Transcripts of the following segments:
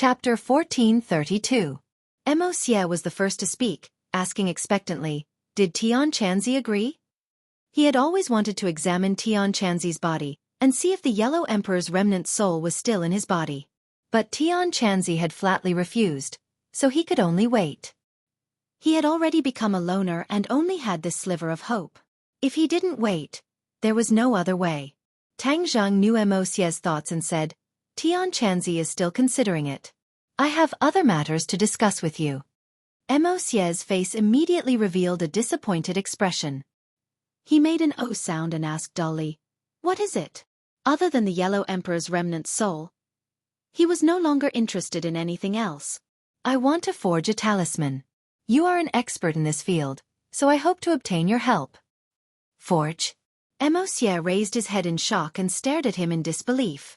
Chapter 1432. Wuxia was the first to speak, asking expectantly, "Did Tian Chanzi agree?" He had always wanted to examine Tian Chanzi's body, and see if the Yellow Emperor's remnant soul was still in his body. But Tian Chanzi had flatly refused, so he could only wait. He had already become a loner and only had this sliver of hope. If he didn't wait, there was no other way. Tang Zhang knew Wuxia's thoughts and said, "Tian Chanzi is still considering it. I have other matters to discuss with you." Wuxia's face immediately revealed a disappointed expression. He made an "oh" sound and asked dully, "What is it?" Other than the Yellow Emperor's remnant soul, he was no longer interested in anything else. "I want to forge a talisman. You are an expert in this field, so I hope to obtain your help." "Forge?" Wuxia raised his head in shock and stared at him in disbelief.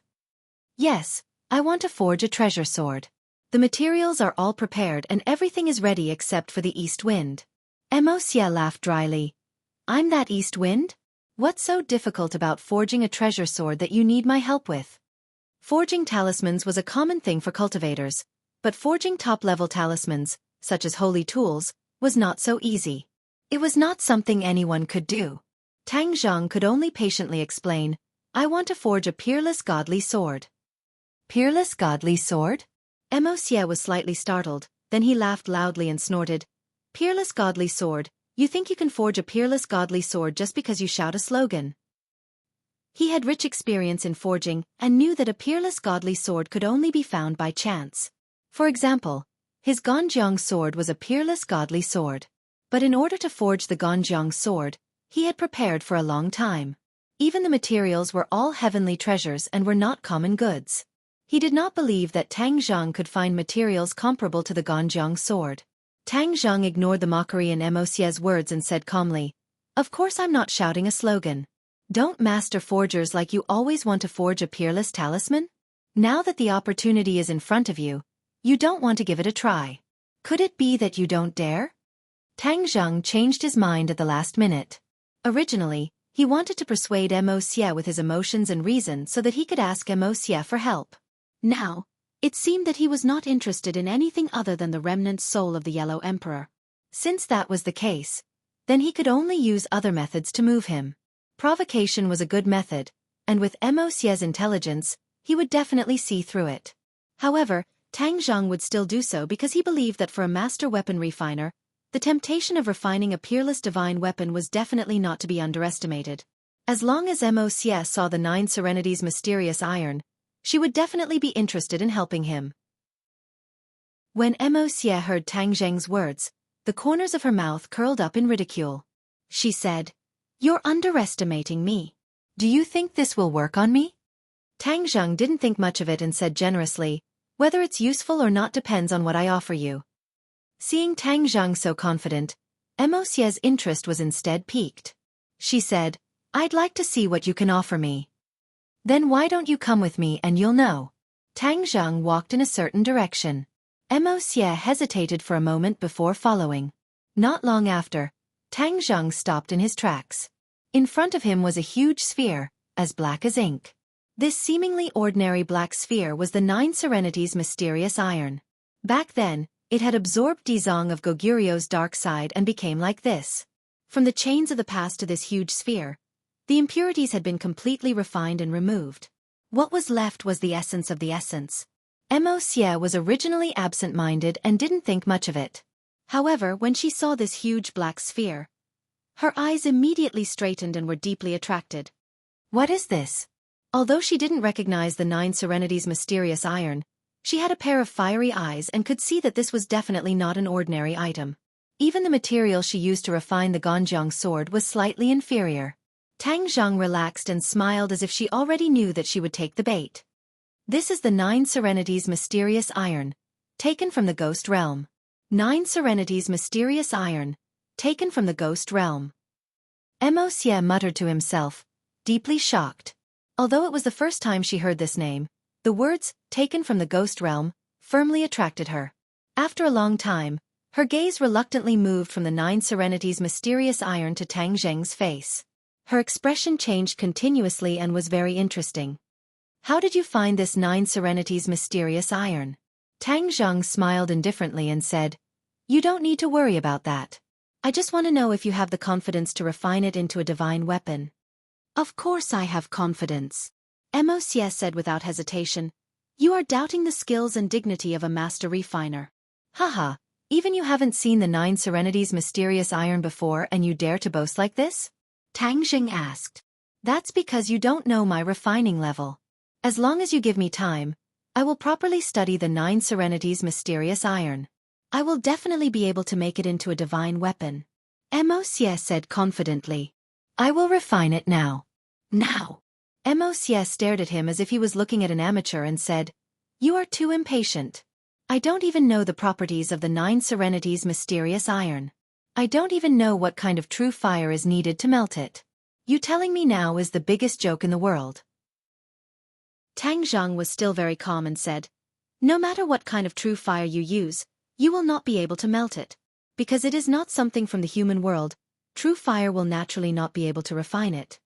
"Yes, I want to forge a treasure sword. The materials are all prepared and everything is ready except for the east wind." Wuxia laughed dryly. "I'm that east wind? What's so difficult about forging a treasure sword that you need my help with?" Forging talismans was a common thing for cultivators, but forging top-level talismans, such as holy tools, was not so easy. It was not something anyone could do. Tang Zhang could only patiently explain, "I want to forge a peerless godly sword." "Peerless godly sword?" Wuxia was slightly startled, then he laughed loudly and snorted, "Peerless godly sword, you think you can forge a peerless godly sword just because you shout a slogan?" He had rich experience in forging and knew that a peerless godly sword could only be found by chance. For example, his Ganjiang sword was a peerless godly sword. But in order to forge the Ganjiang sword, he had prepared for a long time. Even the materials were all heavenly treasures and were not common goods. He did not believe that Tang Zhang could find materials comparable to the Ganjiang sword. Tang Zhang ignored the mockery in Wuxia's words and said calmly, "Of course I'm not shouting a slogan. Don't master forgers like you always want to forge a peerless talisman? Now that the opportunity is in front of you, you don't want to give it a try. Could it be that you don't dare?" Tang Zhang changed his mind at the last minute. Originally, he wanted to persuade Wuxia with his emotions and reason so that he could ask Wuxia for help. Now, it seemed that he was not interested in anything other than the remnant soul of the Yellow Emperor. Since that was the case, then he could only use other methods to move him. Provocation was a good method, and with Wuxia's intelligence, he would definitely see through it. However, Tang Zhang would still do so because he believed that for a master weapon refiner, the temptation of refining a peerless divine weapon was definitely not to be underestimated. As long as Wuxia saw the Nine Serenities' mysterious iron, she would definitely be interested in helping him. When Wuxia heard Tang Zhang's words, the corners of her mouth curled up in ridicule. She said, "You're underestimating me. Do you think this will work on me?" Tang Zhang didn't think much of it and said generously, "Whether it's useful or not depends on what I offer you." Seeing Tang Zhang so confident, Wuxia's interest was instead piqued. She said, "I'd like to see what you can offer me." "Then why don't you come with me and you'll know." Tang Zhang walked in a certain direction. Wuxia hesitated for a moment before following. Not long after, Tang Zhang stopped in his tracks. In front of him was a huge sphere, as black as ink. This seemingly ordinary black sphere was the Nine Serenities' mysterious iron. Back then, it had absorbed Dizong of Goguryu's dark side and became like this. From the chains of the past to this huge sphere, the impurities had been completely refined and removed. What was left was the essence of the essence. Wuxia was originally absent-minded and didn't think much of it. However, when she saw this huge black sphere, her eyes immediately straightened and were deeply attracted. "What is this?" Although she didn't recognize the Nine Serenities' mysterious iron, she had a pair of fiery eyes and could see that this was definitely not an ordinary item. Even the material she used to refine the Ganjiang sword was slightly inferior. Tang Zhang relaxed and smiled as if she already knew that she would take the bait. "This is the Nine Serenities' mysterious iron, taken from the ghost realm." Nine Serenities' mysterious iron, taken from the ghost realm. Wuxia muttered to himself, deeply shocked. Although it was the first time she heard this name, the words, "taken from the ghost realm," firmly attracted her. After a long time, her gaze reluctantly moved from the Nine Serenities' mysterious iron to Tang Zhang's face. Her expression changed continuously and was very interesting. "How did you find this Nine Serenities' mysterious iron?" Tang Zheng smiled indifferently and said, "You don't need to worry about that. I just want to know if you have the confidence to refine it into a divine weapon." "Of course I have confidence," Wuxia said without hesitation. "You are doubting the skills and dignity of a master refiner." "Haha, even you haven't seen the 9 Serenities mysterious iron before and you dare to boast like this?" Tang Zheng asked. "That's because you don't know my refining level. As long as you give me time, I will properly study the 9 Serenities mysterious iron. I will definitely be able to make it into a divine weapon," Wuxia said confidently. "I will refine it now." "Now?" Wuxia stared at him as if he was looking at an amateur and said, "You are too impatient. I don't even know the properties of the 9 Serenities mysterious iron. I don't even know what kind of true fire is needed to melt it. You telling me now is the biggest joke in the world." Tang Zheng was still very calm and said, "No matter what kind of true fire you use, you will not be able to melt it. Because it is not something from the human world, true fire will naturally not be able to refine it.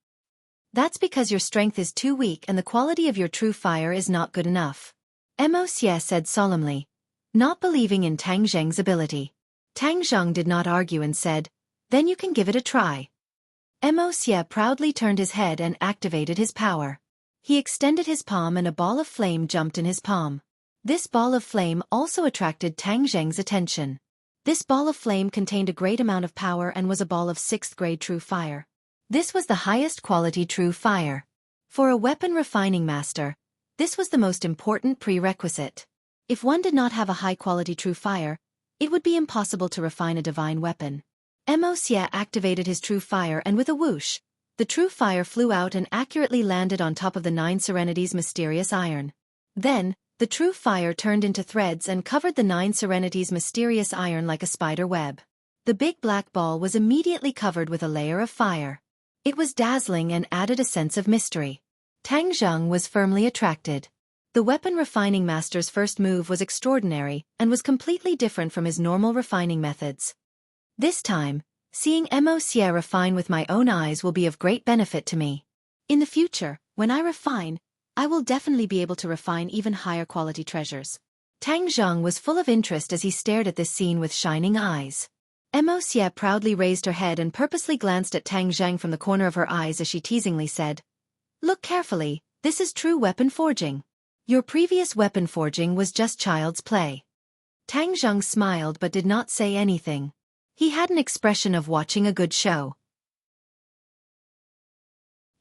That's because your strength is too weak and the quality of your true fire is not good enough," Wuxia said solemnly, not believing in Tang Zheng's ability. Tang Zheng did not argue and said, "Then you can give it a try." Wuxia proudly turned his head and activated his power. He extended his palm and a ball of flame jumped in his palm. This ball of flame also attracted Tang Zheng's attention. This ball of flame contained a great amount of power and was a ball of 6th grade true fire. This was the highest quality true fire. For a weapon refining master, this was the most important prerequisite. If one did not have a high-quality true fire, it would be impossible to refine a divine weapon. Wuxia activated his true fire and with a whoosh, the true fire flew out and accurately landed on top of the 9 Serenities mysterious iron. Then, the true fire turned into threads and covered the 9 Serenities mysterious iron like a spider web. The big black ball was immediately covered with a layer of fire. It was dazzling and added a sense of mystery. Tang Zheng was firmly attracted. The weapon refining master's first move was extraordinary and was completely different from his normal refining methods. This time, seeing Wuxia refine with my own eyes will be of great benefit to me. In the future, when I refine, I will definitely be able to refine even higher quality treasures. Tang Zheng was full of interest as he stared at this scene with shining eyes. Wuxia proudly raised her head and purposely glanced at Tang Zheng from the corner of her eyes as she teasingly said, "Look carefully, this is true weapon forging. Your previous weapon forging was just child's play." Tang Zheng smiled but did not say anything. He had an expression of watching a good show.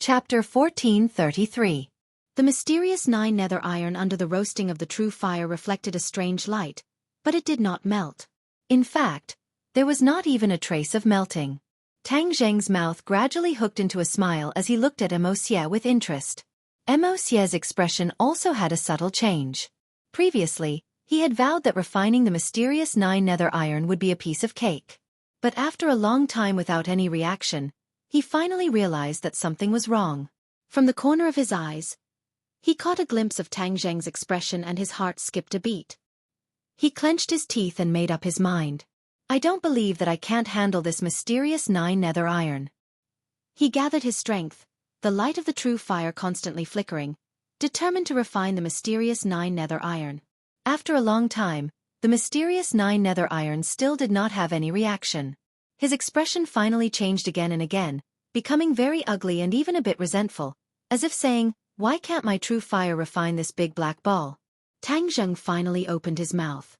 Chapter 1433. The mysterious 9 nether iron under the roasting of the true fire reflected a strange light, but it did not melt. In fact, there was not even a trace of melting. Tang Zheng's mouth gradually hooked into a smile as he looked at Wuxia with interest. Wuxia's expression also had a subtle change. Previously, he had vowed that refining the mysterious 9 nether iron would be a piece of cake. But after a long time without any reaction, he finally realized that something was wrong. From the corner of his eyes, he caught a glimpse of Tang Zheng's expression and his heart skipped a beat. He clenched his teeth and made up his mind. "I don't believe that I can't handle this mysterious 9 nether iron." He gathered his strength, the light of the true fire constantly flickering, determined to refine the mysterious 9 nether iron. After a long time, the mysterious 9 nether iron still did not have any reaction. His expression finally changed again and again, becoming very ugly and even a bit resentful, as if saying, "Why can't my true fire refine this big black ball?" Tang Zheng finally opened his mouth.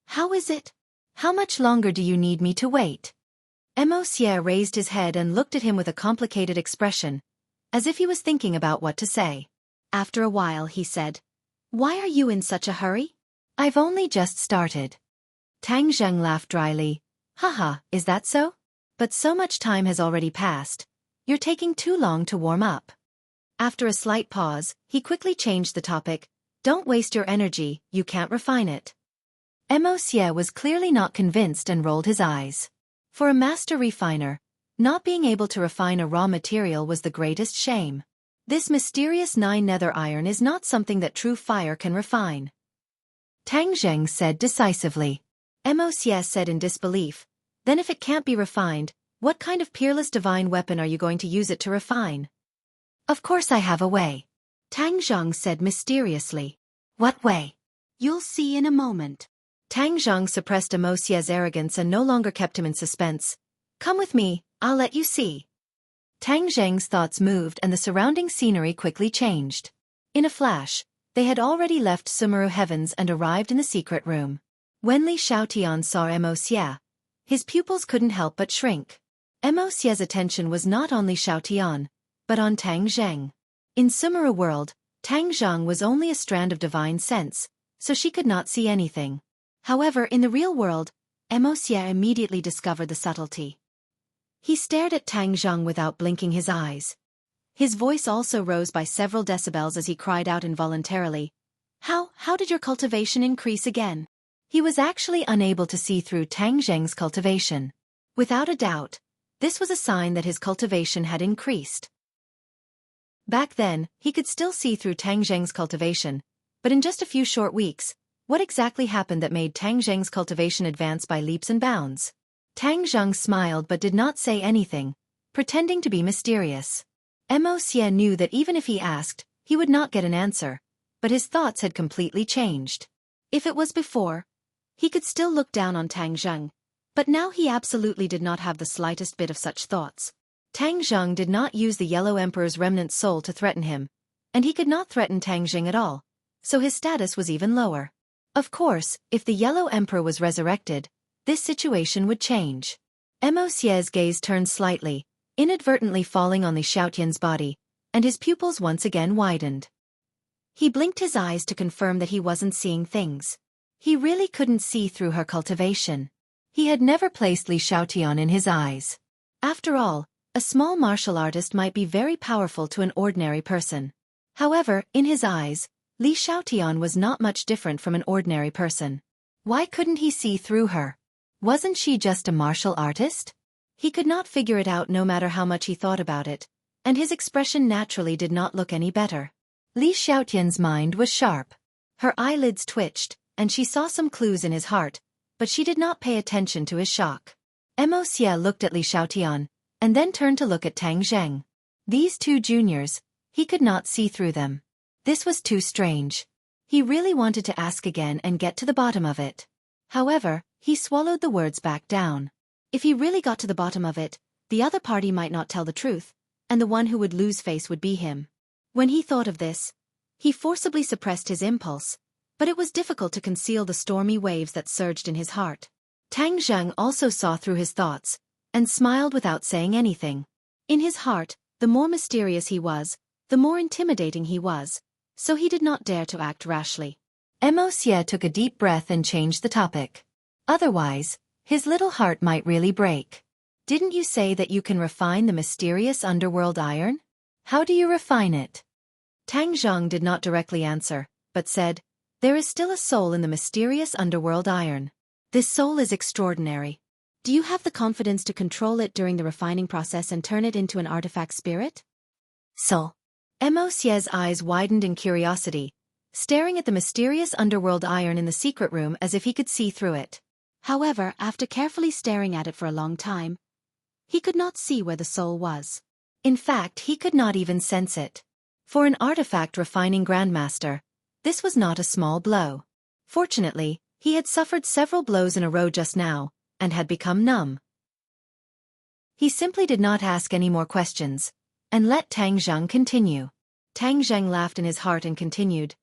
"How is it? How much longer do you need me to wait?" Wuxia raised his head and looked at him with a complicated expression, as if he was thinking about what to say. After a while he said, "Why are you in such a hurry? I've only just started." Tang Zheng laughed dryly. "Haha, is that so? But so much time has already passed. You're taking too long to warm up." After a slight pause, he quickly changed the topic. "Don't waste your energy, you can't refine it." Wuxia was clearly not convinced and rolled his eyes. For a master refiner, not being able to refine a raw material was the greatest shame. This mysterious 9 nether iron is not something that true fire can refine. Tang Zheng said decisively. Wuxia said in disbelief, "Then if it can't be refined, what kind of peerless divine weapon are you going to use it to refine?" "Of course I have a way," Tang Zheng said mysteriously. "What way?" You'll see in a moment. Tang Zhang suppressed Emosia's arrogance and no longer kept him in suspense. Come with me, I'll let you see. Tang Zheng's thoughts moved and the surrounding scenery quickly changed. In a flash, they had already left Sumeru Heavens and arrived in the secret room. When Li Xiaotian saw Emosia, his pupils couldn't help but shrink. Emosia's attention was not on Li Xiaotian, but on Tang Zheng. In Sumeru world, Tang Zheng was only a strand of divine sense, so she could not see anything. However, in the real world, Emosia immediately discovered the subtlety. He stared at Tang Zheng without blinking his eyes. His voice also rose by several decibels as he cried out involuntarily, How did your cultivation increase again? He was actually unable to see through Tang Zheng's cultivation. Without a doubt, this was a sign that his cultivation had increased. Back then, he could still see through Tang Zheng's cultivation, but in just a few short weeks, what exactly happened that made Tang Zheng's cultivation advance by leaps and bounds? Tang Zheng smiled but did not say anything, pretending to be mysterious. Emosia knew that even if he asked, he would not get an answer, but his thoughts had completely changed. If it was before, he could still look down on Tang Zheng, but now he absolutely did not have the slightest bit of such thoughts. Tang Zheng did not use the Yellow Emperor's remnant soul to threaten him, and he could not threaten Tang Zheng at all, so his status was even lower. Of course, if the Yellow Emperor was resurrected, this situation would change. Emosia's gaze turned slightly, inadvertently falling on Li Xiaotian's body, and his pupils once again widened. He blinked his eyes to confirm that he wasn't seeing things. He really couldn't see through her cultivation. He had never placed Li Xiaotian in his eyes. After all, a small martial artist might be very powerful to an ordinary person. However, in his eyes, Li Xiaotian was not much different from an ordinary person. Why couldn't he see through her? Wasn't she just a martial artist? He could not figure it out no matter how much he thought about it, and his expression naturally did not look any better. Li Xiaotian's mind was sharp. Her eyelids twitched, and she saw some clues in his heart, but she did not pay attention to his shock. Emosia looked at Li Xiaotian, and then turned to look at Tang Zheng. These two juniors, he could not see through them. This was too strange. He really wanted to ask again and get to the bottom of it. However, he swallowed the words back down. If he really got to the bottom of it, the other party might not tell the truth, and the one who would lose face would be him. When he thought of this, he forcibly suppressed his impulse, but it was difficult to conceal the stormy waves that surged in his heart. Tang Zheng also saw through his thoughts, and smiled without saying anything. In his heart, the more mysterious he was, the more intimidating he was, so he did not dare to act rashly. Emosia took a deep breath and changed the topic. Otherwise, his little heart might really break. Didn't you say that you can refine the mysterious underworld iron? How do you refine it? Tang Zheng did not directly answer, but said, There is still a soul in the mysterious underworld iron. This soul is extraordinary. Do you have the confidence to control it during the refining process and turn it into an artifact spirit? Soul. Emosia's eyes widened in curiosity, staring at the mysterious underworld iron in the secret room as if he could see through it. However, after carefully staring at it for a long time, he could not see where the soul was. In fact, he could not even sense it. For an artifact refining grandmaster, this was not a small blow. Fortunately, he had suffered several blows in a row just now, and had become numb. He simply did not ask any more questions, and let Tang Zheng continue. Tang Zheng laughed in his heart and continued,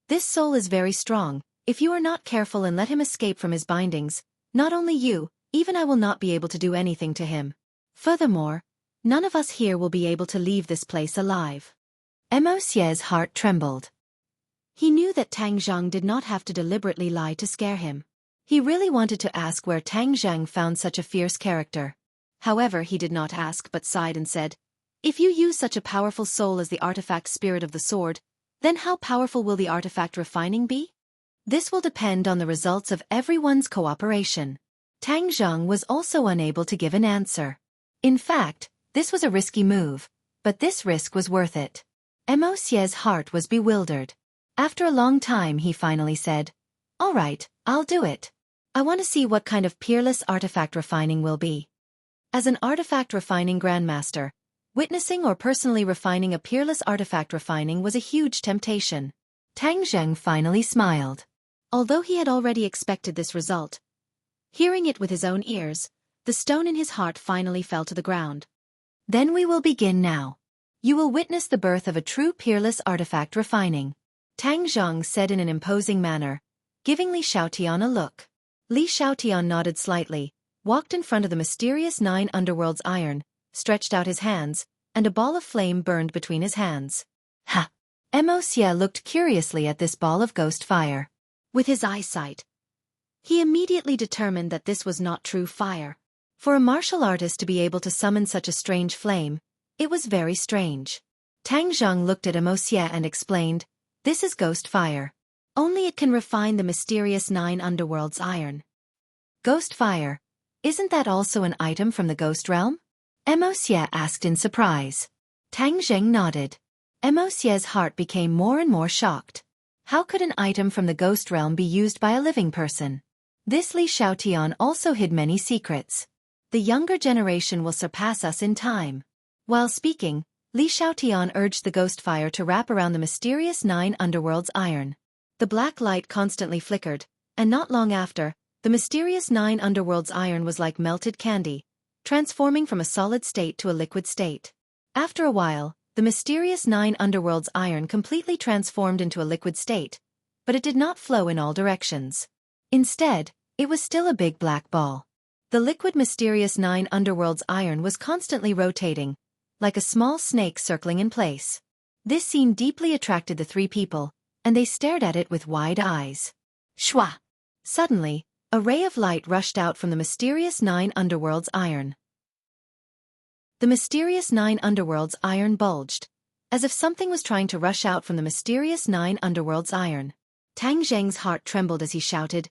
This soul is very strong. If you are not careful and let him escape from his bindings, not only you, even I will not be able to do anything to him. Furthermore, none of us here will be able to leave this place alive. Emosia's heart trembled. He knew that Tang Zheng did not have to deliberately lie to scare him. He really wanted to ask where Tang Zheng found such a fierce character. However, he did not ask but sighed and said, If you use such a powerful soul as the artifact spirit of the sword, then how powerful will the artifact refining be? This will depend on the results of everyone's cooperation. Tang Zheng was also unable to give an answer. In fact, this was a risky move, but this risk was worth it. Emosia's heart was bewildered. After a long time he finally said, All right, I'll do it. I want to see what kind of peerless artifact refining will be. As an artifact refining grandmaster, witnessing or personally refining a peerless artifact refining was a huge temptation. Tang Zheng finally smiled. Although he had already expected this result, hearing it with his own ears, the stone in his heart finally fell to the ground. Then we will begin now. You will witness the birth of a true peerless artifact refining, Tang Zhang said in an imposing manner, giving Li Xiaotian a look. Li Xiaotian nodded slightly, walked in front of the mysterious 9 underworlds iron, stretched out his hands, and a ball of flame burned between his hands. Ha! Mo Xie looked curiously at this ball of ghost fire. With his eyesight, he immediately determined that this was not true fire. For a martial artist to be able to summon such a strange flame, it was very strange. Tang Zhang looked at Mo Xie and explained, "This is ghost fire. Only it can refine the mysterious 9 underworlds iron." Ghost fire? Isn't that also an item from the ghost realm? Mo Xie asked in surprise. Tang Zheng nodded. Mo Xie's heart became more and more shocked. How could an item from the ghost realm be used by a living person? This Li Xiaotian also hid many secrets. The younger generation will surpass us in time. While speaking, Li Xiaotian urged the ghost fire to wrap around the mysterious 9 underworlds iron. The black light constantly flickered, and not long after, the mysterious 9 underworlds iron was like melted candy, transforming from a solid state to a liquid state. After a while, the mysterious 9 underworlds iron completely transformed into a liquid state, but it did not flow in all directions. Instead, it was still a big black ball. The liquid mysterious 9 underworlds iron was constantly rotating, like a small snake circling in place. This scene deeply attracted the 3 people, and they stared at it with wide eyes. Shwa! Suddenly, a ray of light rushed out from the mysterious 9 underworlds iron. The mysterious 9 underworlds iron bulged, as if something was trying to rush out from the mysterious 9 underworlds iron. Tang Zheng's heart trembled as he shouted,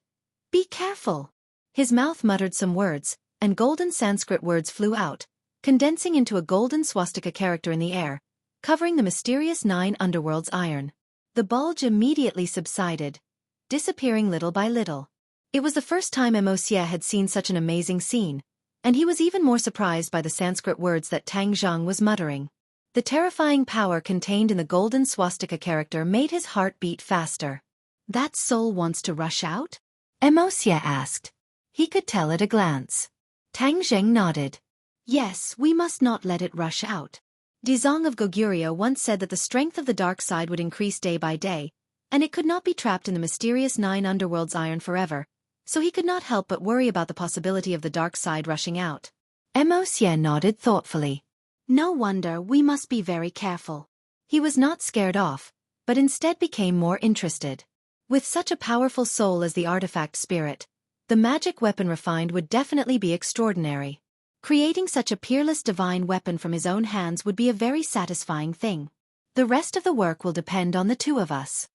"Be careful!" His mouth muttered some words, and golden Sanskrit words flew out, condensing into a golden swastika character in the air, covering the mysterious 9 underworlds iron. The bulge immediately subsided, disappearing little by little. It was the first time Mo Xie had seen such an amazing scene, and he was even more surprised by the Sanskrit words that Tang Zhang was muttering. The terrifying power contained in the golden swastika character made his heart beat faster. "That soul wants to rush out?" Mo Xie asked. He could tell at a glance. Tang Zheng nodded. "Yes, we must not let it rush out." Dizong of Goguryeo once said that the strength of the dark side would increase day by day, and it could not be trapped in the mysterious 9 underworlds iron forever, so he could not help but worry about the possibility of the dark side rushing out. Mo Xie nodded thoughtfully. "No wonder, we must be very careful." He was not scared off, but instead became more interested. With such a powerful soul as the artifact spirit, the magic weapon refined would definitely be extraordinary. Creating such a peerless divine weapon from his own hands would be a very satisfying thing. The rest of the work will depend on the 2 of us.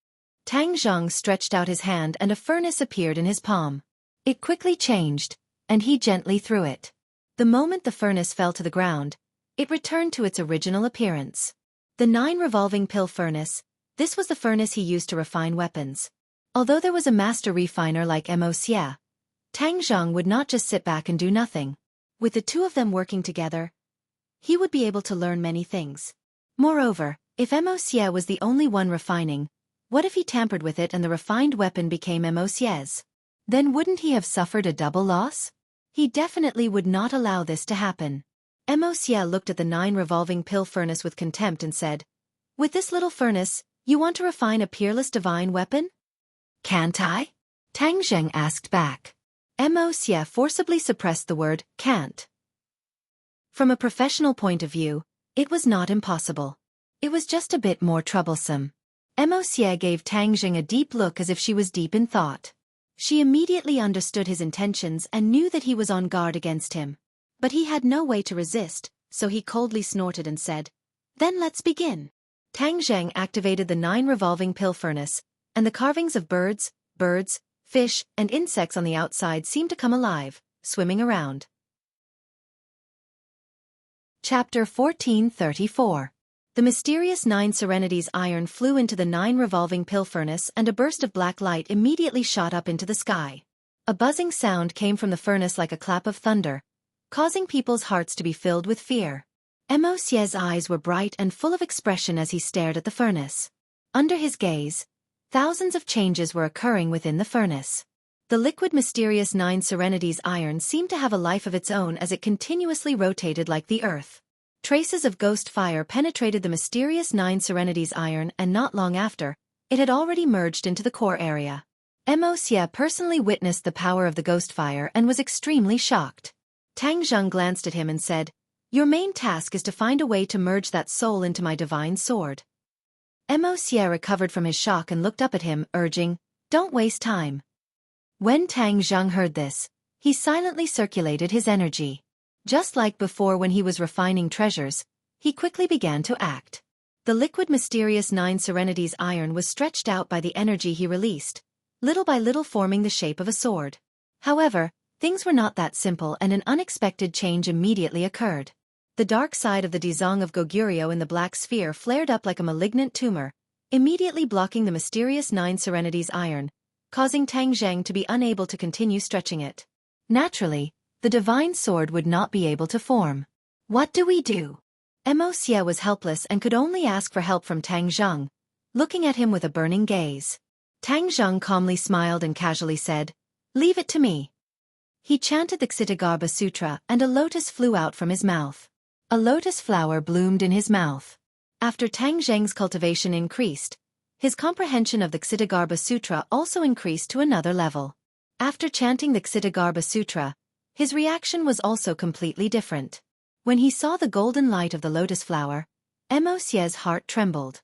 Tang Zhang stretched out his hand and a furnace appeared in his palm. It quickly changed, and he gently threw it. The moment the furnace fell to the ground, it returned to its original appearance. The 9 revolving pill furnace, this was the furnace he used to refine weapons. Although there was a master refiner like Mo Xie, Tang Zhang would not just sit back and do nothing. With the 2 of them working together, he would be able to learn many things. Moreover, if Mo Xie was the only one refining, what if he tampered with it and the refined weapon became Mo Xie's? Then wouldn't he have suffered a double loss? He definitely would not allow this to happen. Mo Xie looked at the 9 revolving pill furnace with contempt and said, "With this little furnace, you want to refine a peerless divine weapon?" "Can't I?" Tang Zheng asked back. Mo Xie forcibly suppressed the word, "can't." From a professional point of view, it was not impossible. It was just a bit more troublesome. Mo Xie gave Tang Zheng a deep look as if she was deep in thought. She immediately understood his intentions and knew that he was on guard against him. But he had no way to resist, so he coldly snorted and said, "Then let's begin." Tang Zheng activated the 9 revolving pill furnace, and the carvings of birds, fish, and insects on the outside seemed to come alive, swimming around. Chapter 1434. The mysterious 9 serenities iron flew into the 9 revolving pill furnace and a burst of black light immediately shot up into the sky. A buzzing sound came from the furnace like a clap of thunder, causing people's hearts to be filled with fear. Mo Xie's eyes were bright and full of expression as he stared at the furnace. Under his gaze, Thousands of changes were occurring within the furnace. The liquid mysterious Nine Serenities iron seemed to have a life of its own as it continuously rotated like the earth. Traces of ghost fire penetrated the mysterious Nine Serenities iron, and not long after, it had already merged into the core area. Wuxia personally witnessed the power of the ghost fire and was extremely shocked. Tang Zheng glanced at him and said, "Your main task is to find a way to merge that soul into my divine sword." Wuxia recovered from his shock and looked up at him, urging, "Don't waste time." When Tang Zheng heard this, he silently circulated his energy. Just like before when he was refining treasures, he quickly began to act. The liquid mysterious Nine Serenities iron was stretched out by the energy he released, little by little forming the shape of a sword. However, things were not that simple and an unexpected change immediately occurred. The dark side of the Dizang of Goguryeo in the black sphere flared up like a malignant tumor, immediately blocking the mysterious Nine Serenities iron, causing Tang Zheng to be unable to continue stretching it. Naturally, the divine sword would not be able to form. What do we do? Wuxia was helpless and could only ask for help from Tang Zheng, looking at him with a burning gaze. Tang Zheng calmly smiled and casually said, "Leave it to me." He chanted the Xitigarbha Sutra and a lotus flew out from his mouth. A lotus flower bloomed in his mouth. After Tang Zheng's cultivation increased, his comprehension of the Xitigarbha Sutra also increased to another level. After chanting the Xitigarbha Sutra, his reaction was also completely different. When he saw the golden light of the lotus flower, Wuxia's heart trembled.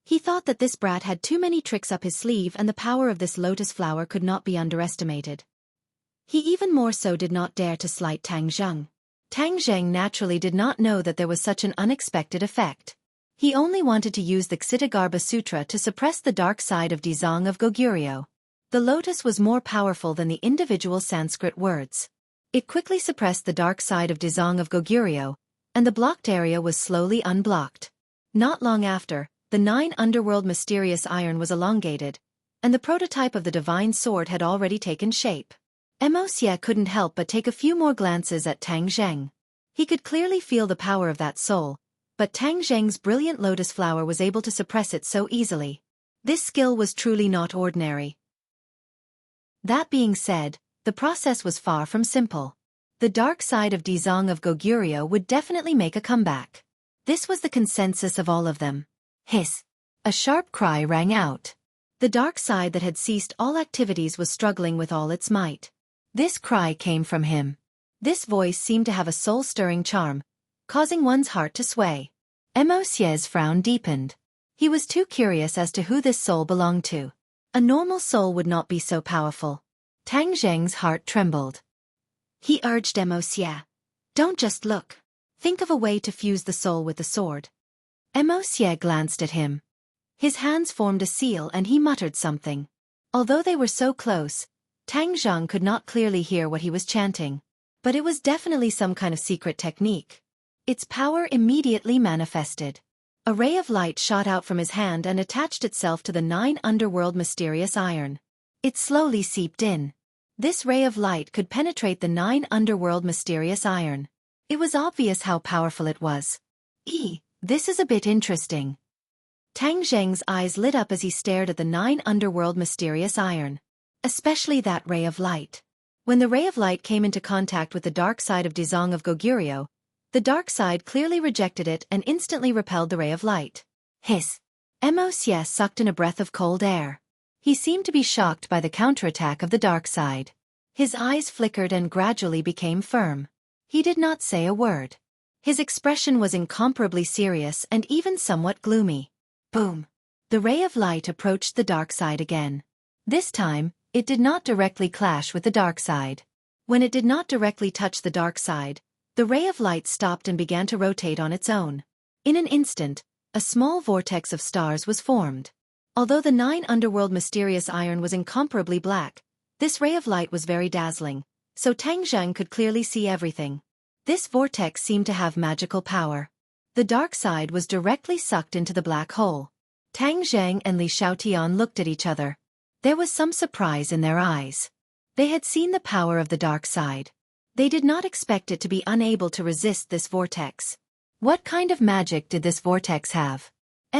He thought that this brat had too many tricks up his sleeve and the power of this lotus flower could not be underestimated. He even more so did not dare to slight Tang Zheng. Tang Zheng naturally did not know that there was such an unexpected effect. He only wanted to use the Xitigarbha Sutra to suppress the dark side of Dizang of Goguryeo. The lotus was more powerful than the individual Sanskrit words. It quickly suppressed the dark side of Dizang of Goguryeo, and the blocked area was slowly unblocked. Not long after, the Nine Underworld mysterious iron was elongated, and the prototype of the divine sword had already taken shape. Wuxia couldn't help but take a few more glances at Tang Zheng. He could clearly feel the power of that soul, but Tang Zheng's brilliant lotus flower was able to suppress it so easily. This skill was truly not ordinary. That being said, the process was far from simple. The dark side of Dizang of Goguryeo would definitely make a comeback. This was the consensus of all of them. Hiss! A sharp cry rang out. The dark side that had ceased all activities was struggling with all its might. This cry came from him. This voice seemed to have a soul-stirring charm, causing one's heart to sway. Wuxia's frown deepened. He was too curious as to who this soul belonged to. A normal soul would not be so powerful. Tang Zheng's heart trembled. He urged Wuxia, "Don't just look. Think of a way to fuse the soul with the sword." Wuxia glanced at him. His hands formed a seal and he muttered something. Although they were so close, Tang Zheng could not clearly hear what he was chanting. But it was definitely some kind of secret technique. Its power immediately manifested. A ray of light shot out from his hand and attached itself to the Nine Underworld mysterious iron. It slowly seeped in. This ray of light could penetrate the Nine Underworld mysterious iron. It was obvious how powerful it was. This is a bit interesting. Tang Zheng's eyes lit up as he stared at the Nine Underworld mysterious iron. Especially that ray of light. When the ray of light came into contact with the dark side of Dizang of Goguryeo, the dark side clearly rejected it and instantly repelled the ray of light. Hiss! Wuxia sucked in a breath of cold air. He seemed to be shocked by the counterattack of the dark side. His eyes flickered and gradually became firm. He did not say a word. His expression was incomparably serious and even somewhat gloomy. Boom! The ray of light approached the dark side again. This time, it did not directly clash with the dark side. When it did not directly touch the dark side, the ray of light stopped and began to rotate on its own. In an instant, a small vortex of stars was formed. Although the Nine Underworld mysterious iron was incomparably black, this ray of light was very dazzling, so Tang Zheng could clearly see everything. This vortex seemed to have magical power. The dark side was directly sucked into the black hole. Tang Zheng and Li Xiaotian looked at each other. There was some surprise in their eyes. They had seen the power of the dark side. They did not expect it to be unable to resist this vortex. What kind of magic did this vortex have?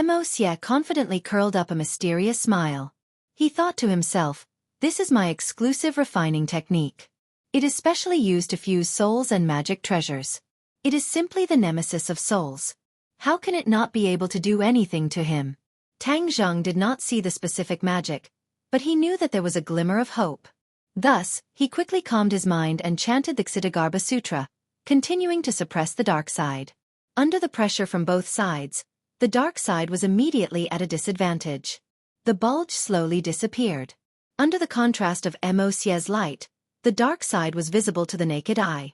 Mo Xie confidently curled up a mysterious smile. He thought to himself, "This is my exclusive refining technique. It is specially used to fuse souls and magic treasures. It is simply the nemesis of souls. How can it not be able to do anything to him?" Tang Zheng did not see the specific magic, but he knew that there was a glimmer of hope. Thus, he quickly calmed his mind and chanted the Xiaofan Sutra, continuing to suppress the dark side. Under the pressure from both sides, the dark side was immediately at a disadvantage. The bulge slowly disappeared. Under the contrast of Mo Xie's light, the dark side was visible to the naked eye.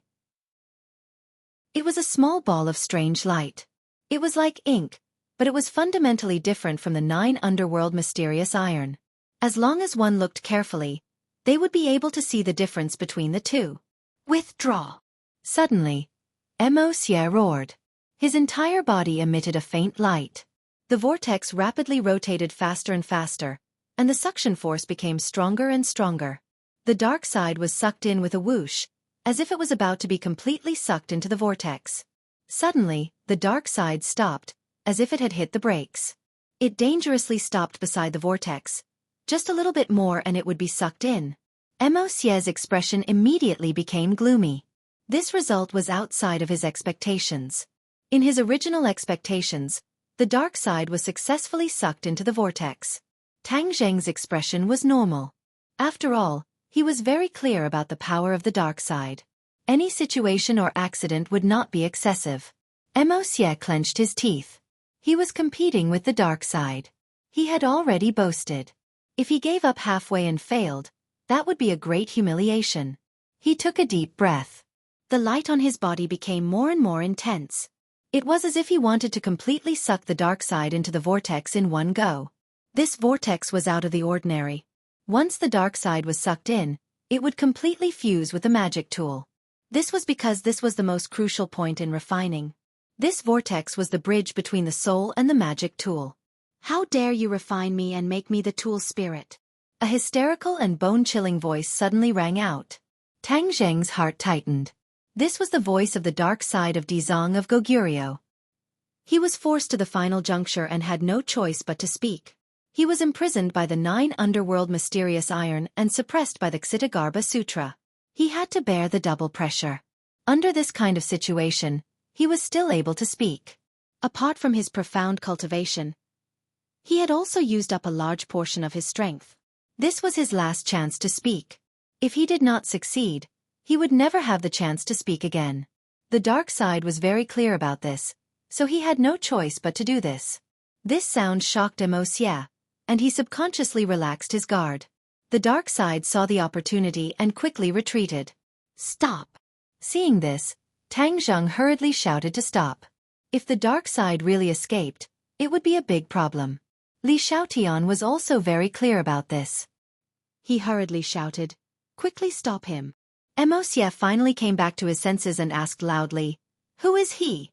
It was a small ball of strange light. It was like ink, but it was fundamentally different from the 9 underworld mysterious iron. As long as one looked carefully, they would be able to see the difference between the two. "Withdraw!" Suddenly, Mo Xie roared. His entire body emitted a faint light. The vortex rapidly rotated faster and faster, and the suction force became stronger and stronger. The dark side was sucked in with a whoosh, as if it was about to be completely sucked into the vortex. Suddenly, the dark side stopped, as if it had hit the brakes. It dangerously stopped beside the vortex. Just a little bit more and it would be sucked in. Mo Xie's expression immediately became gloomy. This result was outside of his expectations. In his original expectations, the dark side was successfully sucked into the vortex. Tang Zheng's expression was normal. After all, he was very clear about the power of the dark side. Any situation or accident would not be excessive. Mo Xie clenched his teeth. He was competing with the dark side. He had already boasted. If he gave up halfway and failed, that would be a great humiliation. He took a deep breath. The light on his body became more and more intense. It was as if he wanted to completely suck the dark side into the vortex in one go. This vortex was out of the ordinary. Once the dark side was sucked in, it would completely fuse with the magic tool. This was because this was the most crucial point in refining. This vortex was the bridge between the soul and the magic tool. "How dare you refine me and make me the tool spirit?" A hysterical and bone-chilling voice suddenly rang out. Tang Zheng's heart tightened. This was the voice of the dark side of Dizong of Goguryeo. He was forced to the final juncture and had no choice but to speak. He was imprisoned by the 9 underworld mysterious iron and suppressed by the Xiaofan Sutra. He had to bear the double pressure. Under this kind of situation, he was still able to speak. Apart from his profound cultivation, he had also used up a large portion of his strength. This was his last chance to speak. If he did not succeed, he would never have the chance to speak again. The dark side was very clear about this, so he had no choice but to do this. This sound shocked Mo Xie, and he subconsciously relaxed his guard. The dark side saw the opportunity and quickly retreated. "Stop!" Seeing this, Tang Zheng hurriedly shouted to stop. If the dark side really escaped, it would be a big problem. Li Xiaotian was also very clear about this. He hurriedly shouted, "Quickly stop him." Mo Xie finally came back to his senses and asked loudly, "Who is he?"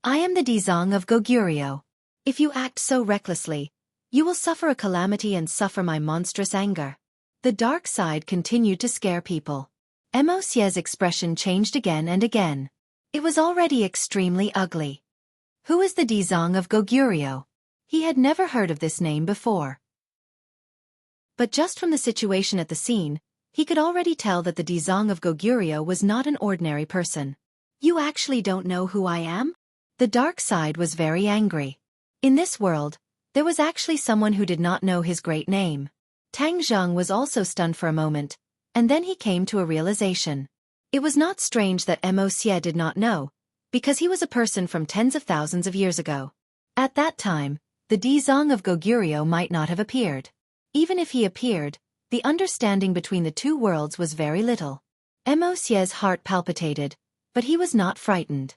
"I am the Dizong of Goguryeo. If you act so recklessly, you will suffer a calamity and suffer my monstrous anger." The dark side continued to scare people. Mo Xie's expression changed again and again. It was already extremely ugly. Who is the Dizong of Goguryeo? He had never heard of this name before. But just from the situation at the scene, he could already tell that the Dizong of Goguryeo was not an ordinary person. "You actually don't know who I am?" The dark side was very angry. In this world, there was actually someone who did not know his great name. Tang Zheng was also stunned for a moment, and then he came to a realization. It was not strange that Mo Xie did not know, because he was a person from tens of thousands of years ago. At that time, the Dizong of Goguryeo might not have appeared. Even if he appeared, the understanding between the two worlds was very little. Mo Xie's heart palpitated, but he was not frightened.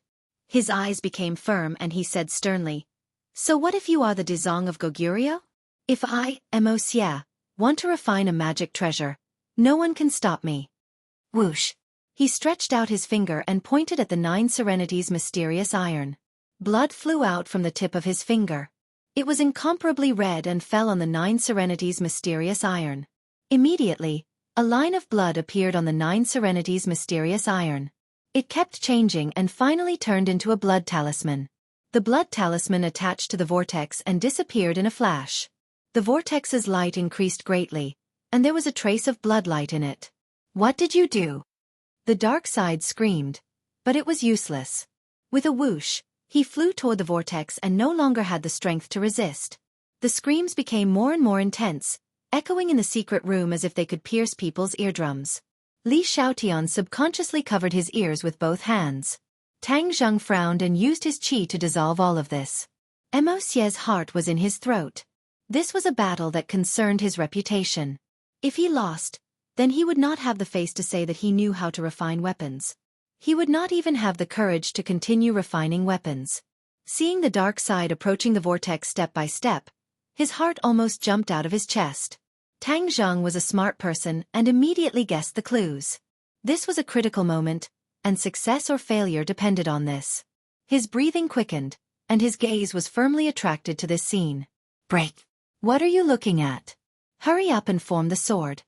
His eyes became firm and he said sternly, "So what if you are the Dizong of Goguryeo? If I, Mo Xie, want to refine a magic treasure, no one can stop me." Whoosh! He stretched out his finger and pointed at the 9 serenities mysterious iron. Blood flew out from the tip of his finger. It was incomparably red and fell on the 9 serenities mysterious iron. Immediately, a line of blood appeared on the 9 serenities mysterious iron. It kept changing and finally turned into a blood talisman. The blood talisman attached to the vortex and disappeared in a flash. The vortex's light increased greatly, and there was a trace of blood light in it. "What did you do?" The dark side screamed, but it was useless. With a whoosh, he flew toward the vortex and no longer had the strength to resist. The screams became more and more intense, echoing in the secret room as if they could pierce people's eardrums. Li Xiaotian subconsciously covered his ears with both hands. Tang Zheng frowned and used his qi to dissolve all of this. Mosie's heart was in his throat. This was a battle that concerned his reputation. If he lost, then he would not have the face to say that he knew how to refine weapons. He would not even have the courage to continue refining weapons. Seeing the dark side approaching the vortex step by step, his heart almost jumped out of his chest. Tang Zheng was a smart person and immediately guessed the clues. This was a critical moment, and success or failure depended on this. His breathing quickened, and his gaze was firmly attracted to this scene. "Break! What are you looking at? Hurry up and form the sword."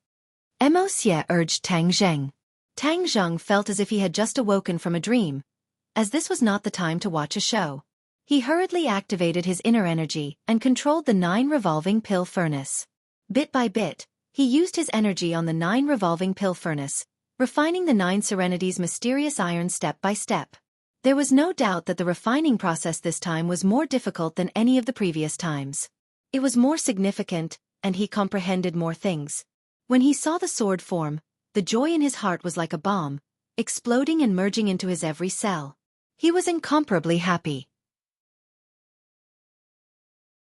Mosie urged Tang Zheng. Tang Zheng felt as if he had just awoken from a dream, as this was not the time to watch a show. He hurriedly activated his inner energy and controlled the 9 revolving pill furnace. Bit by bit, he used his energy on the 9 revolving pill furnace, refining the 9 serenity's mysterious iron step by step. There was no doubt that the refining process this time was more difficult than any of the previous times. It was more significant, and he comprehended more things. When he saw the sword form, the joy in his heart was like a bomb, exploding and merging into his every cell. He was incomparably happy.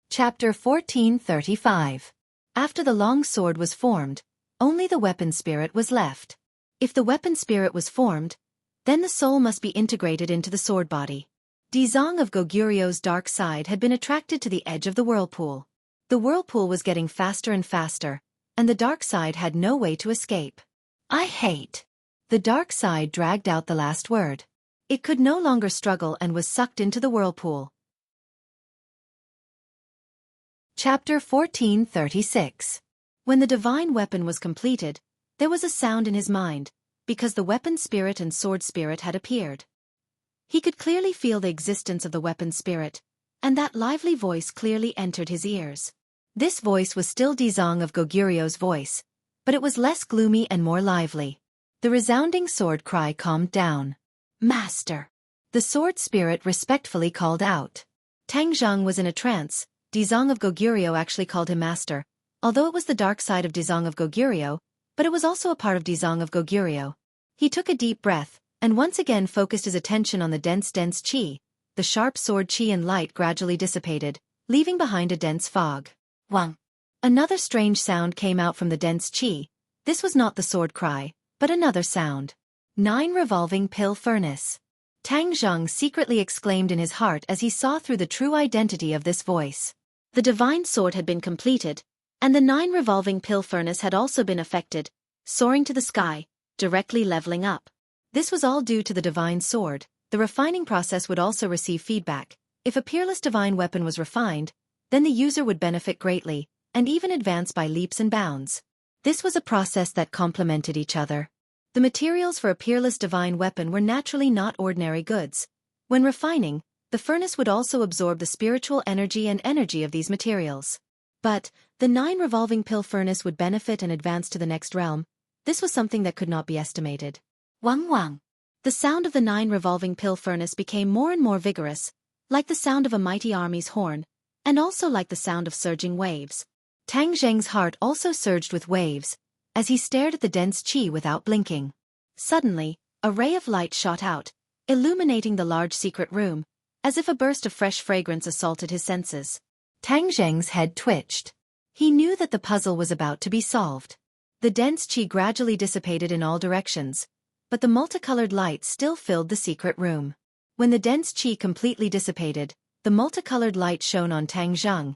Chapter 1435. After the long sword was formed, only the weapon spirit was left. If the weapon spirit was formed, then the soul must be integrated into the sword body. Dizong of Goguryu's dark side had been attracted to the edge of the whirlpool. The whirlpool was getting faster and faster, and the dark side had no way to escape. "I hate." The dark side dragged out the last word. It could no longer struggle and was sucked into the whirlpool. Chapter 1436. When the divine weapon was completed, there was a sound in his mind, because the weapon spirit and sword spirit had appeared. He could clearly feel the existence of the weapon spirit, and that lively voice clearly entered his ears. This voice was still Dizong of Goguryu's voice, but it was less gloomy and more lively. The resounding sword cry calmed down. "Master!" The sword spirit respectfully called out. Tang Zheng was in a trance. Dizong of Goguryo actually called him master, although it was the dark side of Dizong of Goguryo, but it was also a part of Dizong of Goguryo. He took a deep breath, and once again focused his attention on the dense qi. The sharp sword qi and light gradually dissipated, leaving behind a dense fog. Wang! Another strange sound came out from the dense qi. This was not the sword cry, but another sound. 9 revolving pill furnace. Tang Zheng secretly exclaimed in his heart as he saw through the true identity of this voice. The divine sword had been completed, and the 9 revolving pill furnace had also been affected, soaring to the sky, directly leveling up. This was all due to the divine sword. The refining process would also receive feedback. If a peerless divine weapon was refined, then the user would benefit greatly, and even advance by leaps and bounds. This was a process that complemented each other. The materials for a peerless divine weapon were naturally not ordinary goods. When refining, the furnace would also absorb the spiritual energy and energy of these materials. But, the 9 revolving pill furnace would benefit and advance to the next realm. This was something that could not be estimated. Wang wang. The sound of the 9 revolving pill furnace became more and more vigorous, like the sound of a mighty army's horn, and also like the sound of surging waves. Tang Zheng's heart also surged with waves, as he stared at the dense qi without blinking. Suddenly, a ray of light shot out, illuminating the large secret room, as if a burst of fresh fragrance assaulted his senses. Tang Zheng's head twitched. He knew that the puzzle was about to be solved. The dense qi gradually dissipated in all directions, but the multicolored light still filled the secret room. When the dense qi completely dissipated, the multicolored light shone on Tang Zheng,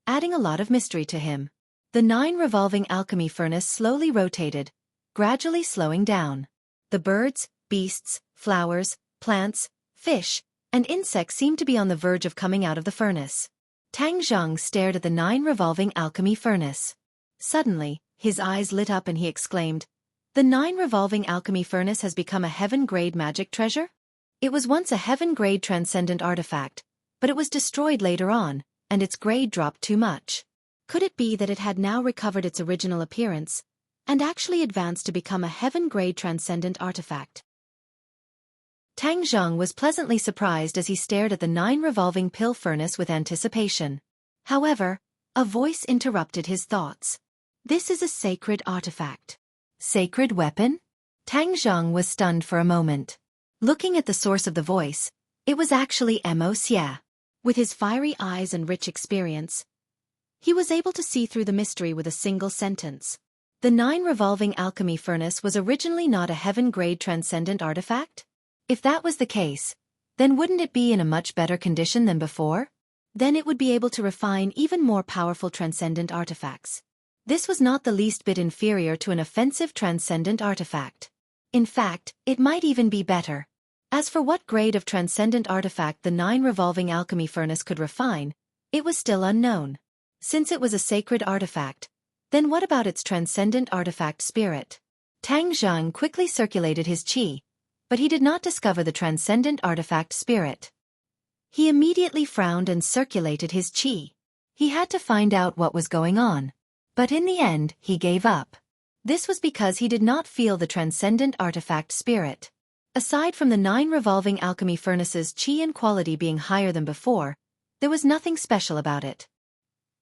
adding a lot of mystery to him. The 9 revolving alchemy furnace slowly rotated, gradually slowing down. The birds, beasts, flowers, plants, fish, and insects seemed to be on the verge of coming out of the furnace. Tang Zheng stared at the 9 revolving alchemy furnace. Suddenly, his eyes lit up and he exclaimed, "The 9 revolving alchemy furnace has become a heaven-grade magic treasure?" It was once a heaven-grade transcendent artifact, but it was destroyed later on, and its grade dropped too much. Could it be that it had now recovered its original appearance, and actually advanced to become a heaven-grade transcendent artifact? Tang Zheng was pleasantly surprised as he stared at the 9 revolving pill furnace with anticipation. However, a voice interrupted his thoughts. This is a sacred artifact. Sacred weapon? Tang Zheng was stunned for a moment. Looking at the source of the voice, it was actually Wuxia. With his fiery eyes and rich experience, he was able to see through the mystery with a single sentence. The 9 revolving alchemy furnace was originally not a heaven-grade transcendent artifact? If that was the case, then wouldn't it be in a much better condition than before? Then it would be able to refine even more powerful transcendent artifacts. This was not the least bit inferior to an offensive transcendent artifact. In fact, it might even be better. As for what grade of transcendent artifact the 9 revolving alchemy furnace could refine, it was still unknown. Since it was a sacred artifact, then what about its transcendent artifact spirit? Tang Zheng quickly circulated his qi, but he did not discover the transcendent artifact spirit. He immediately frowned and circulated his qi. He had to find out what was going on. But in the end, he gave up. This was because he did not feel the transcendent artifact spirit. Aside from the 9 revolving alchemy furnaces' qi and quality being higher than before, there was nothing special about it.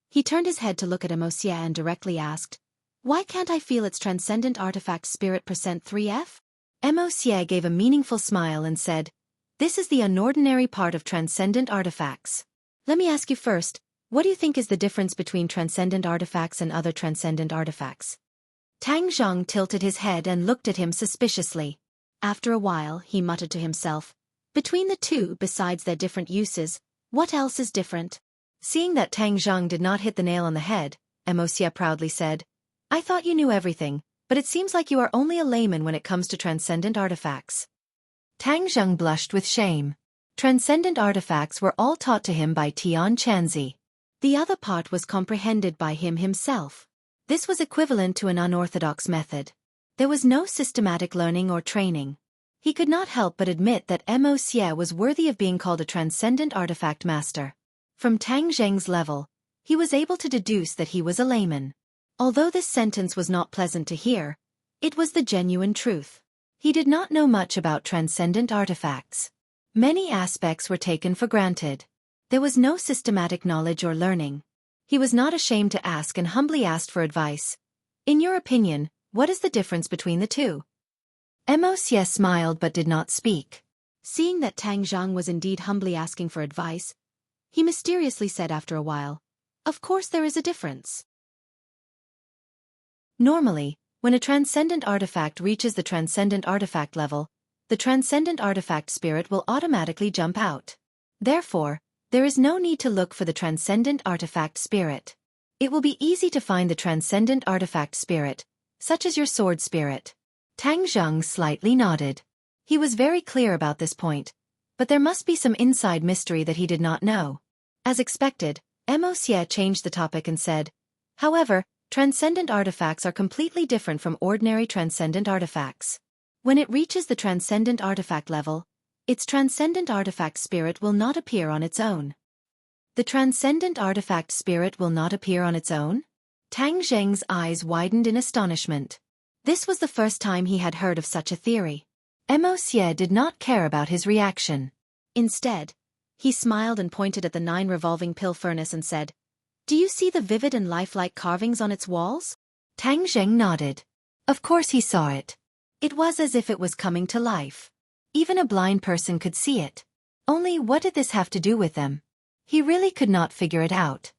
He turned his head to look at Wuxia and directly asked, "Why can't I feel its transcendent artifact spirit %3F? Wuxia gave a meaningful smile and said, "This is the unordinary part of transcendent artifacts. Let me ask you first, what do you think is the difference between transcendent artifacts and other transcendent artifacts?" Tang Zheng tilted his head and looked at him suspiciously. After a while, he muttered to himself, "Between the two, besides their different uses, what else is different?" Seeing that Tang Zheng did not hit the nail on the head, Wuxia proudly said, "I thought you knew everything, but it seems like you are only a layman when it comes to transcendent artifacts." Tang Zheng blushed with shame. Transcendent artifacts were all taught to him by Tian Chanzi. The other part was comprehended by him himself. This was equivalent to an unorthodox method. There was no systematic learning or training. He could not help but admit that Wuxia was worthy of being called a transcendent artifact master. From Tang Zheng's level, he was able to deduce that he was a layman. Although this sentence was not pleasant to hear, it was the genuine truth. He did not know much about transcendent artifacts. Many aspects were taken for granted. There was no systematic knowledge or learning. He was not ashamed to ask and humbly asked for advice. "In your opinion, what is the difference between the two?" Wuxia smiled but did not speak. Seeing that Tang Zheng was indeed humbly asking for advice, he mysteriously said after a while, "Of course there is a difference. Normally, when a transcendent artifact reaches the transcendent artifact level, the transcendent artifact spirit will automatically jump out. Therefore, there is no need to look for the transcendent artifact spirit. It will be easy to find the transcendent artifact spirit, such as your sword spirit." Tang Zheng slightly nodded. He was very clear about this point, but there must be some inside mystery that he did not know. As expected, Wuxia changed the topic and said, "However, transcendent artifacts are completely different from ordinary transcendent artifacts. When it reaches the transcendent artifact level, its transcendent artifact spirit will not appear on its own." The transcendent artifact spirit will not appear on its own? Tang Zheng's eyes widened in astonishment. This was the first time he had heard of such a theory. Wuxia did not care about his reaction. Instead, he smiled and pointed at the 9 revolving pill furnace and said, "Do you see the vivid and lifelike carvings on its walls?" Tang Zheng nodded. Of course he saw it. It was as if it was coming to life. Even a blind person could see it. Only what did this have to do with them? He really could not figure it out.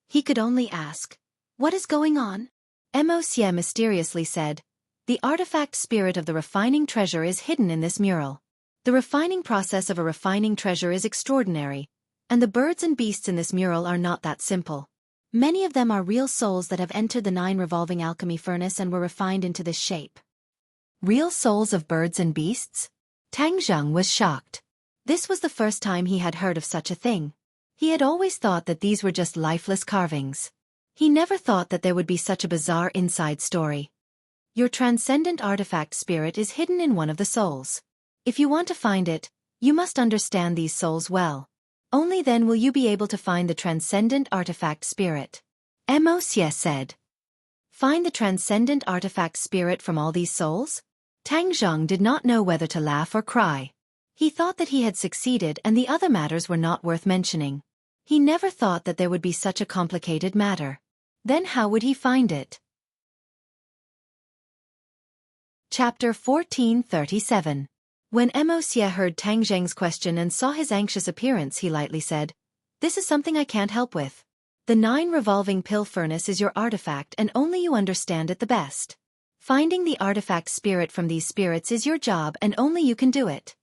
He could only ask, "What is going on?" Wuxia mysteriously said, "The artifact spirit of the refining treasure is hidden in this mural. The refining process of a refining treasure is extraordinary, and the birds and beasts in this mural are not that simple. Many of them are real souls that have entered the 9 revolving alchemy furnace and were refined into this shape." Real souls of birds and beasts? Tang Zheng was shocked. This was the first time he had heard of such a thing. He had always thought that these were just lifeless carvings. He never thought that there would be such a bizarre inside story. Your transcendent artifact spirit is hidden in one of the souls. If you want to find it, you must understand these souls well. Only then will you be able to find the transcendent artifact spirit. Mo Xie said. Find the transcendent artifact spirit from all these souls? Tang Zheng did not know whether to laugh or cry. He thought that he had succeeded and the other matters were not worth mentioning. He never thought that there would be such a complicated matter. Then how would he find it? Chapter 1437. When Mo Xie heard Tang Zheng's question and saw his anxious appearance, he lightly said, "This is something I can't help with. The 9 revolving pill furnace is your artifact and only you understand it the best. Finding the artifact spirit from these spirits is your job and only you can do it."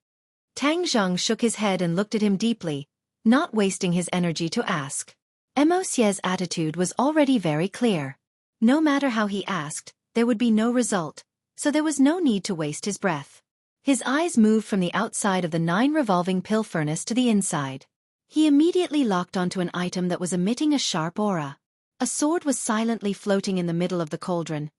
Tang Zheng shook his head and looked at him deeply, not wasting his energy to ask. Mo Xie's attitude was already very clear. No matter how he asked, there would be no result, so there was no need to waste his breath. His eyes moved from the outside of the 9 revolving pill furnace to the inside. He immediately locked onto an item that was emitting a sharp aura. A sword was silently floating in the middle of the cauldron,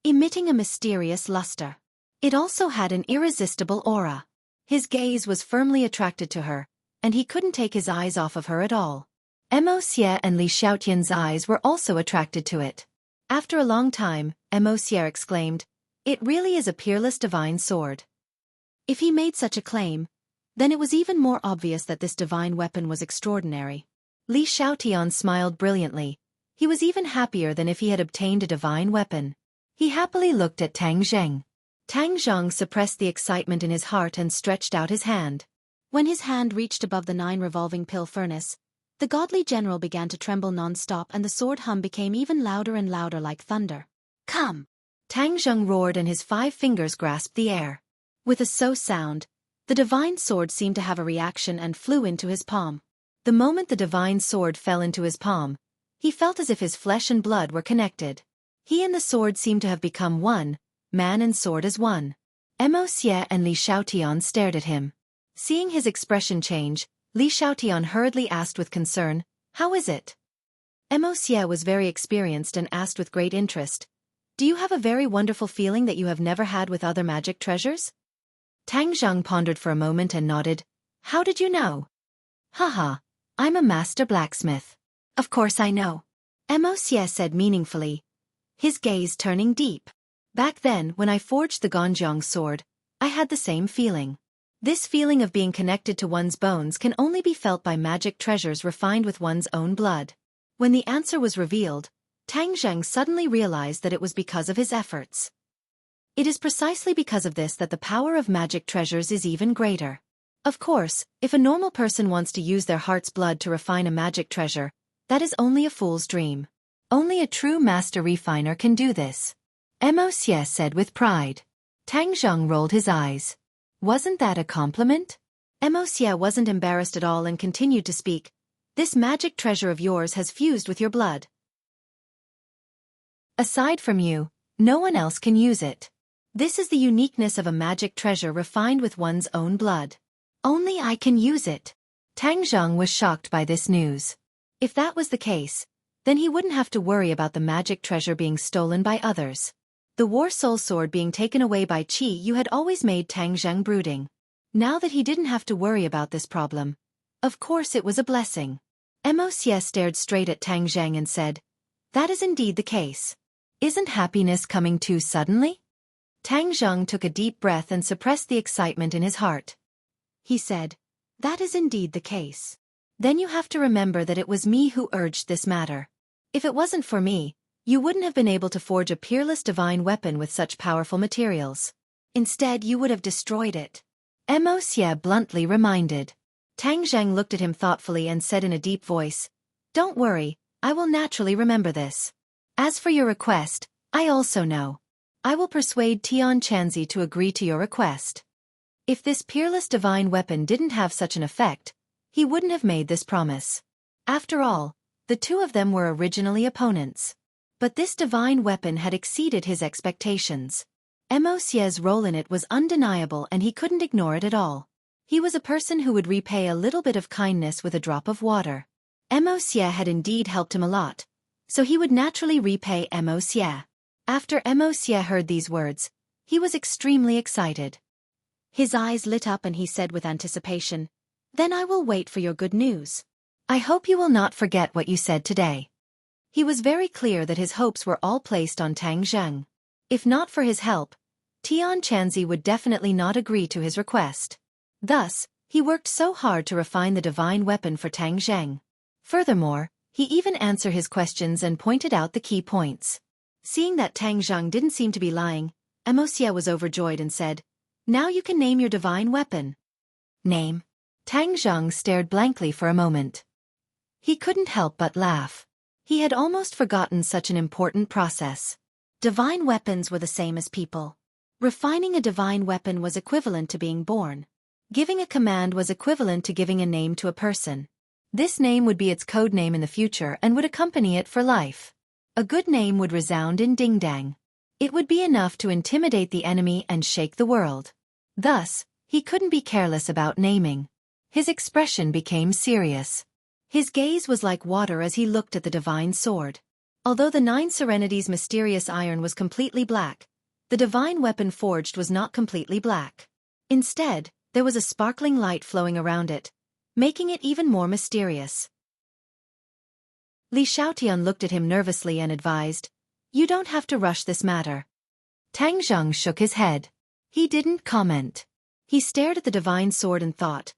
emitting a mysterious luster. It also had an irresistible aura. His gaze was firmly attracted to her, and he couldn't take his eyes off of her at all. Mo Xie and Li Xiaotian's eyes were also attracted to it. After a long time, Mo Xie exclaimed, "It really is a peerless divine sword." If he made such a claim, then it was even more obvious that this divine weapon was extraordinary. Li Xiaotian smiled brilliantly. He was even happier than if he had obtained a divine weapon. He happily looked at Tang Zheng. Tang Zheng suppressed the excitement in his heart and stretched out his hand. When his hand reached above the 9 revolving pill furnace, the godly general began to tremble non-stop and the sword hum became even louder and louder like thunder. "Come!" Tang Zheng roared and his 5 fingers grasped the air. With a so sound, the divine sword seemed to have a reaction and flew into his palm. The moment the divine sword fell into his palm, he felt as if his flesh and blood were connected. He and the sword seemed to have become one, man and sword as one. Mo Xie and Li Xiaotian stared at him. Seeing his expression change, Li Xiaotian hurriedly asked with concern, "How is it?" Mo Xie was very experienced and asked with great interest, "Do you have a very wonderful feeling that you have never had with other magic treasures?" Tang Zheng pondered for a moment and nodded. "How did you know?" "Haha, I'm a master blacksmith. Of course I know," Mo Xie said meaningfully, his gaze turning deep. "Back then, when I forged the Ganjiang sword, I had the same feeling. This feeling of being connected to one's bones can only be felt by magic treasures refined with one's own blood." When the answer was revealed, Tang Zheng suddenly realized that it was because of his efforts. It is precisely because of this that the power of magic treasures is even greater. Of course, if a normal person wants to use their heart's blood to refine a magic treasure, that is only a fool's dream. Only a true master refiner can do this. Mo Xie said with pride. Tang Zheng rolled his eyes. Wasn't that a compliment? Mo Xie wasn't embarrassed at all and continued to speak. "This magic treasure of yours has fused with your blood. Aside from you, no one else can use it. This is the uniqueness of a magic treasure refined with one's own blood. Only I can use it." Tang Zheng was shocked by this news. If that was the case, then he wouldn't have to worry about the magic treasure being stolen by others. The War Soul Sword being taken away by Qi Yu had always made Tang Zheng brooding. Now that he didn't have to worry about this problem, of course it was a blessing. Mo Xie stared straight at Tang Zheng and said, "That is indeed the case. Isn't happiness coming too suddenly?" Tang Zheng took a deep breath and suppressed the excitement in his heart. He said, "That is indeed the case. Then you have to remember that it was me who urged this matter. If it wasn't for me, you wouldn't have been able to forge a peerless divine weapon with such powerful materials. Instead, you would have destroyed it," Mo Xie bluntly reminded. Tang Zheng looked at him thoughtfully and said in a deep voice, "Don't worry, I will naturally remember this. As for your request, I also know. I will persuade Tian Chanzi to agree to your request." If this peerless divine weapon didn't have such an effect, he wouldn't have made this promise. After all, the two of them were originally opponents. But this divine weapon had exceeded his expectations. Mo Xie's role in it was undeniable and he couldn't ignore it at all. He was a person who would repay a little bit of kindness with a drop of water. Mo Xie had indeed helped him a lot, so he would naturally repay Mo Xie. After Mo Xie heard these words, he was extremely excited. His eyes lit up and he said with anticipation, Then I will wait for your good news. I hope you will not forget what you said today. He was very clear that his hopes were all placed on Tang Zheng. If not for his help, Tian Chanzi would definitely not agree to his request. Thus, he worked so hard to refine the divine weapon for Tang Zheng. Furthermore, he even answered his questions and pointed out the key points. Seeing that Tang Zheng didn't seem to be lying, Xia was overjoyed and said, "Now you can name your divine weapon." Name? Tang Zheng stared blankly for a moment. He couldn't help but laugh. He had almost forgotten such an important process. Divine weapons were the same as people. Refining a divine weapon was equivalent to being born. Giving a command was equivalent to giving a name to a person. This name would be its code name in the future and would accompany it for life. A good name would resound in ding-dang. It would be enough to intimidate the enemy and shake the world. Thus, he couldn't be careless about naming. His expression became serious. His gaze was like water as he looked at the divine sword. Although the 9 Serenities' mysterious iron was completely black, the divine weapon forged was not completely black. Instead, there was a sparkling light flowing around it, making it even more mysterious. Li Xiaotian looked at him nervously and advised, "You don't have to rush this matter." Tang Zheng shook his head. He didn't comment. He stared at the divine sword and thought,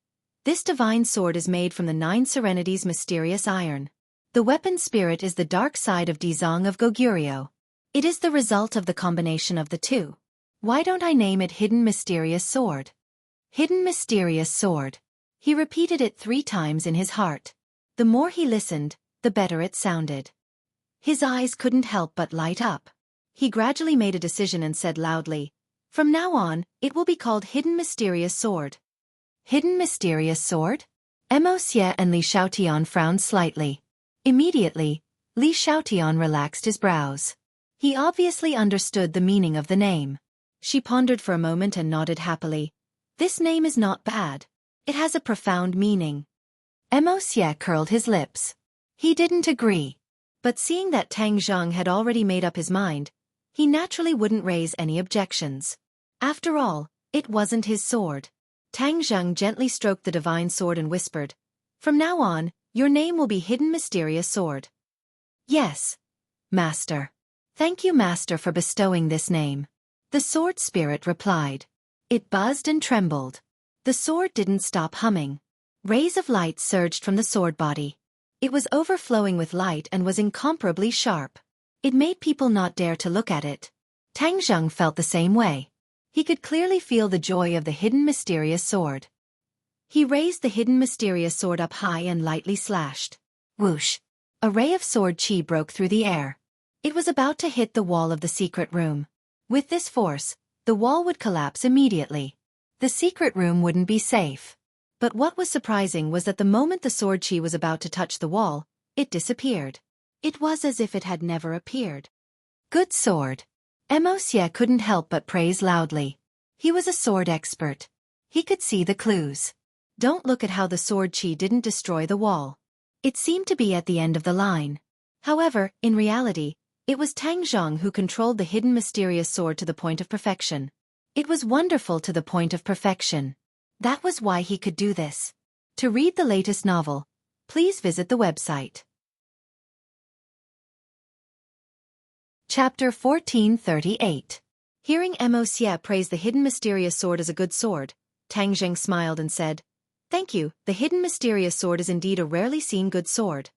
"This divine sword is made from the 9 Serenities' mysterious iron. The weapon spirit is the dark side of Dizong of Goguryeo. It is the result of the combination of the two. Why don't I name it Hidden Mysterious Sword?" Hidden Mysterious Sword. He repeated it 3 times in his heart. The more he listened, the better it sounded. His eyes couldn't help but light up. He gradually made a decision and said loudly, "From now on, it will be called Hidden Mysterious Sword." Hidden Mysterious Sword? Xie and Li Xiaotian frowned slightly. Immediately, Li Xiaotian relaxed his brows. He obviously understood the meaning of the name. She pondered for a moment and nodded happily. "This name is not bad. It has a profound meaning." Xie curled his lips. He didn't agree. But seeing that Tang Zheng had already made up his mind, he naturally wouldn't raise any objections. After all, it wasn't his sword. Tang Zheng gently stroked the divine sword and whispered, "From now on, your name will be Hidden Mysterious Sword." "Yes, Master. Thank you, Master, for bestowing this name." The sword spirit replied. It buzzed and trembled. The sword didn't stop humming. Rays of light surged from the sword body. It was overflowing with light and was incomparably sharp. It made people not dare to look at it. Tang Zheng felt the same way. He could clearly feel the joy of the Hidden Mysterious Sword. He raised the Hidden Mysterious Sword up high and lightly slashed. Whoosh! A ray of sword chi broke through the air. It was about to hit the wall of the secret room. With this force, the wall would collapse immediately. The secret room wouldn't be safe. But what was surprising was that the moment the sword chi was about to touch the wall, it disappeared. It was as if it had never appeared. Good sword. Xie couldn't help but praise loudly. He was a sword expert. He could see the clues. Don't look at how the sword chi didn't destroy the wall. It seemed to be at the end of the line. However, in reality, it was Tang Zheng who controlled the Hidden Mysterious Sword to the point of perfection. It was wonderful to the point of perfection. That was why he could do this. To read the latest novel, please visit the website. Chapter 1438. Hearing Xie praise the Hidden Mysterious Sword as a good sword, Tang Zheng smiled and said, "Thank you, the Hidden Mysterious Sword is indeed a rarely seen good sword."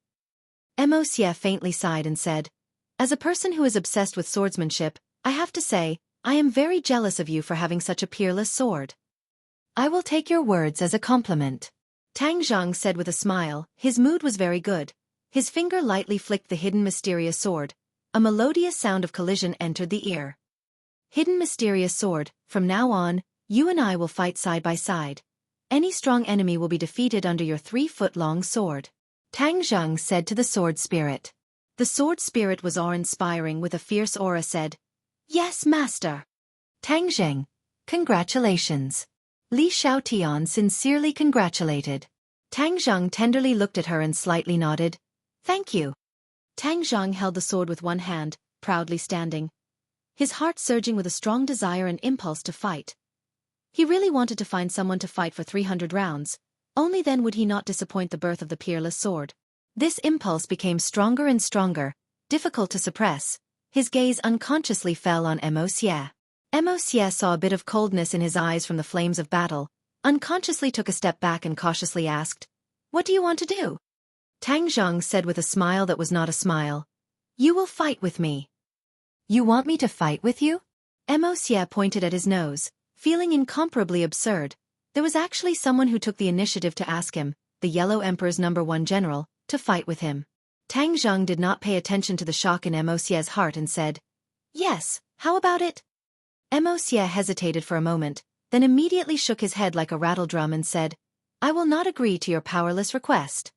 Xie faintly sighed and said, "As a person who is obsessed with swordsmanship, I have to say, I am very jealous of you for having such a peerless sword." "I will take your words as a compliment," Tang Zheng said with a smile. His mood was very good. His finger lightly flicked the Hidden Mysterious Sword. A melodious sound of collision entered the ear. "Hidden Mysterious Sword, from now on, you and I will fight side by side. Any strong enemy will be defeated under your 3-foot-long sword," Tang Zheng said to the sword spirit. The sword spirit was awe-inspiring with a fierce aura said, "Yes, Master." Tang Zheng, congratulations. Li Xiaotian sincerely congratulated. Tang Zheng tenderly looked at her and slightly nodded. "Thank you." Tang Zheng held the sword with one hand, proudly standing. His heart surging with a strong desire and impulse to fight. He really wanted to find someone to fight for 300 rounds, Only then would he not disappoint the birth of the peerless sword. This impulse became stronger and stronger, difficult to suppress. His gaze unconsciously fell on Wuxia. Wuxia saw a bit of coldness in his eyes from the flames of battle, unconsciously took a step back and cautiously asked, "What do you want to do?" Tang Zhang said with a smile that was not a smile, "You will fight with me." "You want me to fight with you?" Wuxia pointed at his nose, feeling incomparably absurd. There was actually someone who took the initiative to ask him, the Yellow Emperor's #1 general, to fight with him. Tang Zhang did not pay attention to the shock in Wuxia's heart and said, "Yes, how about it?" Wuxia hesitated for a moment, then immediately shook his head like a rattledrum and said, "I will not agree to your powerless request."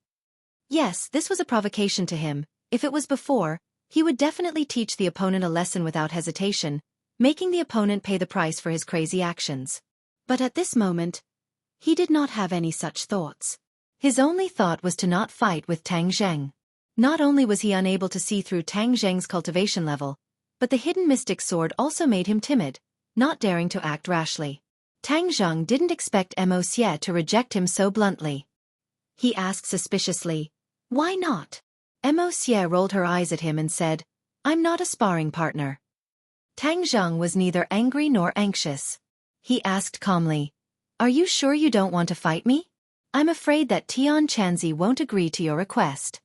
Yes, this was a provocation to him. If it was before, he would definitely teach the opponent a lesson without hesitation, making the opponent pay the price for his crazy actions. But at this moment, he did not have any such thoughts. His only thought was to not fight with Tang Zheng. Not only was he unable to see through Tang Zheng's cultivation level, but the hidden mystic sword also made him timid, not daring to act rashly. Tang Zheng didn't expect Wuxia to reject him so bluntly. He asked suspiciously, "Why not?" Wuxia rolled her eyes at him and said, "I'm not a sparring partner." Tang Zheng was neither angry nor anxious. He asked calmly, "Are you sure you don't want to fight me? I'm afraid that Tian Chanzi won't agree to your request."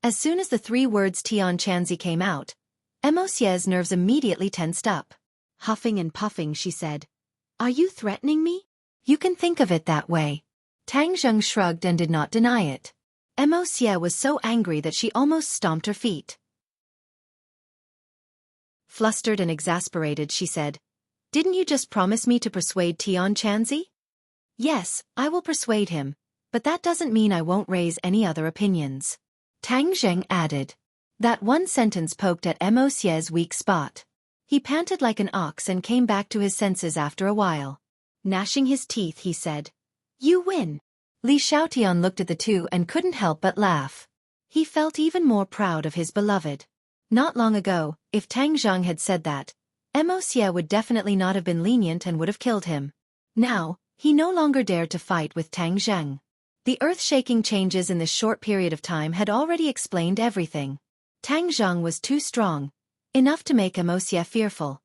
As soon as the 3 words Tian Chanzi came out, Wuxia's nerves immediately tensed up. Huffing and puffing, she said, "Are you threatening me?" "You can think of it that way." Tang Zheng shrugged and did not deny it. Wuxia was so angry that she almost stomped her feet. Flustered and exasperated, she said, "Didn't you just promise me to persuade Tian Chanzi?" "Yes, I will persuade him, but that doesn't mean I won't raise any other opinions," Tang Zheng added. That one sentence poked at Wuxia's weak spot. He panted like an ox and came back to his senses after a while. Gnashing his teeth, he said, "You win." Li Xiaotian looked at the two and couldn't help but laugh. He felt even more proud of his beloved. Not long ago, if Tang Zheng had said that, Wuxia would definitely not have been lenient and would have killed him. Now, he no longer dared to fight with Tang Zheng. The earth-shaking changes in this short period of time had already explained everything. Tang Zheng was too strong, enough to make Wuxia fearful.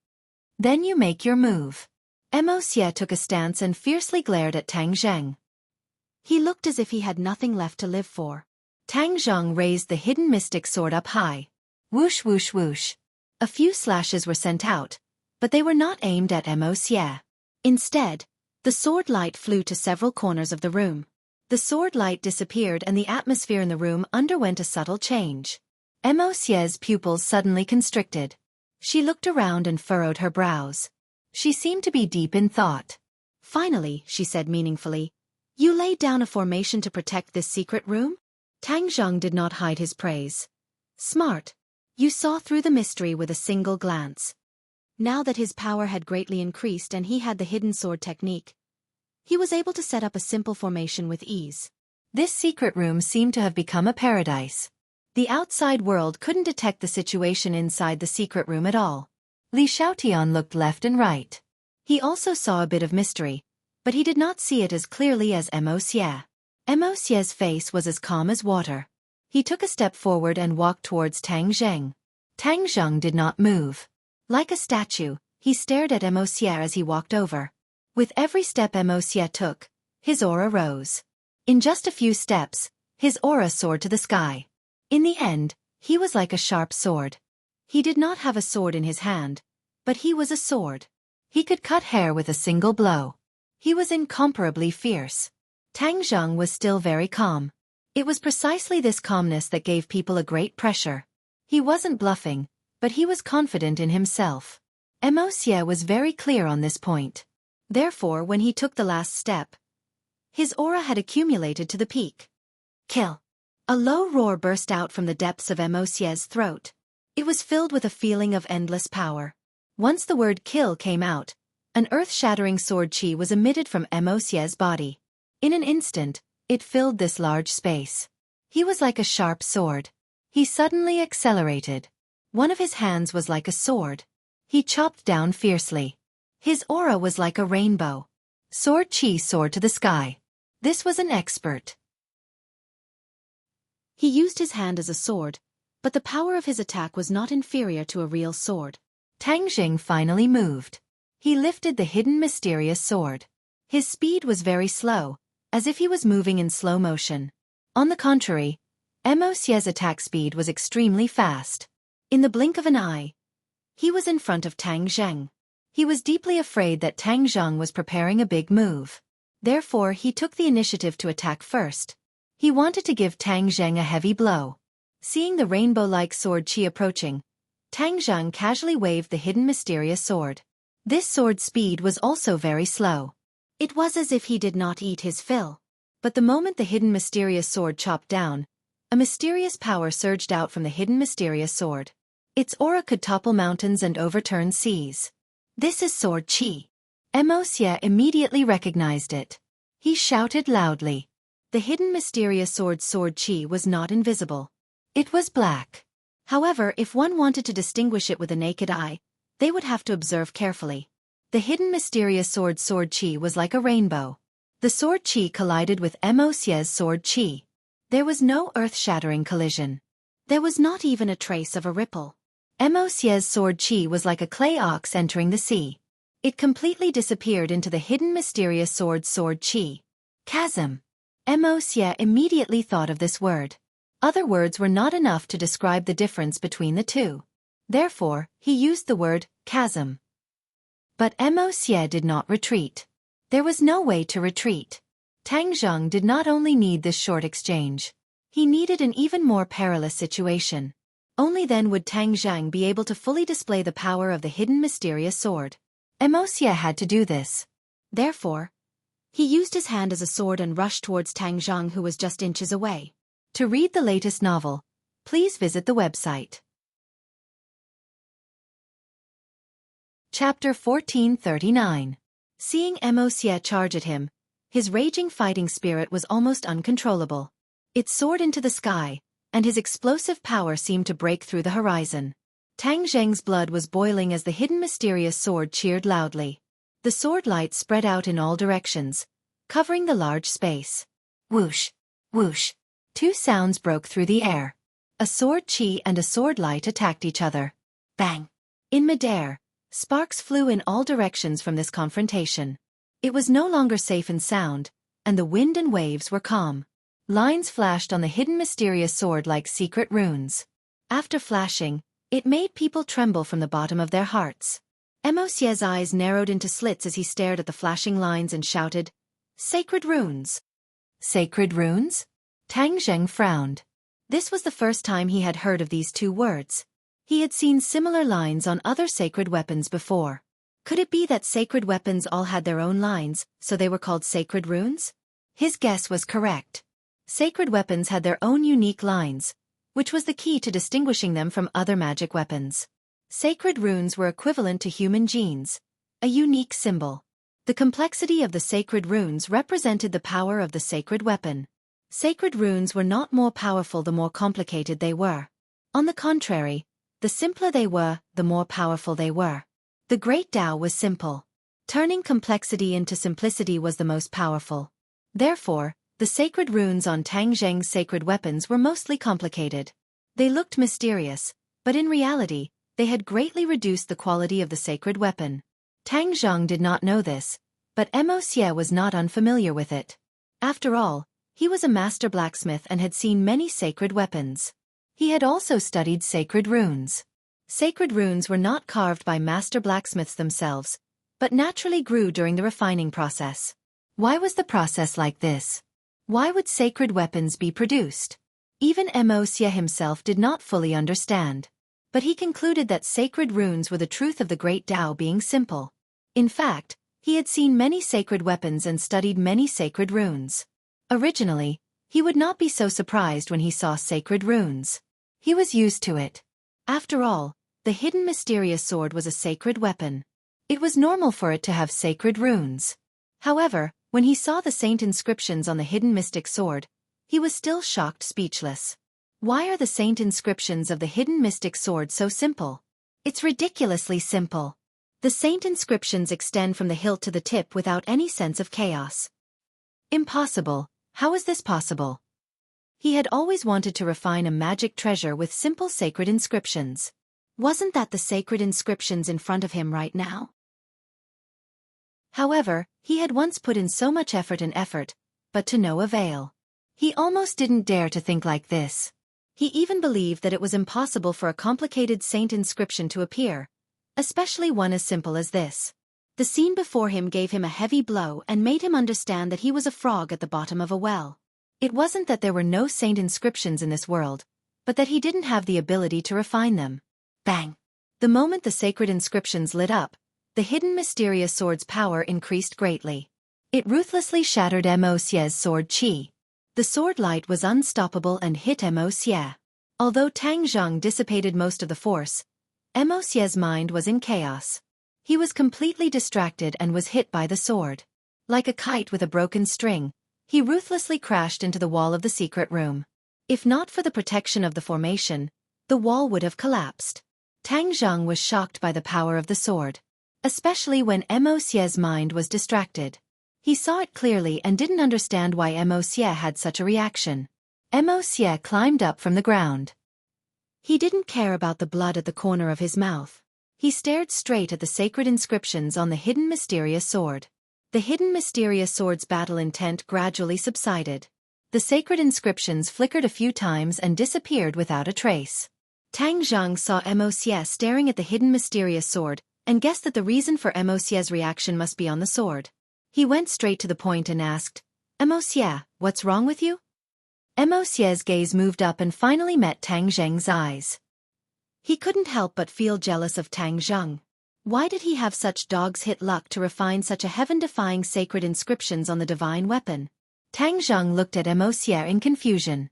"Then you make your move." Wuxia took a stance and fiercely glared at Tang Zheng. He looked as if he had nothing left to live for. Tang Zheng raised the hidden mystic sword up high. Whoosh whoosh whoosh. A few slashes were sent out, but they were not aimed at Wuxia. Instead, the sword light flew to several corners of the room. The sword light disappeared and the atmosphere in the room underwent a subtle change. Wuxia's pupils suddenly constricted. She looked around and furrowed her brows. She seemed to be deep in thought. Finally, she said meaningfully, "You laid down a formation to protect this secret room?" Tang Zheng did not hide his praise. "Smart. You saw through the mystery with a single glance." Now that his power had greatly increased and he had the hidden sword technique, he was able to set up a simple formation with ease. This secret room seemed to have become a paradise. The outside world couldn't detect the situation inside the secret room at all. Li Xiaotian looked left and right. He also saw a bit of mystery, but he did not see it as clearly as Wuxia. Wuxia's face was as calm as water. He took a step forward and walked towards Tang Zheng. Tang Zheng did not move. Like a statue, he stared at Wuxia as he walked over. With every step Wuxia took, his aura rose. In just a few steps, his aura soared to the sky. In the end, he was like a sharp sword. He did not have a sword in his hand, but he was a sword. He could cut hair with a single blow. He was incomparably fierce. Tang Zheng was still very calm. It was precisely this calmness that gave people a great pressure. He wasn't bluffing, but he was confident in himself. Wuxia was very clear on this point. Therefore, when he took the last step, his aura had accumulated to the peak. "Kill!" A low roar burst out from the depths of Wuxia's throat. It was filled with a feeling of endless power. Once the word "kill" came out, an earth-shattering sword chi was emitted from Wuxia's body. In an instant, it filled this large space. He was like a sharp sword. He suddenly accelerated. One of his hands was like a sword. He chopped down fiercely. His aura was like a rainbow. Sword chi soared to the sky. This was an expert. He used his hand as a sword, but the power of his attack was not inferior to a real sword. Tang Jing finally moved. He lifted the hidden mysterious sword. His speed was very slow, as if he was moving in slow motion. On the contrary, Mo's attack speed was extremely fast. In the blink of an eye, he was in front of Tang Zheng. He was deeply afraid that Tang Zheng was preparing a big move. Therefore, he took the initiative to attack first. He wanted to give Tang Zheng a heavy blow. Seeing the rainbow-like sword Qi approaching, Tang Zheng casually waved the hidden mysterious sword. This sword's speed was also very slow. It was as if he did not eat his fill. But the moment the hidden mysterious sword chopped down, a mysterious power surged out from the hidden mysterious sword. Its aura could topple mountains and overturn seas. This is Sword Qi. Mo immediately recognized it. He shouted loudly. The hidden mysterious Sword Qi was not invisible. It was black. However, if one wanted to distinguish it with a naked eye, they would have to observe carefully. The hidden mysterious Sword Qi was like a rainbow. The Sword Qi collided with Mo's Sword Qi. There was no earth-shattering collision. There was not even a trace of a ripple. Mo's Sword Qi was like a clay ox entering the sea. It completely disappeared into the hidden mysterious Sword Qi. Chasm. Mo immediately thought of this word. Other words were not enough to describe the difference between the two. Therefore, he used the word chasm. But Mo did not retreat. There was no way to retreat. Tang Zheng did not only need this short exchange. He needed an even more perilous situation. Only then would Tang Zheng be able to fully display the power of the hidden mysterious sword. Mo had to do this. Therefore, he used his hand as a sword and rushed towards Tang Zheng, who was just inches away. To read the latest novel, please visit the website. Chapter 1439. Seeing Mo charge at him, his raging fighting spirit was almost uncontrollable. It soared into the sky, and his explosive power seemed to break through the horizon. Tang Zheng's blood was boiling as the hidden mysterious sword cheered loudly. The sword light spread out in all directions, covering the large space. Whoosh! Whoosh! Two sounds broke through the air. A sword Qi and a sword light attacked each other. Bang! In midair, sparks flew in all directions from this confrontation. It was no longer safe and sound, and the wind and waves were calm. Lines flashed on the hidden mysterious sword like secret runes. After flashing, it made people tremble from the bottom of their hearts. Mo's eyes narrowed into slits as he stared at the flashing lines and shouted, "Sacred runes!" Sacred runes? Tang Zheng frowned. This was the first time he had heard of these two words. He had seen similar lines on other sacred weapons before. Could it be that sacred weapons all had their own lines, so they were called sacred runes? His guess was correct. Sacred weapons had their own unique lines, which was the key to distinguishing them from other magic weapons. Sacred runes were equivalent to human genes, a unique symbol. The complexity of the sacred runes represented the power of the sacred weapon. Sacred runes were not more powerful the more complicated they were. On the contrary, the simpler they were, the more powerful they were. The Great Tao was simple. Turning complexity into simplicity was the most powerful. Therefore, the sacred runes on Tang Zheng's sacred weapons were mostly complicated. They looked mysterious, but in reality, they had greatly reduced the quality of the sacred weapon. Tang Zheng did not know this, but Mo was not unfamiliar with it. After all, he was a master blacksmith and had seen many sacred weapons. He had also studied sacred runes. Sacred runes were not carved by master blacksmiths themselves, but naturally grew during the refining process. Why was the process like this? Why would sacred weapons be produced? Even Mo himself did not fully understand. But he concluded that sacred runes were the truth of the Great Tao being simple. In fact, he had seen many sacred weapons and studied many sacred runes. Originally, he would not be so surprised when he saw sacred runes. He was used to it. After all, the hidden mysterious sword was a sacred weapon. It was normal for it to have sacred runes. However, when he saw the saint inscriptions on the hidden mystic sword, he was still shocked, speechless. Why are the saint inscriptions of the hidden mystic sword so simple? It's ridiculously simple. The saint inscriptions extend from the hilt to the tip without any sense of chaos. Impossible. How is this possible? He had always wanted to refine a magic treasure with simple sacred inscriptions. Wasn't that the sacred inscriptions in front of him right now? However, he had once put in so much effort, but to no avail. He almost didn't dare to think like this. He even believed that it was impossible for a complicated saint inscription to appear, especially one as simple as this. The scene before him gave him a heavy blow and made him understand that he was a frog at the bottom of a well. It wasn't that there were no saint inscriptions in this world, but that he didn't have the ability to refine them. Bang! The moment the sacred inscriptions lit up, the hidden mysterious sword's power increased greatly. It ruthlessly shattered Mo Xie's sword chi. The sword light was unstoppable and hit Mo Xie. Although Tang Zheng dissipated most of the force, Mo Xie's mind was in chaos. He was completely distracted and was hit by the sword. Like a kite with a broken string, he ruthlessly crashed into the wall of the secret room. If not for the protection of the formation, the wall would have collapsed. Tang Zheng was shocked by the power of the sword, especially when Mo Xie's mind was distracted. He saw it clearly and didn't understand why Mo Xie had such a reaction. Mo Xie climbed up from the ground. He didn't care about the blood at the corner of his mouth. He stared straight at the sacred inscriptions on the hidden mysterious sword. The hidden mysterious sword's battle intent gradually subsided. The sacred inscriptions flickered a few times and disappeared without a trace. Tang Zheng saw Mo Xie staring at the hidden mysterious sword, and guessed that the reason for Mo Xie's reaction must be on the sword. He went straight to the point and asked, Mo Xie, what's wrong with you? Mo Xie's gaze moved up and finally met Tang Zheng's eyes. He couldn't help but feel jealous of Tang Zheng. Why did he have such dog's hit luck to refine such a heaven-defying sacred inscriptions on the divine weapon? Tang Zheng looked at Mo Xie in confusion.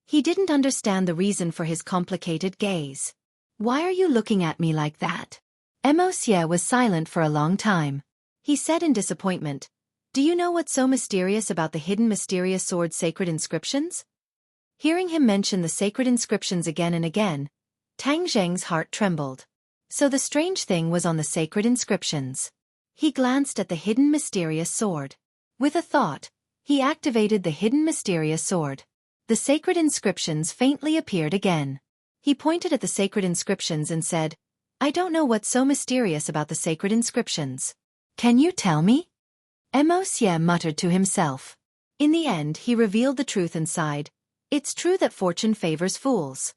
He didn't understand the reason for his complicated gaze. Why are you looking at me like that? Mo Xie was silent for a long time. He said in disappointment, Do you know what's so mysterious about the hidden mysterious sword's sacred inscriptions? Hearing him mention the sacred inscriptions again and again, Tang Zheng's heart trembled. So the strange thing was on the sacred inscriptions. He glanced at the hidden mysterious sword. With a thought, he activated the hidden mysterious sword. The sacred inscriptions faintly appeared again. He pointed at the sacred inscriptions and said, I don't know what's so mysterious about the sacred inscriptions. Can you tell me? Mo Xie muttered to himself. In the end he revealed the truth and sighed. It's true that fortune favors fools.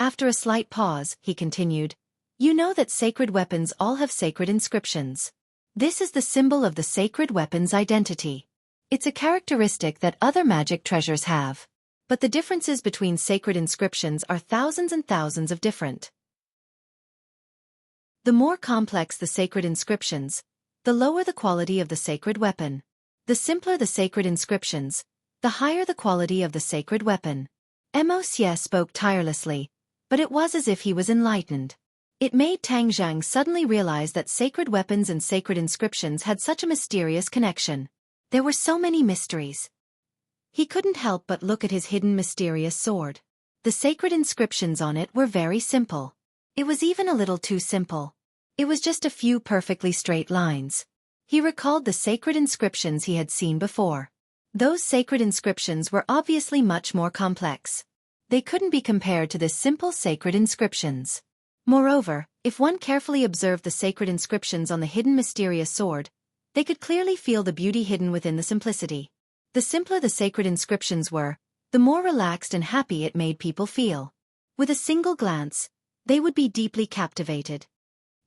After a slight pause, he continued, You know that sacred weapons all have sacred inscriptions. This is the symbol of the sacred weapon's identity. It's a characteristic that other magic treasures have. But the differences between sacred inscriptions are thousands and thousands of different. The more complex the sacred inscriptions, the lower the quality of the sacred weapon. The simpler the sacred inscriptions, the higher the quality of the sacred weapon. Mo Xie spoke tirelessly, but it was as if he was enlightened. It made Tang Zheng suddenly realize that sacred weapons and sacred inscriptions had such a mysterious connection. There were so many mysteries. He couldn't help but look at his hidden mysterious sword. The sacred inscriptions on it were very simple. It was even a little too simple. It was just a few perfectly straight lines. He recalled the sacred inscriptions he had seen before. Those sacred inscriptions were obviously much more complex. They couldn't be compared to this simple sacred inscriptions. Moreover, if one carefully observed the sacred inscriptions on the hidden mysterious sword, they could clearly feel the beauty hidden within the simplicity. The simpler the sacred inscriptions were, the more relaxed and happy it made people feel. With a single glance, they would be deeply captivated.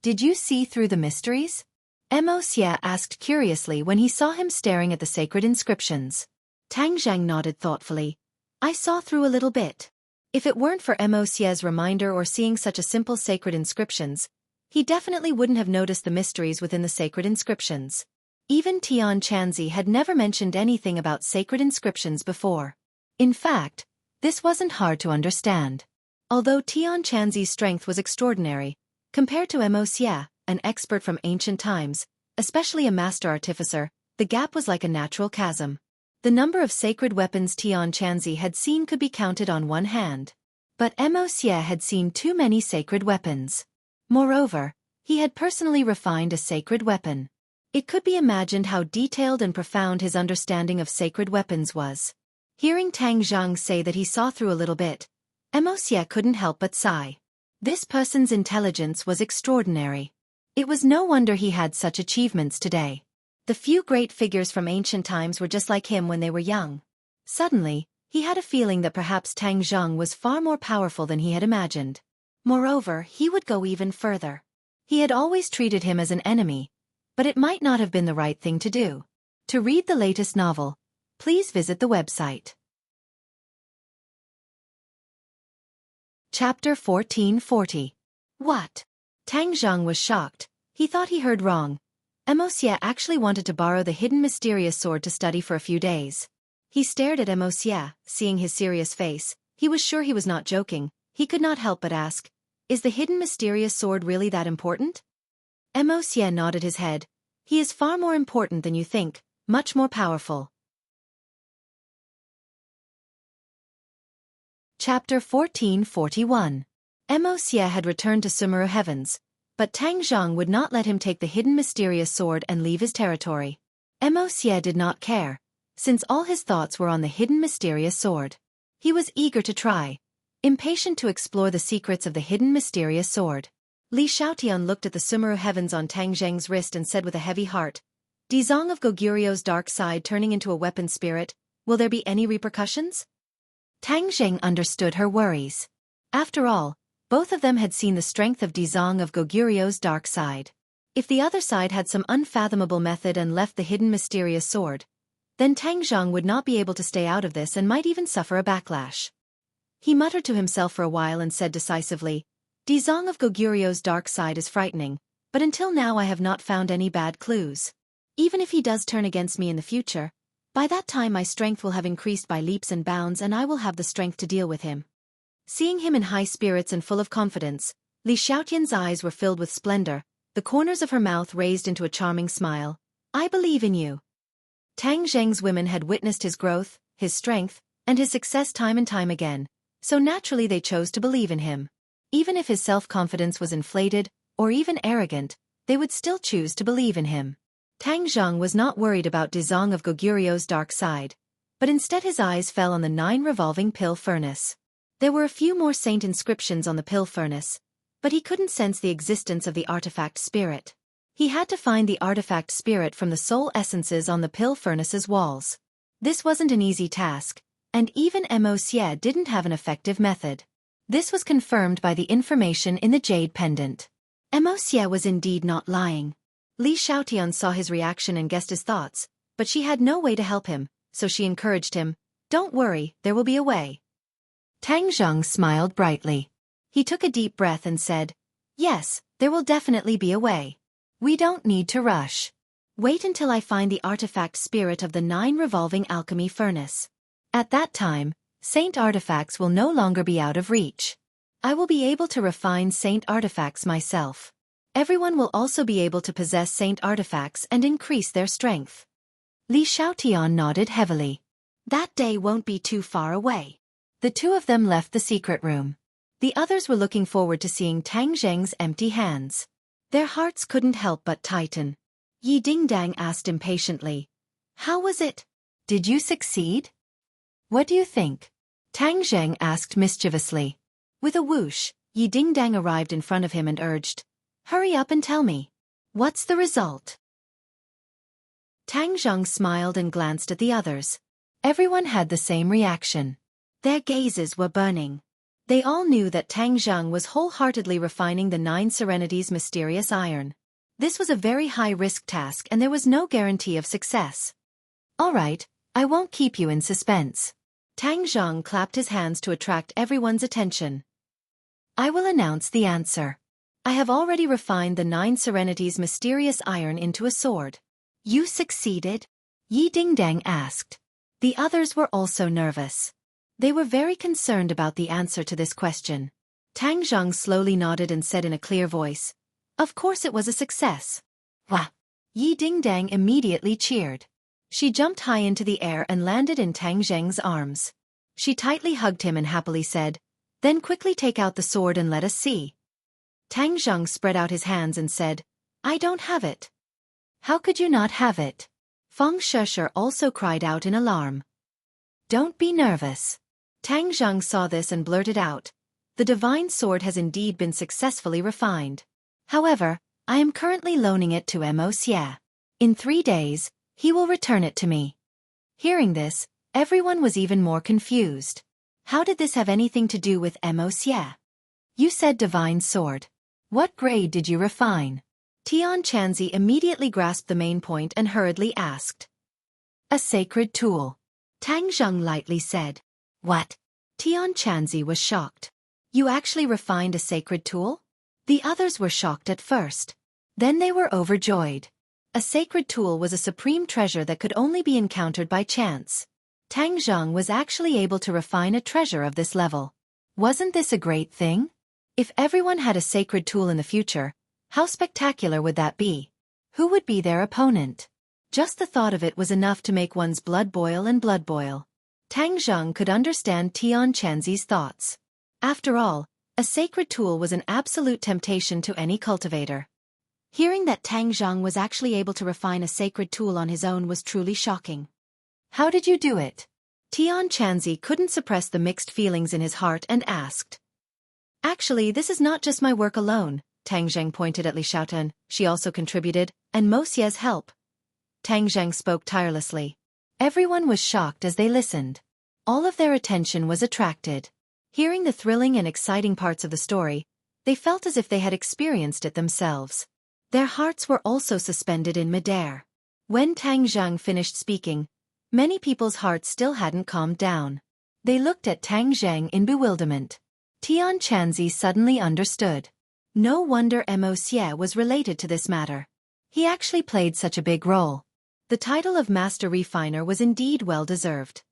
Did you see through the mysteries? Mo Xie asked curiously when he saw him staring at the sacred inscriptions. Tang Zheng nodded thoughtfully. I saw through a little bit. If it weren't for Mo Xie's reminder or seeing such a simple sacred inscriptions, he definitely wouldn't have noticed the mysteries within the sacred inscriptions. Even Tian Chanzi had never mentioned anything about sacred inscriptions before. In fact, this wasn't hard to understand. Although Tian Chanzi's strength was extraordinary, compared to Mo Xie, an expert from ancient times, especially a master artificer, the gap was like a natural chasm. The number of sacred weapons Tian Chanzi had seen could be counted on one hand. But Mo Xie had seen too many sacred weapons. Moreover, he had personally refined a sacred weapon. It could be imagined how detailed and profound his understanding of sacred weapons was. Hearing Tang Zhang say that he saw through a little bit, Wuxia couldn't help but sigh. This person's intelligence was extraordinary. It was no wonder he had such achievements today. The few great figures from ancient times were just like him when they were young. Suddenly, he had a feeling that perhaps Tang Zhang was far more powerful than he had imagined. Moreover, he would go even further. He had always treated him as an enemy, but it might not have been the right thing to do. To read the latest novel, please visit the website. Chapter 1440. What? Tang Zhang was shocked. He thought he heard wrong. Wuxia actually wanted to borrow the hidden mysterious sword to study for a few days. He stared at Wuxia, seeing his serious face. He was sure he was not joking. He could not help but ask, "Is the hidden mysterious sword really that important?" Wuxia nodded his head. "He is far more important than you think, much more powerful." Chapter 1441. Wuxia had returned to Sumeru Heavens, but Tang Zhang would not let him take the hidden mysterious sword and leave his territory. Wuxia did not care, since all his thoughts were on the hidden mysterious sword. He was eager to try, impatient to explore the secrets of the hidden mysterious sword. Li Xiaotian looked at the Sumeru Heavens on Tang Zhang's wrist and said with a heavy heart, "Dizong of Goguryu's dark side turning into a weapon spirit, will there be any repercussions?" Tang Zhang understood her worries. After all, both of them had seen the strength of Dizong of Goguryu's dark side. If the other side had some unfathomable method and left the hidden mysterious sword, then Tang Zhang would not be able to stay out of this and might even suffer a backlash. He muttered to himself for a while and said decisively, "Dizong of Goguryu's dark side is frightening, but until now I have not found any bad clues. Even if he does turn against me in the future, by that time my strength will have increased by leaps and bounds and I will have the strength to deal with him." Seeing him in high spirits and full of confidence, Li Xiaotian's eyes were filled with splendor, the corners of her mouth raised into a charming smile. "I believe in you." Tang Zhang's women had witnessed his growth, his strength, and his success time and time again, so naturally they chose to believe in him. Even if his self-confidence was inflated, or even arrogant, they would still choose to believe in him. Tang Zhang was not worried about Dizong of Goguryu's dark side, but instead his eyes fell on the 9 revolving pill furnace. There were a few more saint inscriptions on the pill furnace, but he couldn't sense the existence of the artifact spirit. He had to find the artifact spirit from the soul essences on the pill furnace's walls. This wasn't an easy task, and even Wuxia didn't have an effective method. This was confirmed by the information in the jade pendant. Wuxia was indeed not lying. Li Xiaotian saw his reaction and guessed his thoughts, but she had no way to help him, so she encouraged him, "Don't worry, there will be a way." Tang Zhang smiled brightly. He took a deep breath and said, "Yes, there will definitely be a way. We don't need to rush. Wait until I find the artifact spirit of the 9 revolving alchemy furnace. At that time, saint artifacts will no longer be out of reach. I will be able to refine saint artifacts myself. Everyone will also be able to possess saint artifacts and increase their strength." Li Xiaotian nodded heavily. That day won't be too far away. The two of them left the secret room. The others were looking forward to seeing Tang Zhang's empty hands. Their hearts couldn't help but tighten. Yi Dingdang asked impatiently, "How was it? Did you succeed?" "What do you think?" Tang Zhang asked mischievously. With a whoosh, Yi Dingdang arrived in front of him and urged, "Hurry up and tell me. What's the result?" Tang Zhang smiled and glanced at the others. Everyone had the same reaction. Their gazes were burning. They all knew that Tang Zhang was wholeheartedly refining the 9 Serenities mysterious iron. This was a very high-risk task and there was no guarantee of success. "All right, I won't keep you in suspense." Tang Zhang clapped his hands to attract everyone's attention. "I will announce the answer. I have already refined the 9 Serenities mysterious iron into a sword." "You succeeded?" Yi Dingdang asked. The others were also nervous. They were very concerned about the answer to this question. Tang Zhang slowly nodded and said in a clear voice, "Of course it was a success." "Wah!" Yi Dingdang immediately cheered. She jumped high into the air and landed in Tang Zhang's arms. She tightly hugged him and happily said, "Then quickly take out the sword and let us see." Tang Zhang spread out his hands and said, "I don't have it." How could you not have it? Feng Shesher also cried out in alarm. Don't be nervous. Tang Zheng saw this and blurted out, the divine sword has indeed been successfully refined. However, I am currently loaning it to Mo Xie. In 3 days, he will return it to me. Hearing this, everyone was even more confused. How did this have anything to do with Mo Xie? You said divine sword. What grade did you refine? Tian Chanzi immediately grasped the main point and hurriedly asked. A sacred tool. Tang Zheng lightly said. What? Tian Chanzi was shocked. You actually refined a sacred tool? The others were shocked at first. Then they were overjoyed. A sacred tool was a supreme treasure that could only be encountered by chance. Tang Zheng was actually able to refine a treasure of this level. Wasn't this a great thing? If everyone had a sacred tool in the future, how spectacular would that be? Who would be their opponent? Just the thought of it was enough to make one's blood boil and blood boil. Tang Zheng could understand Tian Chanzi's thoughts. After all, a sacred tool was an absolute temptation to any cultivator. Hearing that Tang Zheng was actually able to refine a sacred tool on his own was truly shocking. How did you do it? Tian Chanzi couldn't suppress the mixed feelings in his heart and asked. Actually, this is not just my work alone, Tang Zheng pointed at Li Xiaofan, she also contributed, and Mo Xie's help. Tang Zheng spoke tirelessly. Everyone was shocked as they listened. All of their attention was attracted. Hearing the thrilling and exciting parts of the story, they felt as if they had experienced it themselves. Their hearts were also suspended in midair. When Tang Zheng finished speaking, many people's hearts still hadn't calmed down. They looked at Tang Zheng in bewilderment. Tian Chanzi suddenly understood. No wonder Mo Xie was related to this matter. He actually played such a big role. The title of Master Refiner was indeed well-deserved.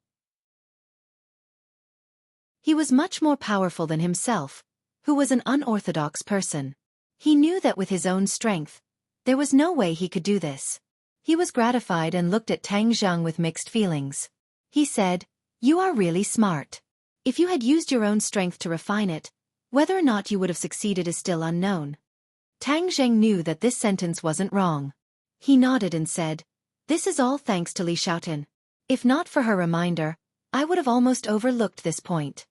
He was much more powerful than himself, who was an unorthodox person. He knew that with his own strength, there was no way he could do this. He was gratified and looked at Tang Zheng with mixed feelings. He said, You are really smart. If you had used your own strength to refine it, whether or not you would have succeeded is still unknown. Tang Zheng knew that this sentence wasn't wrong. He nodded and said, This is all thanks to Li Xiaofan. If not for her reminder, I would have almost overlooked this point.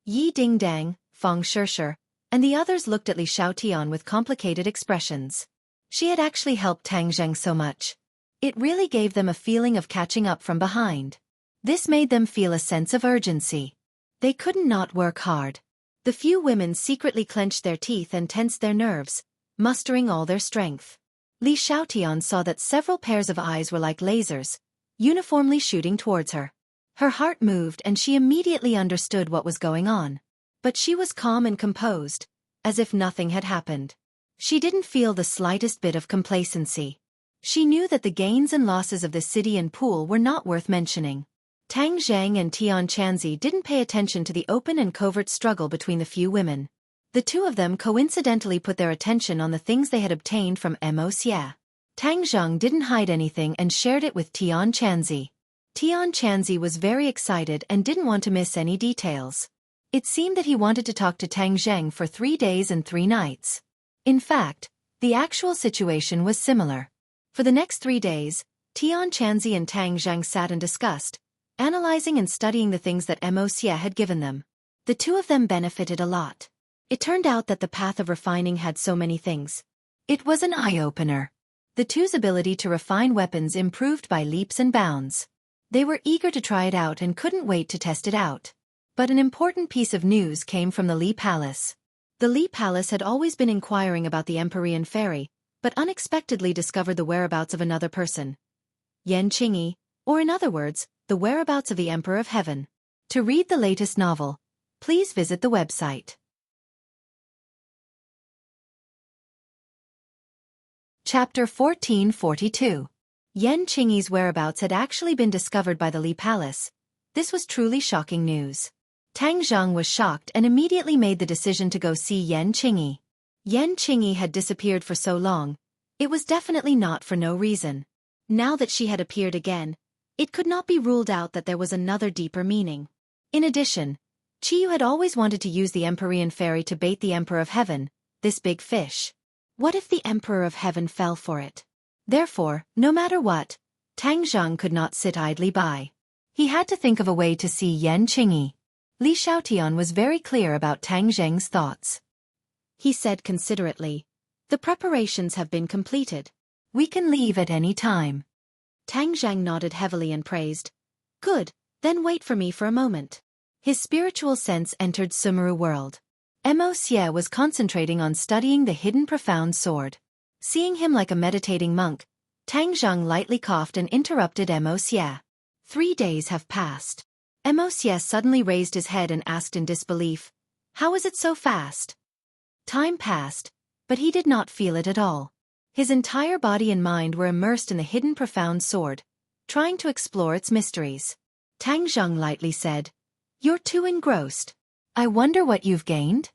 Yi Dingdang, Feng Shesher, and the others looked at Li Xiaotian with complicated expressions. She had actually helped Tang Zheng so much. It really gave them a feeling of catching up from behind. This made them feel a sense of urgency. They couldn't not work hard. The few women secretly clenched their teeth and tensed their nerves, mustering all their strength. Li Xiaotian saw that several pairs of eyes were like lasers, uniformly shooting towards her. Her heart moved and she immediately understood what was going on. But she was calm and composed, as if nothing had happened. She didn't feel the slightest bit of complacency. She knew that the gains and losses of the city and pool were not worth mentioning. Tang Zheng and Tian Chanzi didn't pay attention to the open and covert struggle between the few women. The two of them coincidentally put their attention on the things they had obtained from Mo Xie. Tang Zheng didn't hide anything and shared it with Tian Chanzi. Tian Chanzi was very excited and didn't want to miss any details. It seemed that he wanted to talk to Tang Zheng for 3 days and 3 nights. In fact, the actual situation was similar. For the next 3 days, Tian Chanzi and Tang Zheng sat and discussed, analyzing and studying the things that Mo Xie had given them. The two of them benefited a lot. It turned out that the path of refining had so many things. It was an eye-opener. The two's ability to refine weapons improved by leaps and bounds. They were eager to try it out and couldn't wait to test it out. But an important piece of news came from the Li Palace. The Li Palace had always been inquiring about the Empyrean Fairy, but unexpectedly discovered the whereabouts of another person. Yan Qingyi, or in other words, the whereabouts of the Emperor of Heaven. To read the latest novel, please visit the website. Chapter 1442. Yan Qingyi's whereabouts had actually been discovered by the Li Palace. This was truly shocking news. Tang Zheng was shocked and immediately made the decision to go see Yan Qingyi. Yan Qingyi had disappeared for so long, it was definitely not for no reason. Now that she had appeared again, it could not be ruled out that there was another deeper meaning. In addition, Qiyu had always wanted to use the Empyrean Fairy to bait the Emperor of Heaven, this big fish. What if the Emperor of Heaven fell for it? Therefore, no matter what, Tang Zheng could not sit idly by. He had to think of a way to see Yan Qingyi. Li Xiaotian was very clear about Tang Zheng's thoughts. He said considerately, "The preparations have been completed. We can leave at any time." Tang Zheng nodded heavily and praised, "Good, then wait for me for a moment." His spiritual sense entered Sumeru world. Mo Xie was concentrating on studying the hidden profound sword. Seeing him like a meditating monk, Tang Zheng lightly coughed and interrupted Mo Xie. 3 days have passed. Mo Xie suddenly raised his head and asked in disbelief, "How is it so fast?" Time passed, but he did not feel it at all. His entire body and mind were immersed in the hidden profound sword, trying to explore its mysteries. Tang Zheng lightly said, "You're too engrossed. I wonder what you've gained?"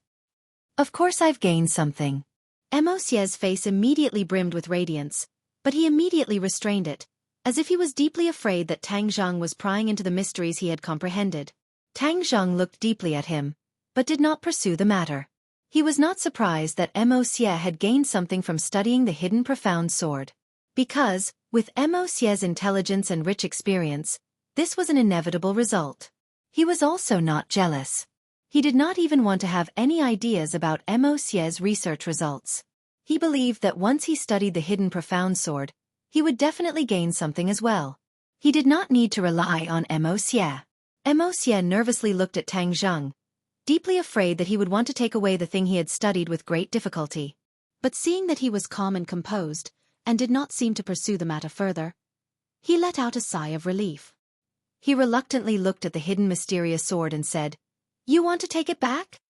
"Of course I've gained something." Mo Xie's face immediately brimmed with radiance, but he immediately restrained it, as if he was deeply afraid that Tang Zheng was prying into the mysteries he had comprehended. Tang Zheng looked deeply at him, but did not pursue the matter. He was not surprised that Mo Xie had gained something from studying the hidden profound sword. Because, with Mo Xie's intelligence and rich experience, this was an inevitable result. He was also not jealous. He did not even want to have any ideas about Mo Xie's research results. He believed that once he studied the hidden profound sword, he would definitely gain something as well. He did not need to rely on Mo Xie. Mo Xie nervously looked at Tang Zheng, deeply afraid that he would want to take away the thing he had studied with great difficulty. But seeing that he was calm and composed, and did not seem to pursue the matter further, he let out a sigh of relief. He reluctantly looked at the hidden mysterious sword and said, "You want to take it back?"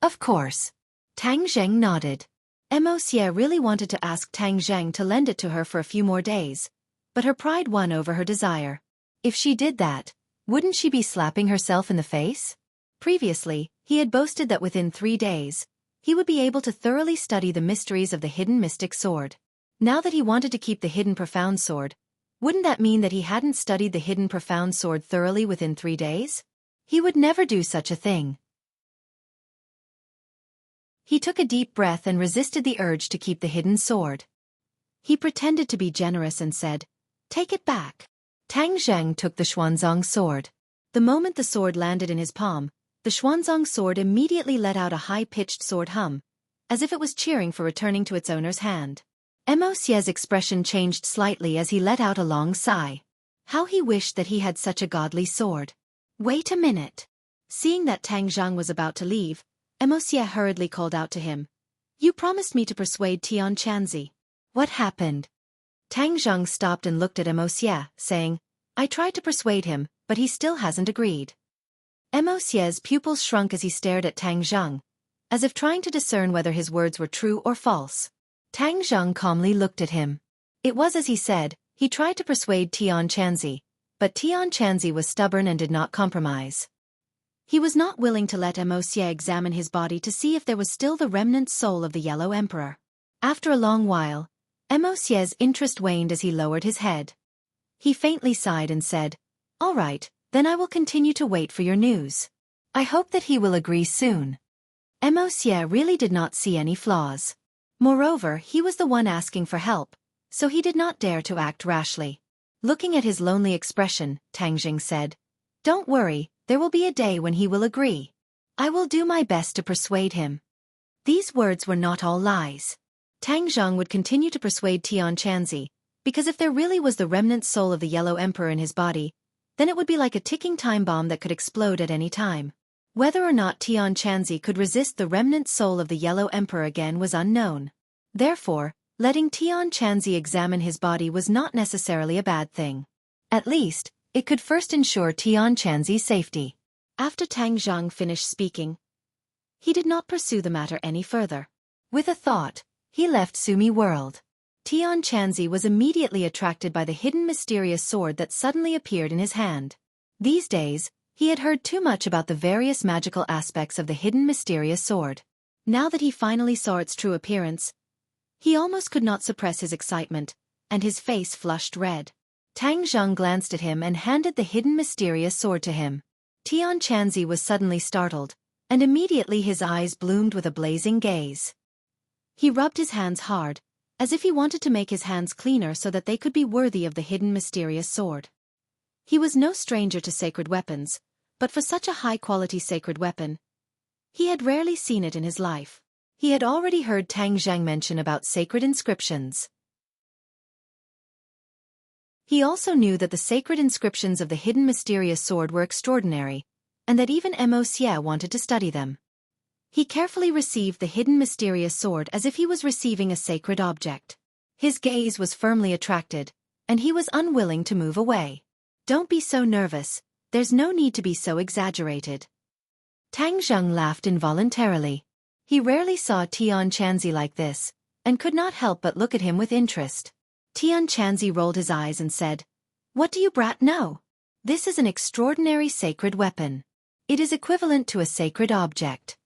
"Of course." Tang Zheng nodded. Mo Xie really wanted to ask Tang Zheng to lend it to her for a few more days, but her pride won over her desire. If she did that, wouldn't she be slapping herself in the face? Previously, he had boasted that within 3 days, he would be able to thoroughly study the mysteries of the hidden mystic sword. Now that he wanted to keep the hidden profound sword, wouldn't that mean that he hadn't studied the hidden profound sword thoroughly within 3 days? He would never do such a thing. He took a deep breath and resisted the urge to keep the hidden sword. He pretended to be generous and said, "Take it back." Tang Zheng took the Xuanzang sword. The moment the sword landed in his palm, the Xuanzang sword immediately let out a high-pitched sword hum, as if it was cheering for returning to its owner's hand. Mo Xie's expression changed slightly as he let out a long sigh. How he wished that he had such a godly sword. "Wait a minute." Seeing that Tang Zheng was about to leave, Mo Xie hurriedly called out to him, "You promised me to persuade Tian Chanzi. What happened?" Tang Zheng stopped and looked at Mo Xie, saying, "I tried to persuade him, but he still hasn't agreed." Mo Xie's pupils shrunk as he stared at Tang Zheng, as if trying to discern whether his words were true or false. Tang Zheng calmly looked at him. It was as he said, he tried to persuade Tian Chanzi, but Tian Chanzi was stubborn and did not compromise. He was not willing to let Mo Xie examine his body to see if there was still the remnant soul of the Yellow Emperor. After a long while, Mo Xie's interest waned as he lowered his head. He faintly sighed and said, "All right, then I will continue to wait for your news. I hope that he will agree soon." Mo Xie really did not see any flaws. Moreover, he was the one asking for help, so he did not dare to act rashly. Looking at his lonely expression, Tang Zheng said, "Don't worry, there will be a day when he will agree. I will do my best to persuade him." These words were not all lies. Tang Zheng would continue to persuade Tian Chanzi, because if there really was the remnant soul of the Yellow Emperor in his body, then it would be like a ticking time bomb that could explode at any time. Whether or not Tian Chanzi could resist the remnant soul of the Yellow Emperor again was unknown. Therefore, letting Tian Chanzi examine his body was not necessarily a bad thing. At least, it could first ensure Tian Chanzi's safety. After Tang Zheng finished speaking, he did not pursue the matter any further. With a thought, he left Sumi world. Tian Chanzi was immediately attracted by the hidden mysterious sword that suddenly appeared in his hand. These days, he had heard too much about the various magical aspects of the hidden mysterious sword. Now that he finally saw its true appearance, he almost could not suppress his excitement, and his face flushed red. Tang Zheng glanced at him and handed the hidden mysterious sword to him. Tian Chanzi was suddenly startled, and immediately his eyes bloomed with a blazing gaze. He rubbed his hands hard, as if he wanted to make his hands cleaner so that they could be worthy of the hidden mysterious sword. He was no stranger to sacred weapons, but for such a high-quality sacred weapon, he had rarely seen it in his life. He had already heard Tang Zheng mention about sacred inscriptions. He also knew that the sacred inscriptions of the hidden mysterious sword were extraordinary, and that even Wuxia wanted to study them. He carefully received the hidden mysterious sword as if he was receiving a sacred object. His gaze was firmly attracted, and he was unwilling to move away. "Don't be so nervous, there's no need to be so exaggerated." Tang Zheng laughed involuntarily. He rarely saw Tian Chanzi like this, and could not help but look at him with interest. Tian Chanzi rolled his eyes and said, "What do you brat know? This is an extraordinary sacred weapon. It is equivalent to a sacred object.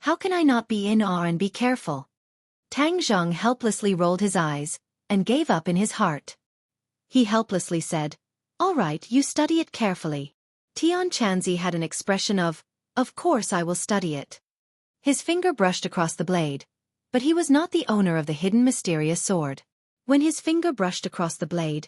How can I not be in awe and be careful?" Tang Zheng helplessly rolled his eyes, and gave up in his heart. He helplessly said, "All right, you study it carefully." Tian Chanzi had an expression of course I will study it. His finger brushed across the blade, but he was not the owner of the hidden mysterious sword. When his finger brushed across the blade,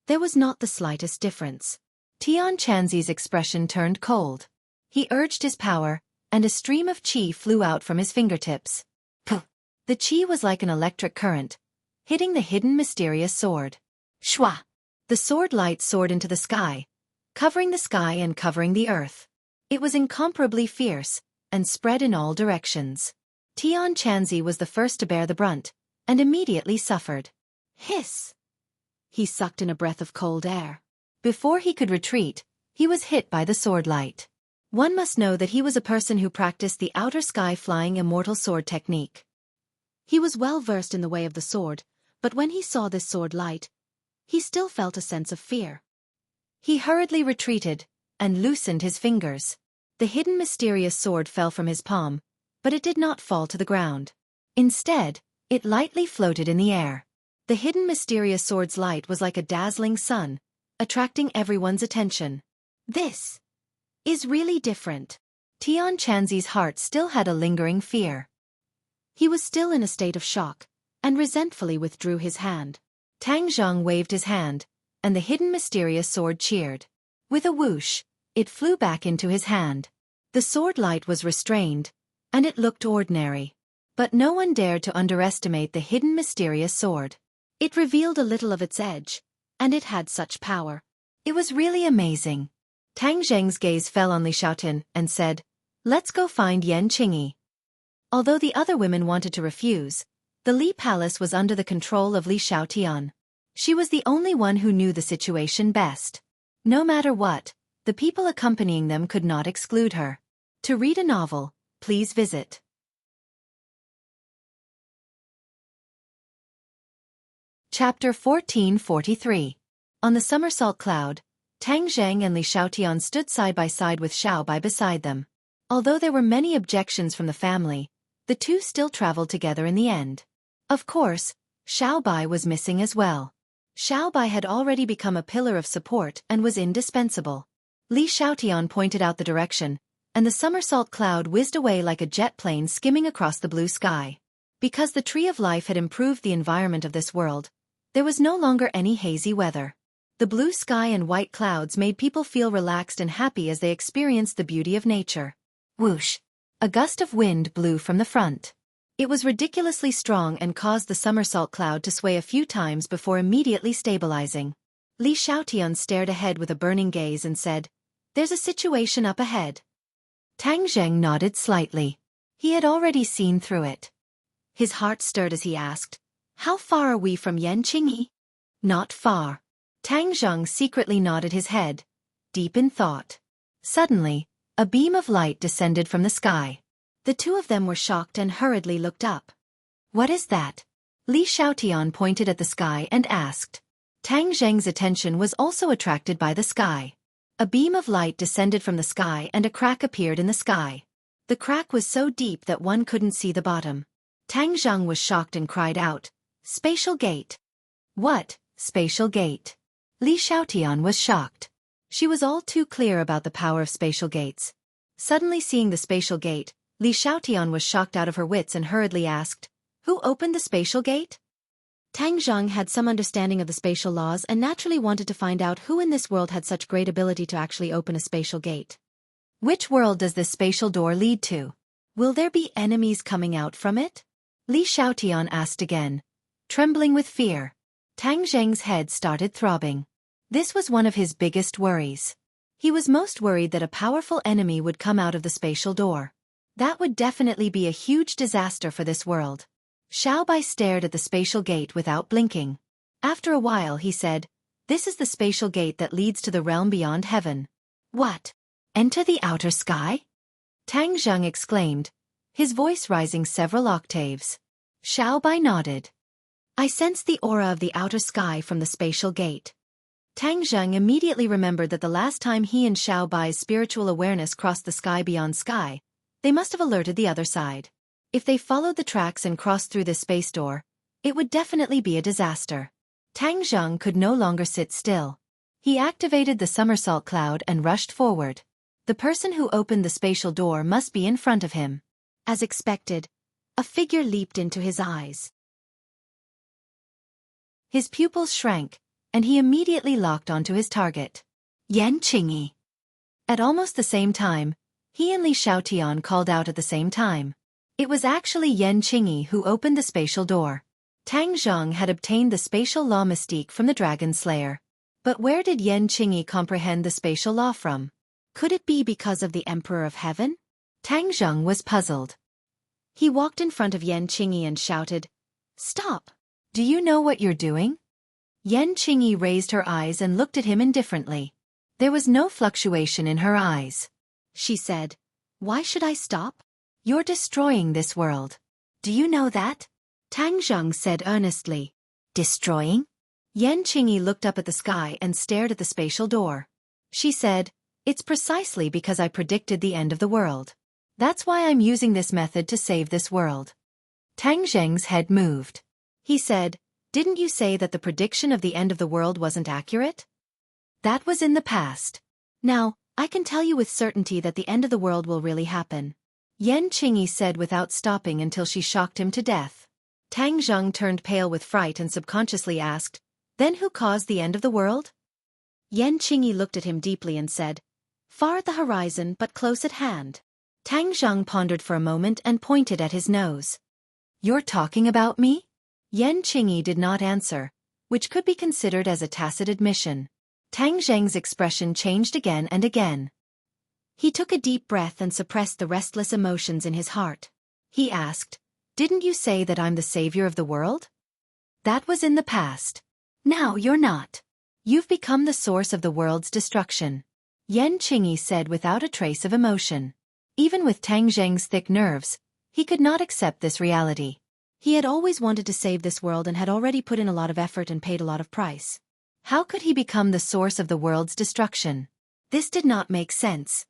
there was not the slightest difference. Tian Chanzi's expression turned cold. He urged his power, and a stream of qi flew out from his fingertips. Puh! The qi was like an electric current, hitting the hidden mysterious sword. Shwa! The sword light soared into the sky, covering the sky and covering the earth. It was incomparably fierce, and spread in all directions. Tian Chanzi was the first to bear the brunt, and immediately suffered. Hiss! He sucked in a breath of cold air. Before he could retreat, he was hit by the sword light. One must know that he was a person who practiced the outer sky flying immortal sword technique. He was well versed in the way of the sword, but when he saw this sword light, he still felt a sense of fear. He hurriedly retreated, and loosened his fingers. The hidden mysterious sword fell from his palm, but it did not fall to the ground. Instead, it lightly floated in the air. The hidden mysterious sword's light was like a dazzling sun, attracting everyone's attention. This is really different. Tian Chanzi's heart still had a lingering fear. He was still in a state of shock, and resentfully withdrew his hand. Tang Zheng waved his hand, and the hidden mysterious sword cheered. With a whoosh, it flew back into his hand. The sword light was restrained, and it looked ordinary. But no one dared to underestimate the hidden mysterious sword. It revealed a little of its edge, and it had such power. It was really amazing. Tang Zheng's gaze fell on Li Xiaotin and said, "Let's go find Yan Qingyi." Although the other women wanted to refuse, the Li Palace was under the control of Li Xiaotian. She was the only one who knew the situation best. No matter what, the people accompanying them could not exclude her. To read a novel, please visit Chapter 1443. On the somersault cloud, Tang Zheng and Li Xiaotian stood side by side with Xiao Bai beside them. Although there were many objections from the family, the two still traveled together in the end. Of course, Xiao Bai was missing as well. Xiao Bai had already become a pillar of support and was indispensable. Li Xiaotian pointed out the direction, and the somersault cloud whizzed away like a jet plane skimming across the blue sky. Because the tree of life had improved the environment of this world, there was no longer any hazy weather. The blue sky and white clouds made people feel relaxed and happy as they experienced the beauty of nature. Whoosh! A gust of wind blew from the front. It was ridiculously strong and caused the somersault cloud to sway a few times before immediately stabilizing. Li Xiaotian stared ahead with a burning gaze and said, "There's a situation up ahead." Tang Zheng nodded slightly. He had already seen through it. His heart stirred as he asked, "How far are we from Yan Qingyi?" "Not far." Tang Zheng secretly nodded his head, deep in thought. Suddenly, a beam of light descended from the sky. The two of them were shocked and hurriedly looked up. "What is that?" Li Xiaotian pointed at the sky and asked. Tang Zheng's attention was also attracted by the sky. A beam of light descended from the sky and a crack appeared in the sky. The crack was so deep that one couldn't see the bottom. Tang Zheng was shocked and cried out, "Spatial gate!" "What, spatial gate?" Li Xiaotian was shocked. She was all too clear about the power of spatial gates. Suddenly seeing the spatial gate, Li Xiaotian was shocked out of her wits and hurriedly asked, "Who opened the spatial gate?" Tang Zheng had some understanding of the spatial laws and naturally wanted to find out who in this world had such great ability to actually open a spatial gate. Which world does this spatial door lead to? Will there be enemies coming out from it? Li Xiaotian asked again, trembling with fear. Tang Zheng's head started throbbing. This was one of his biggest worries. He was most worried that a powerful enemy would come out of the spatial door. That would definitely be a huge disaster for this world. Xiaobai stared at the spatial gate without blinking. After a while he said, "This is the spatial gate that leads to the realm beyond heaven." "What? Enter the outer sky?" Tang Zheng exclaimed, his voice rising several octaves. Xiaobai nodded. "I sense the aura of the outer sky from the spatial gate." Tang Zheng immediately remembered that the last time he and Xiaobai's spiritual awareness crossed the sky beyond sky, they must have alerted the other side. If they followed the tracks and crossed through this space door, it would definitely be a disaster. Tang Zheng could no longer sit still. He activated the somersault cloud and rushed forward. The person who opened the spatial door must be in front of him. As expected, a figure leaped into his eyes. His pupils shrank, and he immediately locked onto his target. Yan Qingyi. At almost the same time, he and Li Xiaotian called out at the same time. It was actually Yan Qingyi who opened the spatial door. Tang Zheng had obtained the spatial law mystique from the Dragon Slayer. But where did Yan Qingyi comprehend the spatial law from? Could it be because of the Emperor of Heaven? Tang Zheng was puzzled. He walked in front of Yan Qingyi and shouted, "Stop! Do you know what you're doing?" Yan Qingyi raised her eyes and looked at him indifferently. There was no fluctuation in her eyes. She said, "Why should I stop? You're destroying this world. Do you know that?" Tang Zheng said earnestly. "Destroying?" Yan Qingyi looked up at the sky and stared at the spatial door. She said, "It's precisely because I predicted the end of the world. That's why I'm using this method to save this world." Tang Zheng's head moved. He said, "Didn't you say that the prediction of the end of the world wasn't accurate? That was in the past. Now, I can tell you with certainty that the end of the world will really happen." Yan Qingyi said without stopping until she shocked him to death. Tang Zheng turned pale with fright and subconsciously asked, "Then who caused the end of the world?" Yan Qingyi looked at him deeply and said, "Far at the horizon but close at hand." Tang Zheng pondered for a moment and pointed at his nose. "You're talking about me?" Yan Qingyi did not answer, which could be considered as a tacit admission. Tang Zheng's expression changed again and again. He took a deep breath and suppressed the restless emotions in his heart. He asked, "Didn't you say that I'm the savior of the world?" That was in the past. Now you're not. You've become the source of the world's destruction. Yan Qingyi said without a trace of emotion. Even with Tang Zheng's thick nerves, he could not accept this reality. He had always wanted to save this world and had already put in a lot of effort and paid a lot of price. How could he become the source of the world's destruction? This did not make sense.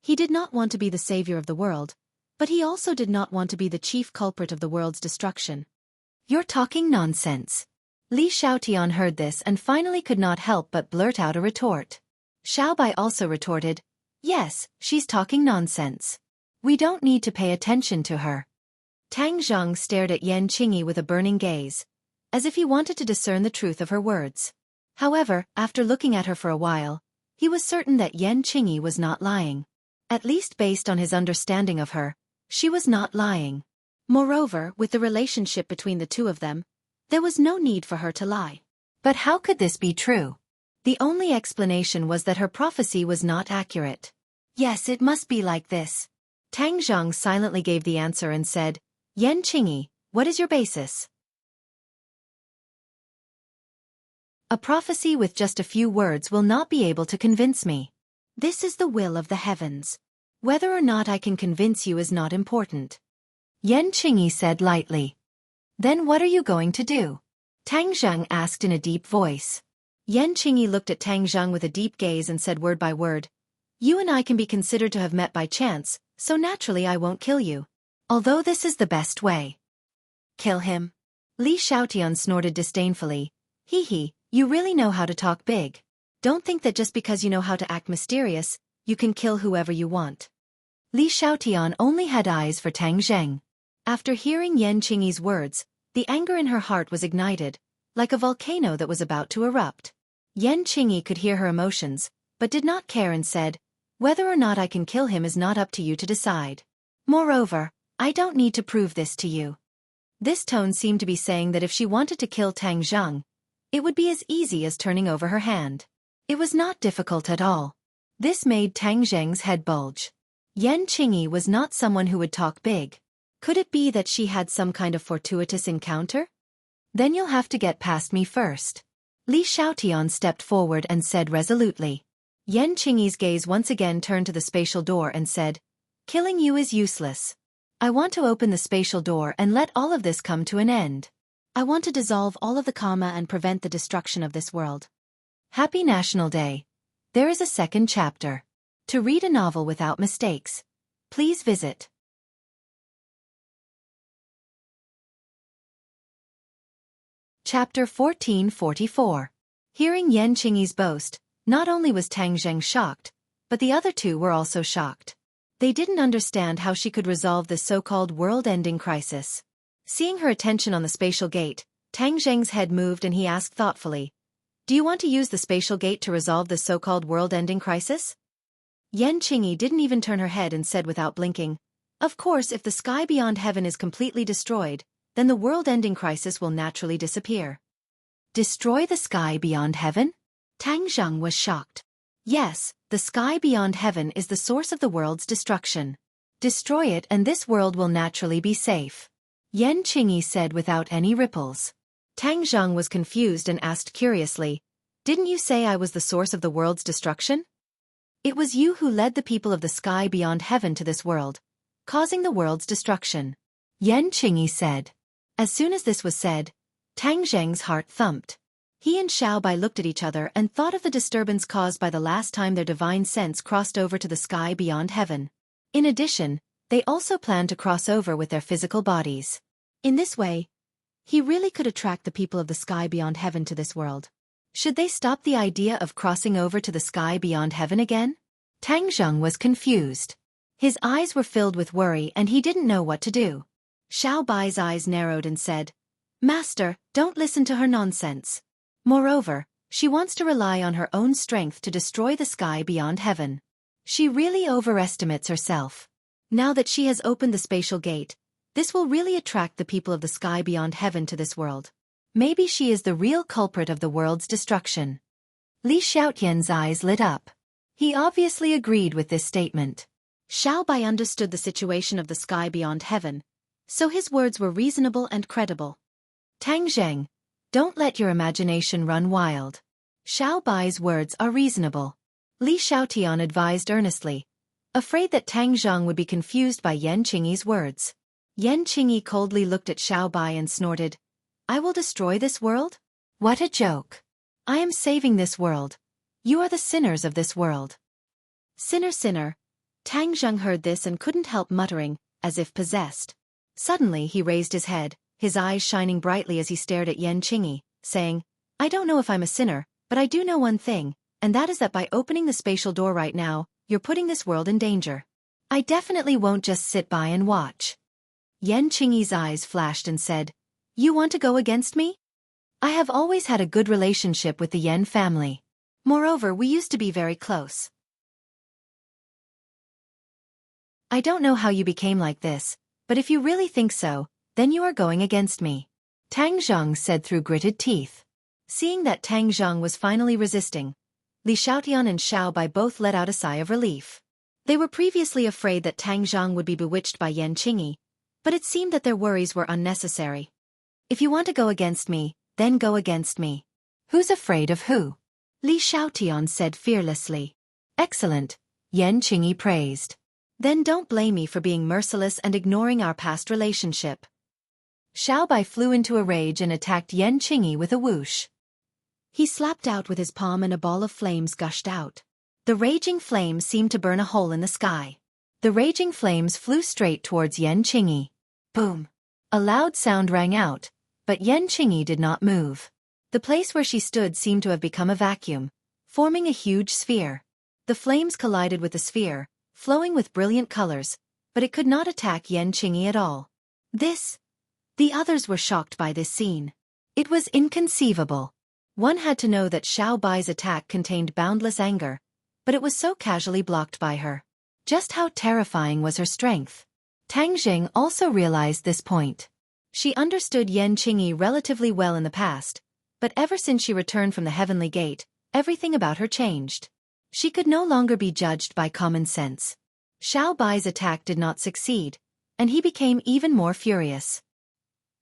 He did not want to be the savior of the world, but he also did not want to be the chief culprit of the world's destruction. "You're talking nonsense." Li Xiaotian heard this and finally could not help but blurt out a retort. Xiaobai also retorted, "Yes, she's talking nonsense. We don't need to pay attention to her." Tang Zheng stared at Yan Qingyi with a burning gaze, as if he wanted to discern the truth of her words. However, after looking at her for a while, he was certain that Yan Qingyi was not lying. At least based on his understanding of her, she was not lying. Moreover, with the relationship between the two of them, there was no need for her to lie. But how could this be true? The only explanation was that her prophecy was not accurate. "Yes, it must be like this." Tang Zheng silently gave the answer and said, "Yan Qingyi, what is your basis?" "A prophecy with just a few words will not be able to convince me. This is the will of the heavens. Whether or not I can convince you is not important." Yan Qingyi said lightly. "Then what are you going to do?" Tang Zheng asked in a deep voice. Yan Qingyi looked at Tang Zheng with a deep gaze and said word by word, "You and I can be considered to have met by chance, so naturally I won't kill you. Although this is the best way." "Kill him?" Li Xiaotian snorted disdainfully. "Hee, you really know how to talk big. Don't think that just because you know how to act mysterious, you can kill whoever you want." Li Xiaotian only had eyes for Tang Zheng. After hearing Yan Qingyi's words, The anger in her heart was ignited, like a volcano that was about to erupt. Yan Qingyi could hear her emotions, but did not care and said, "Whether or not I can kill him is not up to you to decide. Moreover, I don't need to prove this to you." This tone seemed to be saying that if she wanted to kill Tang Zheng, it would be as easy as turning over her hand. It was not difficult at all. This made Tang Zheng's head bulge. Yan Qingyi was not someone who would talk big. Could it be that she had some kind of fortuitous encounter? "Then you'll have to get past me first." Li Xiaotian stepped forward and said resolutely. Yan Qingyi's gaze once again turned to the spatial door and said, "Killing you is useless. I want to open the spatial door and let all of this come to an end. I want to dissolve all of the karma and prevent the destruction of this world." Happy National Day. There is a second chapter. To read a novel without mistakes, please visit Chapter 1444. Hearing Yan Qingyi's boast, not only was Tang Zheng shocked, but the other two were also shocked. They didn't understand how she could resolve this so-called world-ending crisis. Seeing her attention on the spatial gate, Tang Zheng's head moved and he asked thoughtfully, "Do you want to use the spatial gate to resolve this so-called world-ending crisis?" Yan Qingyi didn't even turn her head and said without blinking, "Of course, if the sky beyond heaven is completely destroyed, then the world-ending crisis will naturally disappear." Destroy the sky beyond heaven? Tang Zheng was shocked. Yes, the sky beyond heaven is the source of the world's destruction. Destroy it and this world will naturally be safe. Yan Qingyi said without any ripples. Tang Zheng was confused and asked curiously, "Didn't you say I was the source of the world's destruction?" "It was you who led the people of the sky beyond heaven to this world, causing the world's destruction," Yan Qingyi said. As soon as this was said, Tang Zheng's heart thumped. He and Xiaobai looked at each other and thought of the disturbance caused by the last time their divine sense crossed over to the sky beyond heaven. In addition, they also planned to cross over with their physical bodies. In this way, he really could attract the people of the sky beyond heaven to this world. Should they stop the idea of crossing over to the sky beyond heaven again? Tang Zheng was confused. His eyes were filled with worry and he didn't know what to do. Xiaobai's eyes narrowed and said, "Master, don't listen to her nonsense. Moreover, she wants to rely on her own strength to destroy the sky beyond heaven. She really overestimates herself. Now that she has opened the spatial gate, this will really attract the people of the sky beyond heaven to this world. Maybe she is the real culprit of the world's destruction." Li Xiaotian's eyes lit up. He obviously agreed with this statement. Xiaobai understood the situation of the sky beyond heaven, so his words were reasonable and credible. "Tang Zheng, don't let your imagination run wild. Xiaobai's words are reasonable," Li Xiaotian advised earnestly, afraid that Tang Zheng would be confused by Yan Qingyi's words. Yan Qingyi coldly looked at Xiaobai and snorted, "I will destroy this world? What a joke. I am saving this world. You are the sinners of this world." "Sinner, sinner." Tang Zheng heard this and couldn't help muttering, as if possessed. Suddenly he raised his head, his eyes shining brightly as he stared at Yan Qingyi, saying, "I don't know if I'm a sinner, but I do know one thing, and that is that by opening the spatial door right now, you're putting this world in danger. I definitely won't just sit by and watch." Yan Qingyi's eyes flashed and said, "You want to go against me? I have always had a good relationship with the Yan family. Moreover, we used to be very close. I don't know how you became like this, but if you really think so, then you are going against me," Tang Zheng said through gritted teeth. Seeing that Tang Zheng was finally resisting, Li Xiaotian and Xiaobai both let out a sigh of relief. They were previously afraid that Tang Zheng would be bewitched by Yan Qingyi, but it seemed that their worries were unnecessary. "If you want to go against me, then go against me. Who's afraid of who?" Li Xiaotian said fearlessly. "Excellent," Yan Qingyi praised. "Then don't blame me for being merciless and ignoring our past relationship." Xiaobai flew into a rage and attacked Yan Qingyi with a whoosh. He slapped out with his palm and a ball of flames gushed out. The raging flames seemed to burn a hole in the sky. The raging flames flew straight towards Yan Qingyi. Boom! A loud sound rang out, but Yan Qingyi did not move. The place where she stood seemed to have become a vacuum, forming a huge sphere. The flames collided with the sphere, flowing with brilliant colors, but it could not attack Yan Qingyi at all. This The others were shocked by this scene. It was inconceivable. One had to know that Xiao Bai's attack contained boundless anger, but it was so casually blocked by her. Just how terrifying was her strength? Tang Jing also realized this point. She understood Yan Qingyi relatively well in the past, but ever since she returned from the Heavenly Gate, everything about her changed. She could no longer be judged by common sense. Xiao Bai's attack did not succeed, and he became even more furious.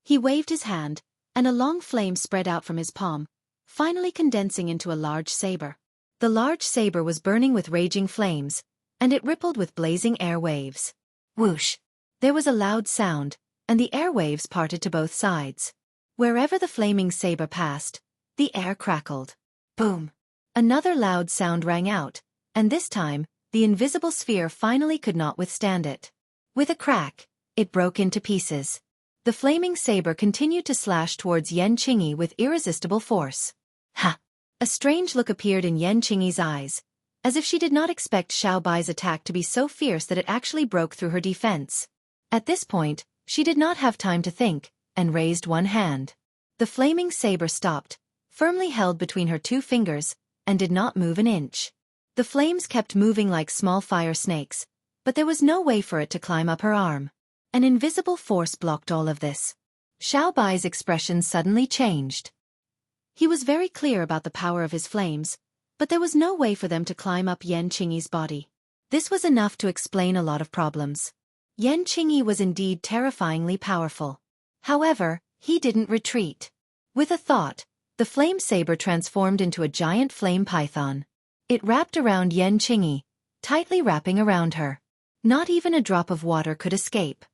He waved his hand, and a long flame spread out from his palm, finally condensing into a large saber. The large saber was burning with raging flames, and it rippled with blazing air waves. Whoosh! There was a loud sound, and the air waves parted to both sides. Wherever the flaming saber passed, the air crackled. Boom! Another loud sound rang out, and this time, the invisible sphere finally could not withstand it. With a crack, it broke into pieces. The flaming saber continued to slash towards Yan Qingyi with irresistible force. Ha! A strange look appeared in Yan Qingyi's eyes, as if she did not expect Xiao Bai's attack to be so fierce that it actually broke through her defense. At this point, she did not have time to think, and raised one hand. The flaming saber stopped, firmly held between her two fingers, and did not move an inch. The flames kept moving like small fire snakes, but there was no way for it to climb up her arm. An invisible force blocked all of this. Xiao Bai's expression suddenly changed. He was very clear about the power of his flames, but there was no way for them to climb up Yan Qingyi's body. This was enough to explain a lot of problems. Yan Qingyi was indeed terrifyingly powerful. However, he didn't retreat. With a thought, the flame saber transformed into a giant flame python. It wrapped around Yan Qingyi, tightly wrapping around her. Not even a drop of water could escape.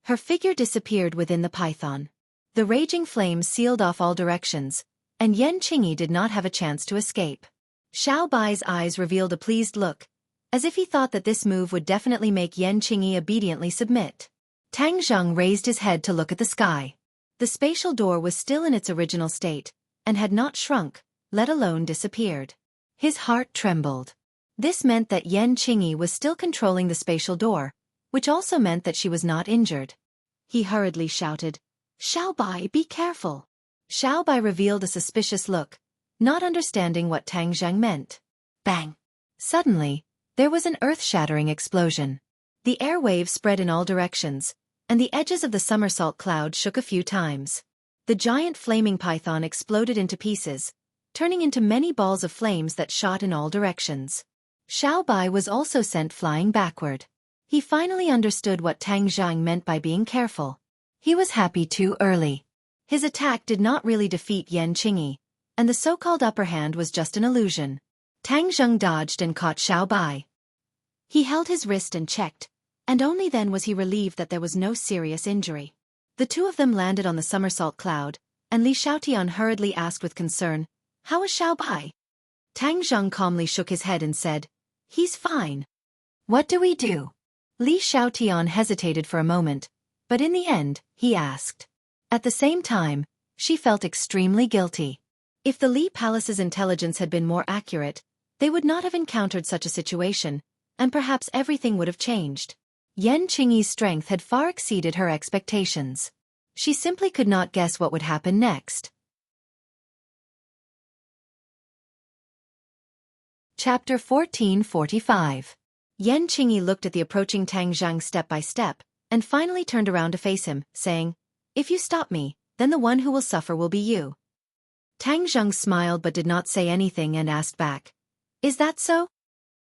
Her figure disappeared within the python. The raging flames sealed off all directions, and Yan Qingyi did not have a chance to escape. Xiao Bai's eyes revealed a pleased look, as if he thought that this move would definitely make Yan Qingyi obediently submit. Tang Zheng raised his head to look at the sky. The spatial door was still in its original state, and had not shrunk, let alone disappeared. His heart trembled. This meant that Yan Qingyi was still controlling the spatial door, which also meant that she was not injured. He hurriedly shouted, "Xiao Bai, be careful." Xiao Bai revealed a suspicious look, not understanding what Tang Zheng meant. Bang! Suddenly, there was an earth-shattering explosion. The air waves spread in all directions, and the edges of the somersault cloud shook a few times. The giant flaming python exploded into pieces, turning into many balls of flames that shot in all directions. Xiao Bai was also sent flying backward. He finally understood what Tang Zheng meant by being careful. He was happy too early. His attack did not really defeat Yan Qingyi, and the so-called upper hand was just an illusion. Tang Zheng dodged and caught Xiao Bai. He held his wrist and checked, and only then was he relieved that there was no serious injury. The two of them landed on the somersault cloud, and Li Xiaotian hurriedly asked with concern, "How is Xiao Bai?" Tang Zheng calmly shook his head and said, "He's fine." "What do we do?" Li Xiaotian hesitated for a moment, but in the end, he asked. At the same time, she felt extremely guilty. If the Li Palace's intelligence had been more accurate, they would not have encountered such a situation, and perhaps everything would have changed. Yan Qingyi's strength had far exceeded her expectations. She simply could not guess what would happen next. Chapter 1445. Yan Qingyi looked at the approaching Tang Zheng step by step, and finally turned around to face him, saying, "If you stop me, then the one who will suffer will be you." Tang Zheng smiled but did not say anything and asked back, "Is that so?"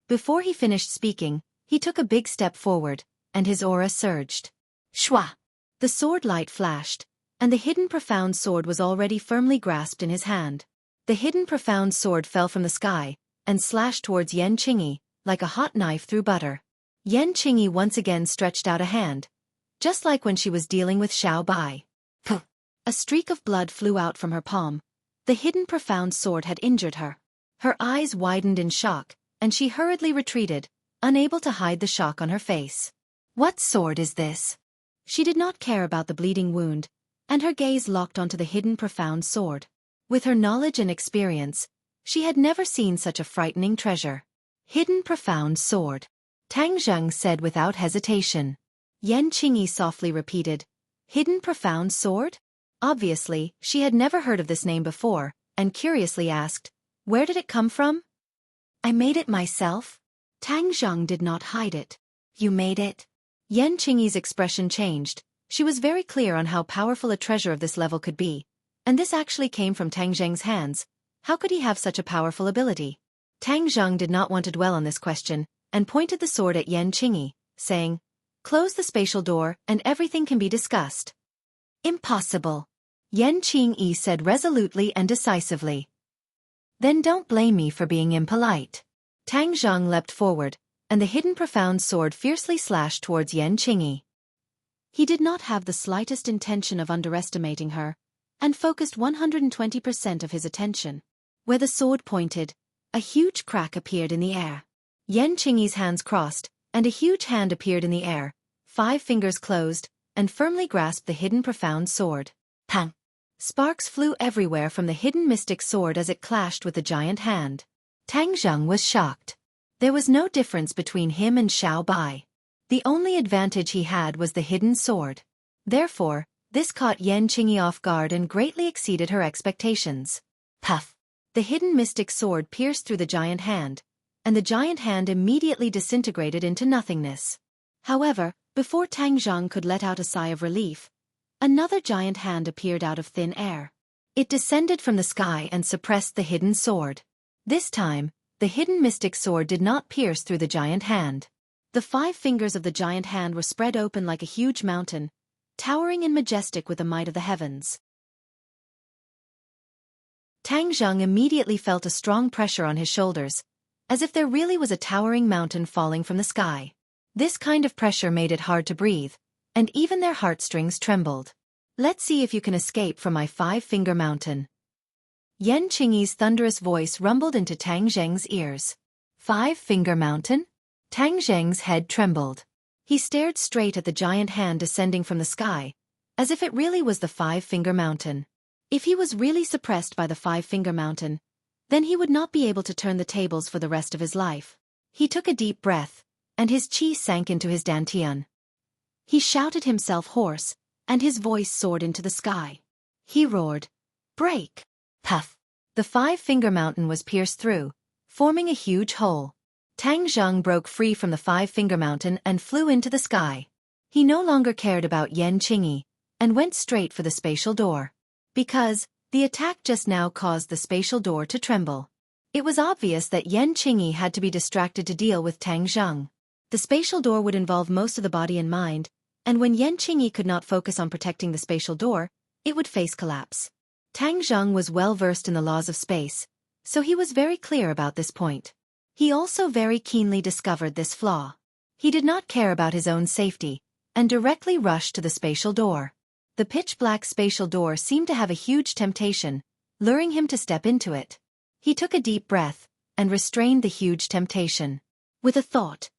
Before he finished speaking, he took a big step forward, and his aura surged. Shwa! The sword light flashed, and the hidden profound sword was already firmly grasped in his hand. The hidden profound sword fell from the sky, and slashed towards Yan Qingyi, like a hot knife through butter. Yan Qingyi once again stretched out a hand, just like when she was dealing with Xiao Bai. Puh! A streak of blood flew out from her palm. The hidden profound sword had injured her. Her eyes widened in shock, and she hurriedly retreated, unable to hide the shock on her face. What sword is this? She did not care about the bleeding wound, and her gaze locked onto the hidden profound sword. With her knowledge and experience, she had never seen such a frightening treasure. Hidden profound sword. Tang Zheng said without hesitation. Yan Qingyi softly repeated. Hidden profound sword? Obviously, she had never heard of this name before, and curiously asked, where did it come from? I made it myself. Tang Zheng did not hide it. You made it? Yan Qingyi's expression changed. She was very clear on how powerful a treasure of this level could be. And this actually came from Tang Zheng's hands. How could he have such a powerful ability? Tang Zheng did not want to dwell on this question, and pointed the sword at Yan Qingyi, saying, close the spatial door, and everything can be discussed. Impossible. Yan Qingyi said resolutely and decisively. Then don't blame me for being impolite. Tang Zheng leapt forward, and the hidden profound sword fiercely slashed towards Yan Qingyi. He did not have the slightest intention of underestimating her, and focused 120% of his attention. Where the sword pointed, a huge crack appeared in the air. Yan Qingyi's hands crossed, and a huge hand appeared in the air. 5 fingers closed, and firmly grasped the hidden profound sword. Pang! Sparks flew everywhere from the hidden mystic sword as it clashed with the giant hand. Tang Zheng was shocked. There was no difference between him and Xiao Bai. The only advantage he had was the hidden sword. Therefore, this caught Yan Qingyi off guard and greatly exceeded her expectations. Puff! The hidden mystic sword pierced through the giant hand, and the giant hand immediately disintegrated into nothingness. However, before Tang Zheng could let out a sigh of relief, another giant hand appeared out of thin air. It descended from the sky and suppressed the hidden sword. This time, the hidden mystic sword did not pierce through the giant hand. The 5 fingers of the giant hand were spread open like a huge mountain, towering and majestic with the might of the heavens. Tang Zheng immediately felt a strong pressure on his shoulders, as if there really was a towering mountain falling from the sky. This kind of pressure made it hard to breathe, and even their heartstrings trembled. Let's see if you can escape from my 5-finger mountain. Yan Qingyi's thunderous voice rumbled into Tang Zheng's ears. 5-finger mountain? Tang Zheng's head trembled. He stared straight at the giant hand descending from the sky, as if it really was the 5-finger mountain. If he was really suppressed by the 5-finger mountain, then he would not be able to turn the tables for the rest of his life. He took a deep breath, and his qi sank into his dantian. He shouted himself hoarse, and his voice soared into the sky. He roared, break! Puff! The 5-finger mountain was pierced through, forming a huge hole. Tang Zheng broke free from the 5-finger mountain and flew into the sky. He no longer cared about Yan Qingyi, and went straight for the spatial door. Because, the attack just now caused the spatial door to tremble. It was obvious that Yan Qingyi had to be distracted to deal with Tang Zheng. The spatial door would involve most of the body and mind, and when Yan Qingyi could not focus on protecting the spatial door, it would face collapse. Tang Zheng was well versed in the laws of space, so he was very clear about this point. He also very keenly discovered this flaw. He did not care about his own safety, and directly rushed to the spatial door. The pitch-black spatial door seemed to have a huge temptation, luring him to step into it. He took a deep breath, and restrained the huge temptation. With a thought,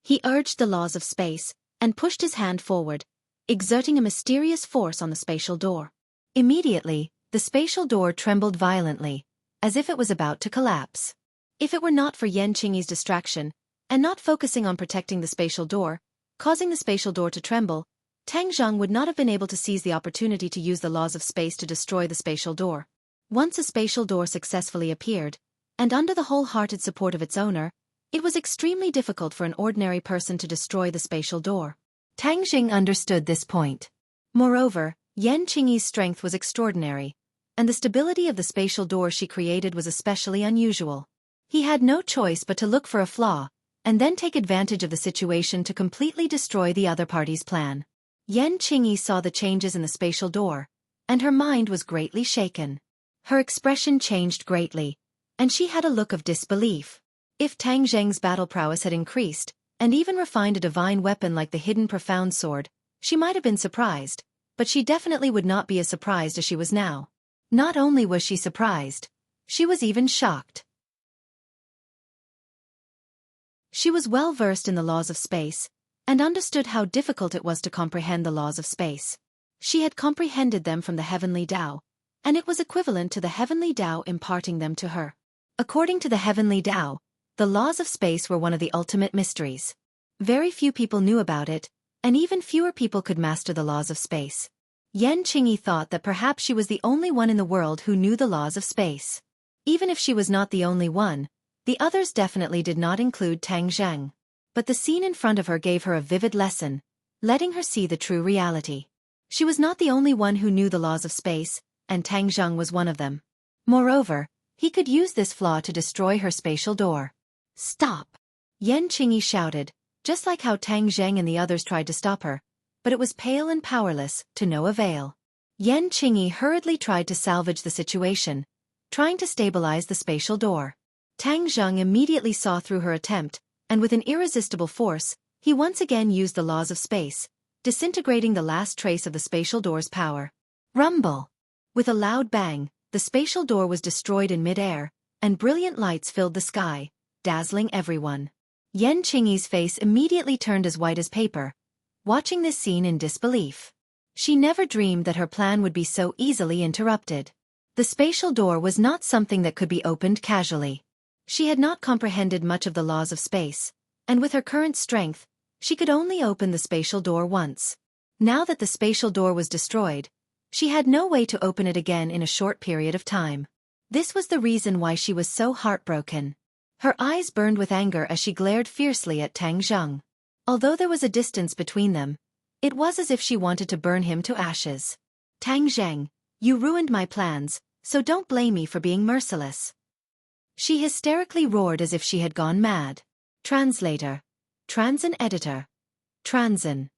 he urged the laws of space, and pushed his hand forward, exerting a mysterious force on the spatial door. Immediately, the spatial door trembled violently, as if it was about to collapse. If it were not for Yan Qingyi's distraction, and not focusing on protecting the spatial door, causing the spatial door to tremble, Tang Zheng would not have been able to seize the opportunity to use the laws of space to destroy the spatial door. Once a spatial door successfully appeared, and under the wholehearted support of its owner, it was extremely difficult for an ordinary person to destroy the spatial door. Tang Zheng understood this point. Moreover, Yan Qingyi's strength was extraordinary, and the stability of the spatial door she created was especially unusual. He had no choice but to look for a flaw, and then take advantage of the situation to completely destroy the other party's plan. Yan Qingyi saw the changes in the spatial door, and her mind was greatly shaken. Her expression changed greatly, and she had a look of disbelief. If Tang Zheng's battle prowess had increased, and even refined a divine weapon like the hidden profound sword, she might have been surprised, but she definitely would not be as surprised as she was now. Not only was she surprised, she was even shocked. She was well versed in the laws of space, and understood how difficult it was to comprehend the laws of space. She had comprehended them from the heavenly Tao, and it was equivalent to the heavenly Tao imparting them to her. According to the heavenly Tao, the laws of space were one of the ultimate mysteries. Very few people knew about it, and even fewer people could master the laws of space. Yan Qingyi thought that perhaps she was the only one in the world who knew the laws of space. Even if she was not the only one, the others definitely did not include Tang Zheng. But the scene in front of her gave her a vivid lesson, letting her see the true reality. She was not the only one who knew the laws of space, and Tang Zheng was one of them. Moreover, he could use this flaw to destroy her spatial door. Stop! Yan Qingyi shouted, just like how Tang Zheng and the others tried to stop her, but it was pale and powerless, to no avail. Yan Qingyi hurriedly tried to salvage the situation, trying to stabilize the spatial door. Tang Zheng immediately saw through her attempt, and with an irresistible force, he once again used the laws of space, disintegrating the last trace of the spatial door's power. Rumble! With a loud bang, the spatial door was destroyed in mid-air, and brilliant lights filled the sky, dazzling everyone. Yan Qingyi's face immediately turned as white as paper, watching this scene in disbelief. She never dreamed that her plan would be so easily interrupted. The spatial door was not something that could be opened casually. She had not comprehended much of the laws of space, and with her current strength, she could only open the spatial door once. Now that the spatial door was destroyed, she had no way to open it again in a short period of time. This was the reason why she was so heartbroken. Her eyes burned with anger as she glared fiercely at Tang Zheng. Although there was a distance between them, it was as if she wanted to burn him to ashes. Tang Zheng, you ruined my plans, so don't blame me for being merciless. She hysterically roared as if she had gone mad. Translator. Transin editor. Transin.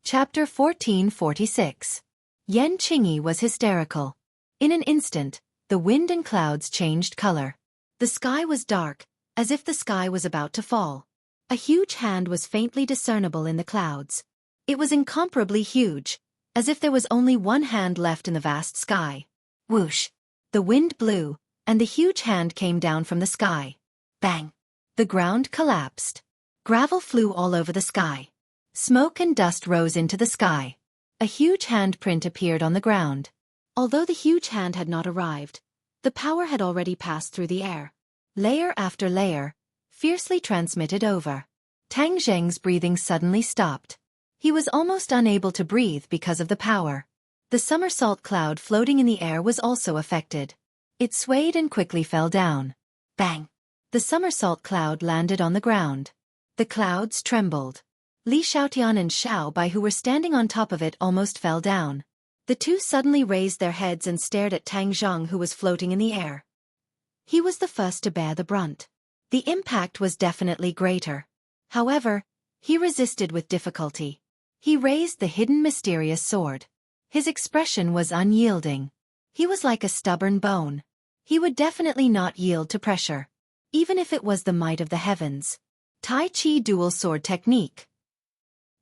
Chapter 1446. Yan Qingyi was hysterical. In an instant, the wind and clouds changed color. The sky was dark, as if the sky was about to fall. A huge hand was faintly discernible in the clouds. It was incomparably huge, as if there was only one hand left in the vast sky. Whoosh! The wind blew, and the huge hand came down from the sky. Bang! The ground collapsed. Gravel flew all over the sky. Smoke and dust rose into the sky. A huge handprint appeared on the ground. Although the huge hand had not arrived, the power had already passed through the air. Layer after layer, fiercely transmitted over. Tang Zheng's breathing suddenly stopped. He was almost unable to breathe because of the power. The somersault cloud floating in the air was also affected. It swayed and quickly fell down. Bang! The somersault cloud landed on the ground. The clouds trembled. Li Xiaotian and Xiao Bai, who were standing on top of it, almost fell down. The two suddenly raised their heads and stared at Tang Zheng, who was floating in the air. He was the first to bear the brunt. The impact was definitely greater. However, he resisted with difficulty. He raised the hidden mysterious sword. His expression was unyielding. He was like a stubborn bone. He would definitely not yield to pressure, even if it was the might of the heavens. Tai Chi dual sword technique.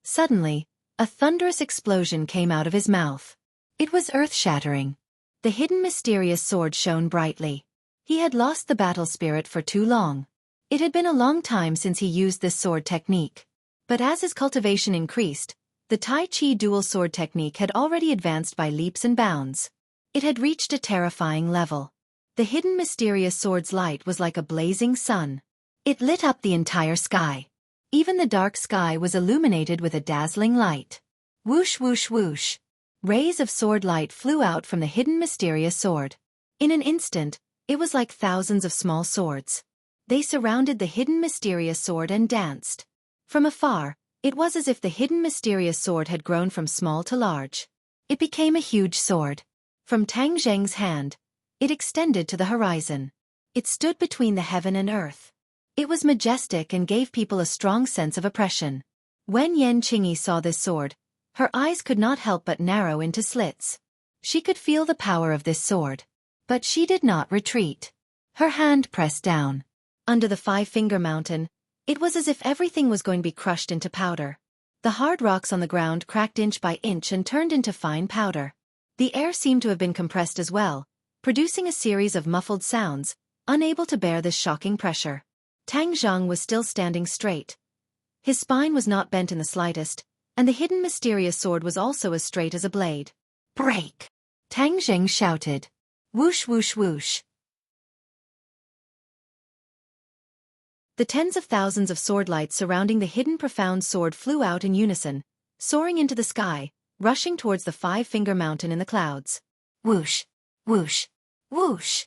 Suddenly, a thunderous explosion came out of his mouth. It was earth-shattering. The hidden mysterious sword shone brightly. He had lost the battle spirit for too long. It had been a long time since he used this sword technique. But as his cultivation increased, the Tai Chi dual sword technique had already advanced by leaps and bounds. It had reached a terrifying level. The hidden mysterious sword's light was like a blazing sun. It lit up the entire sky. Even the dark sky was illuminated with a dazzling light. Whoosh whoosh whoosh. Rays of sword light flew out from the hidden mysterious sword. In an instant, it was like thousands of small swords. They surrounded the hidden mysterious sword and danced. From afar, it was as if the hidden mysterious sword had grown from small to large. It became a huge sword. From Tang Zheng's hand, it extended to the horizon. It stood between the heaven and earth. It was majestic and gave people a strong sense of oppression. When Yan Qingyi saw this sword, her eyes could not help but narrow into slits. She could feel the power of this sword. But she did not retreat. Her hand pressed down. Under the five-finger mountain, it was as if everything was going to be crushed into powder. The hard rocks on the ground cracked inch by inch and turned into fine powder. The air seemed to have been compressed as well, producing a series of muffled sounds, unable to bear this shocking pressure. Tang Zheng was still standing straight. His spine was not bent in the slightest, and the hidden mysterious sword was also as straight as a blade. Break! Tang Zheng shouted. Whoosh whoosh whoosh. The tens of thousands of sword lights surrounding the hidden profound sword flew out in unison, soaring into the sky, rushing towards the five-finger mountain in the clouds. Whoosh, whoosh, whoosh.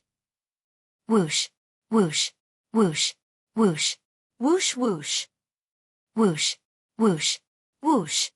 Whoosh, whoosh, whoosh, whoosh, whoosh, whoosh. Whoosh, whoosh, whoosh.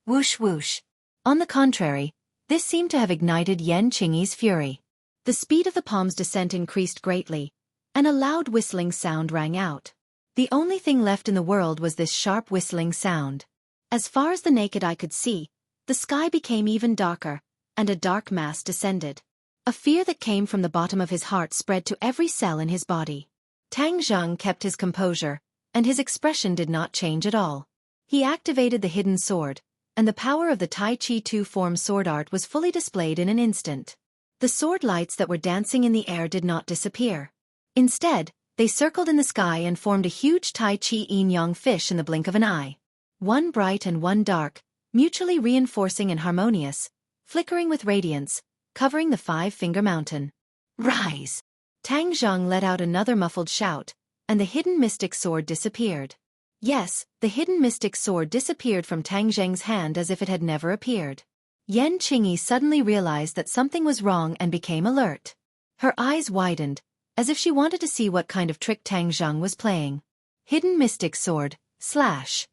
Whoosh, whoosh. On the contrary, this seemed to have ignited Yan Qingyi's fury. The speed of the palm's descent increased greatly, and a loud whistling sound rang out. The only thing left in the world was this sharp whistling sound. As far as the naked eye could see, the sky became even darker, and a dark mass descended. A fear that came from the bottom of his heart spread to every cell in his body. Tang Zheng kept his composure, and his expression did not change at all. He activated the hidden sword, and the power of the Tai Chi two-form sword art was fully displayed in an instant. The sword lights that were dancing in the air did not disappear. Instead, they circled in the sky and formed a huge Tai Chi yin-yang fish in the blink of an eye. One bright and one dark, mutually reinforcing and harmonious, flickering with radiance, covering the five-finger mountain. Rise! Tang Zheng let out another muffled shout, and the hidden mystic sword disappeared. Yes, the hidden mystic sword disappeared from Tang Zheng's hand as if it had never appeared. Yan Qingyi suddenly realized that something was wrong and became alert. Her eyes widened, as if she wanted to see what kind of trick Tang Zheng was playing. Hidden mystic sword, slash!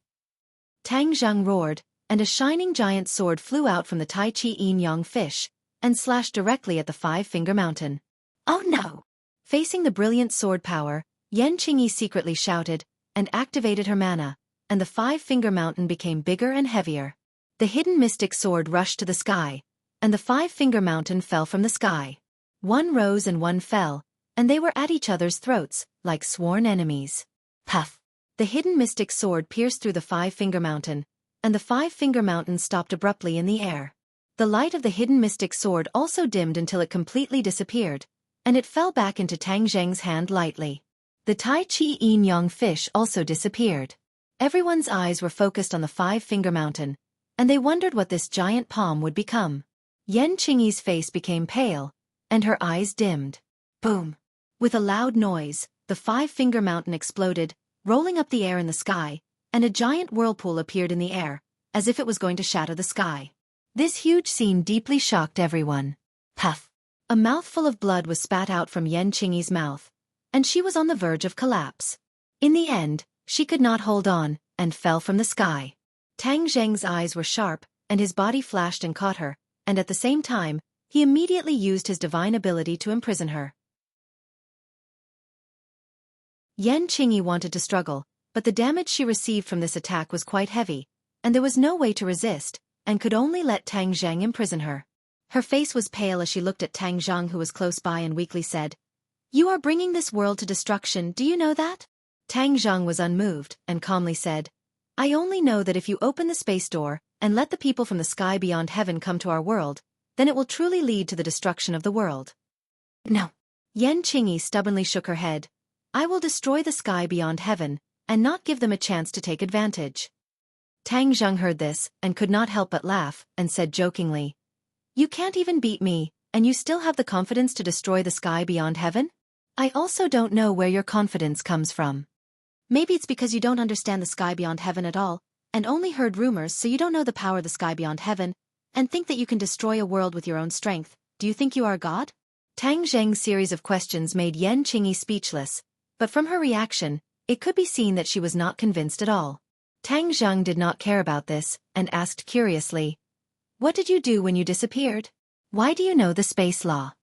Tang Zheng roared, and a shining giant sword flew out from the Tai Chi yin-yang fish, and slashed directly at the five-finger mountain. Oh no! Facing the brilliant sword power, Yan Qingyi secretly shouted, and activated her mana, and the five-finger mountain became bigger and heavier. The hidden mystic sword rushed to the sky, and the five-finger mountain fell from the sky. One rose and one fell, and they were at each other's throats, like sworn enemies. Puff! The hidden mystic sword pierced through the five-finger mountain, and the five-finger mountain stopped abruptly in the air. The light of the hidden mystic sword also dimmed until it completely disappeared, and it fell back into Tang Zheng's hand lightly. The Tai Chi yin-yang fish also disappeared. Everyone's eyes were focused on the five-finger mountain, and they wondered what this giant palm would become. Yan Qingyi's face became pale, and her eyes dimmed. Boom! With a loud noise, the five-finger mountain exploded, rolling up the air in the sky, and a giant whirlpool appeared in the air, as if it was going to shatter the sky. This huge scene deeply shocked everyone. Puff! A mouthful of blood was spat out from Yan Qingyi's mouth, and she was on the verge of collapse. In the end, she could not hold on, and fell from the sky. Tang Zheng's eyes were sharp, and his body flashed and caught her, and at the same time, he immediately used his divine ability to imprison her. Yan Qingyi wanted to struggle, but the damage she received from this attack was quite heavy, and there was no way to resist, and could only let Tang Zheng imprison her. Her face was pale as she looked at Tang Zheng, who was close by, and weakly said, "You are bringing this world to destruction, do you know that?" Tang Zheng was unmoved, and calmly said, "I only know that if you open the space door, and let the people from the sky beyond heaven come to our world, then it will truly lead to the destruction of the world." No. Yan Qingyi stubbornly shook her head. "I will destroy the sky beyond heaven, and not give them a chance to take advantage." Tang Zheng heard this, and could not help but laugh, and said jokingly, "You can't even beat me, and you still have the confidence to destroy the sky beyond heaven? I also don't know where your confidence comes from. Maybe it's because you don't understand the sky beyond heaven at all, and only heard rumors, so you don't know the power of the sky beyond heaven, and think that you can destroy a world with your own strength. Do you think you are God?" Tang Zheng's series of questions made Yan Qingyi speechless, but from her reaction, it could be seen that she was not convinced at all. Tang Zheng did not care about this, and asked curiously, "What did you do when you disappeared? Why do you know the space law?"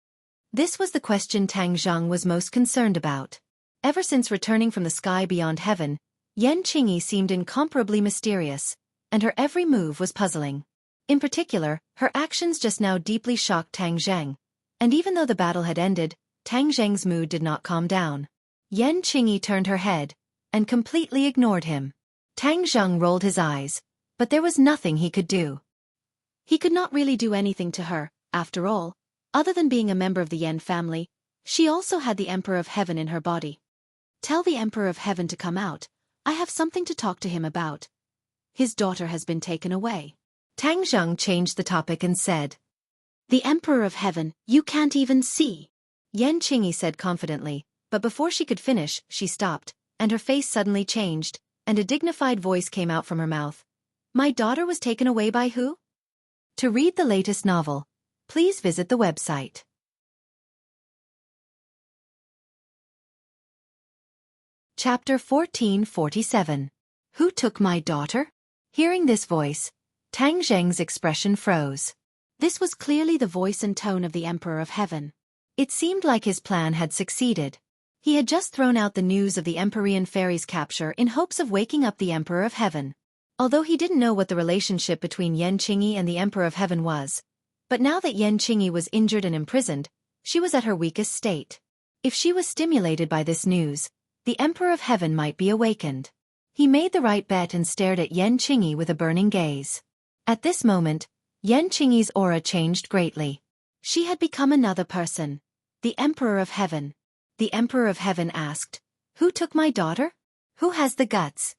This was the question Tang Zheng was most concerned about. Ever since returning from the sky beyond heaven, Yan Qingyi seemed incomparably mysterious, and her every move was puzzling. In particular, her actions just now deeply shocked Tang Zheng, and even though the battle had ended, Tang Zheng's mood did not calm down. Yan Qingyi turned her head, and completely ignored him. Tang Zheng rolled his eyes, but there was nothing he could do. He could not really do anything to her, after all, other than being a member of the Yan family. She also had the Emperor of Heaven in her body. "Tell the Emperor of Heaven to come out. I have something to talk to him about. His daughter has been taken away." Tang Zheng changed the topic and said, "The Emperor of Heaven, you can't even see." Yan Qingyi said confidently, but before she could finish, she stopped, and her face suddenly changed, and a dignified voice came out from her mouth. My daughter was taken away by who? To read the latest novel, please visit the website. Chapter 1447. Who took my daughter? Hearing this voice, Tang Zheng's expression froze. This was clearly the voice and tone of the Emperor of Heaven. It seemed like his plan had succeeded. He had just thrown out the news of the Empyrean fairy's capture in hopes of waking up the Emperor of Heaven. Although he didn't know what the relationship between Yan Qingyi and the Emperor of Heaven was. But now that Yan Qingyi was injured and imprisoned, she was at her weakest state. If she was stimulated by this news, the Emperor of Heaven might be awakened. He made the right bet and stared at Yan Qingyi with a burning gaze. At this moment, Yan Qingyi's aura changed greatly. She had become another person. The Emperor of Heaven. The Emperor of Heaven asked, Who took my daughter? Who has the guts?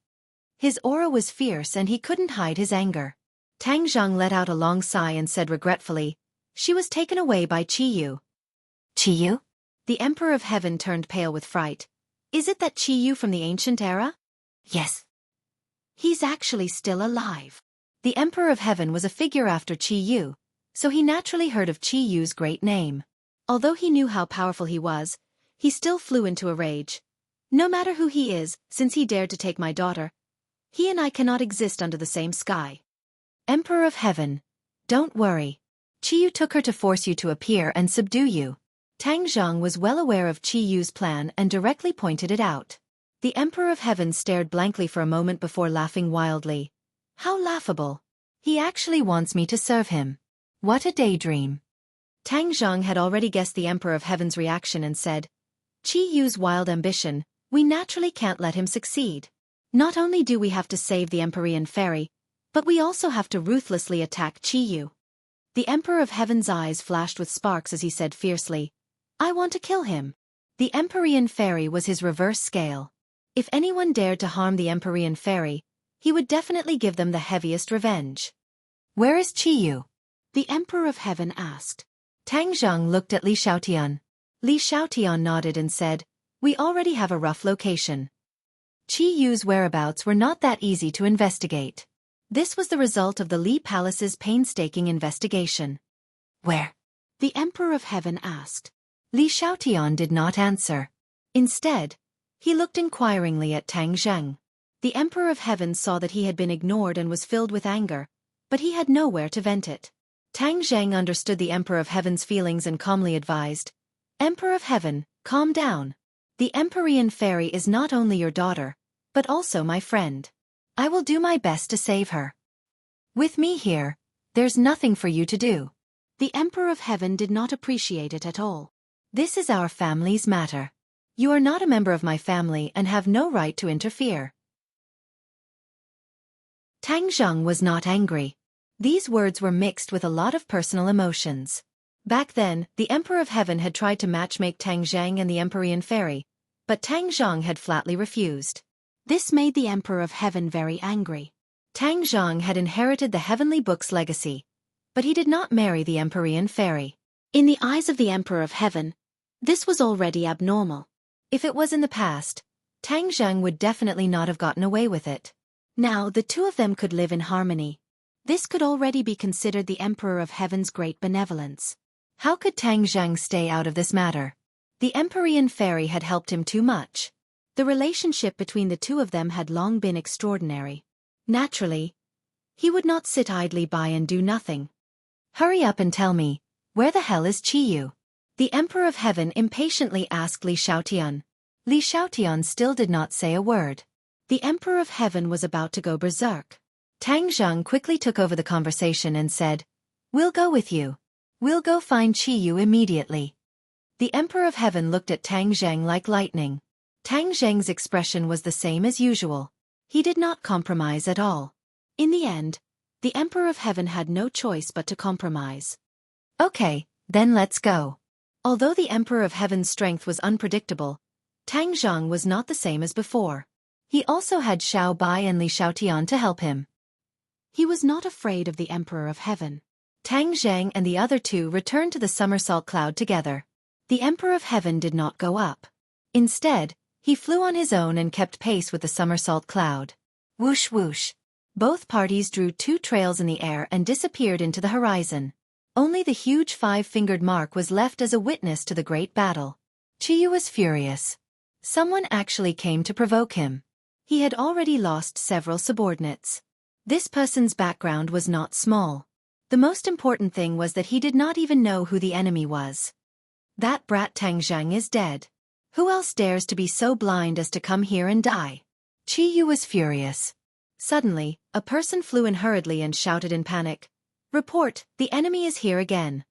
His aura was fierce and he couldn't hide his anger. Tang Zheng let out a long sigh and said regretfully, She was taken away by Qiyu. Qiyu? The Emperor of Heaven turned pale with fright. Is it that Qiyu from the ancient era? Yes. He's actually still alive. The Emperor of Heaven was a figure after Qiyu, so he naturally heard of Qiyu's great name. Although he knew how powerful he was, he still flew into a rage. No matter who he is, since he dared to take my daughter, he and I cannot exist under the same sky. Emperor of Heaven, don't worry. Qiyu took her to force you to appear and subdue you. Tang Zheng was well aware of Qiyu's plan and directly pointed it out. The Emperor of Heaven stared blankly for a moment before laughing wildly. How laughable. He actually wants me to serve him. What a daydream. Tang Zheng had already guessed the Emperor of Heaven's reaction and said, Qiyu's wild ambition, we naturally can't let him succeed. Not only do we have to save the Empyrean fairy, but we also have to ruthlessly attack Qiyu. The Emperor of Heaven's eyes flashed with sparks as he said fiercely, I want to kill him. The Empyrean fairy was his reverse scale. If anyone dared to harm the Empyrean fairy, he would definitely give them the heaviest revenge. Where is Qiyu? The Emperor of Heaven asked. Tang Zheng looked at Li Xiaotian. Li Xiaotian nodded and said, We already have a rough location. Qiyu's whereabouts were not that easy to investigate. This was the result of the Li Palace's painstaking investigation. Where? The Emperor of Heaven asked. Li Xiaotian did not answer. Instead, he looked inquiringly at Tang Zheng. The Emperor of Heaven saw that he had been ignored and was filled with anger, but he had nowhere to vent it. Tang Zheng understood the Emperor of Heaven's feelings and calmly advised, Emperor of Heaven, calm down. The Empyrean fairy is not only your daughter, but also my friend. I will do my best to save her. With me here, there's nothing for you to do. The Emperor of Heaven did not appreciate it at all. This is our family's matter. You are not a member of my family and have no right to interfere. Tang Zheng was not angry. These words were mixed with a lot of personal emotions. Back then, the Emperor of Heaven had tried to matchmake Tang Zheng and the Empyrean fairy, but Tang Zheng had flatly refused. This made the Emperor of Heaven very angry. Tang Zheng had inherited the Heavenly Book's legacy, but he did not marry the Empyrean fairy. In the eyes of the Emperor of Heaven, this was already abnormal. If it was in the past, Tang Zheng would definitely not have gotten away with it. Now the two of them could live in harmony. This could already be considered the Emperor of Heaven's great benevolence. How could Tang Zheng stay out of this matter? The Empyrean fairy had helped him too much. The relationship between the two of them had long been extraordinary. Naturally, he would not sit idly by and do nothing. Hurry up and tell me, where the hell is Qiyu? The Emperor of Heaven impatiently asked Li Xiaotian. Li Xiaotian still did not say a word. The Emperor of Heaven was about to go berserk. Tang Zheng quickly took over the conversation and said, We'll go with you. We'll go find Qiyu immediately. The Emperor of Heaven looked at Tang Zheng like lightning. Tang Zheng's expression was the same as usual. He did not compromise at all. In the end, the Emperor of Heaven had no choice but to compromise. Okay, then let's go. Although the Emperor of Heaven's strength was unpredictable, Tang Zheng was not the same as before. He also had Xiao Bai and Li Xiaotian to help him. He was not afraid of the Emperor of Heaven. Tang Zheng and the other two returned to the somersault cloud together. The Emperor of Heaven did not go up. Instead, He flew on his own and kept pace with the somersault cloud. Whoosh whoosh. Both parties drew 2 trails in the air and disappeared into the horizon. Only the huge 5-fingered mark was left as a witness to the great battle. Qiyu was furious. Someone actually came to provoke him. He had already lost several subordinates. This person's background was not small. The most important thing was that he did not even know who the enemy was. That brat Tang Zhang is dead. Who else dares to be so blind as to come here and die? Qiyu was furious. Suddenly, a person flew in hurriedly and shouted in panic, "Report, the enemy is here again."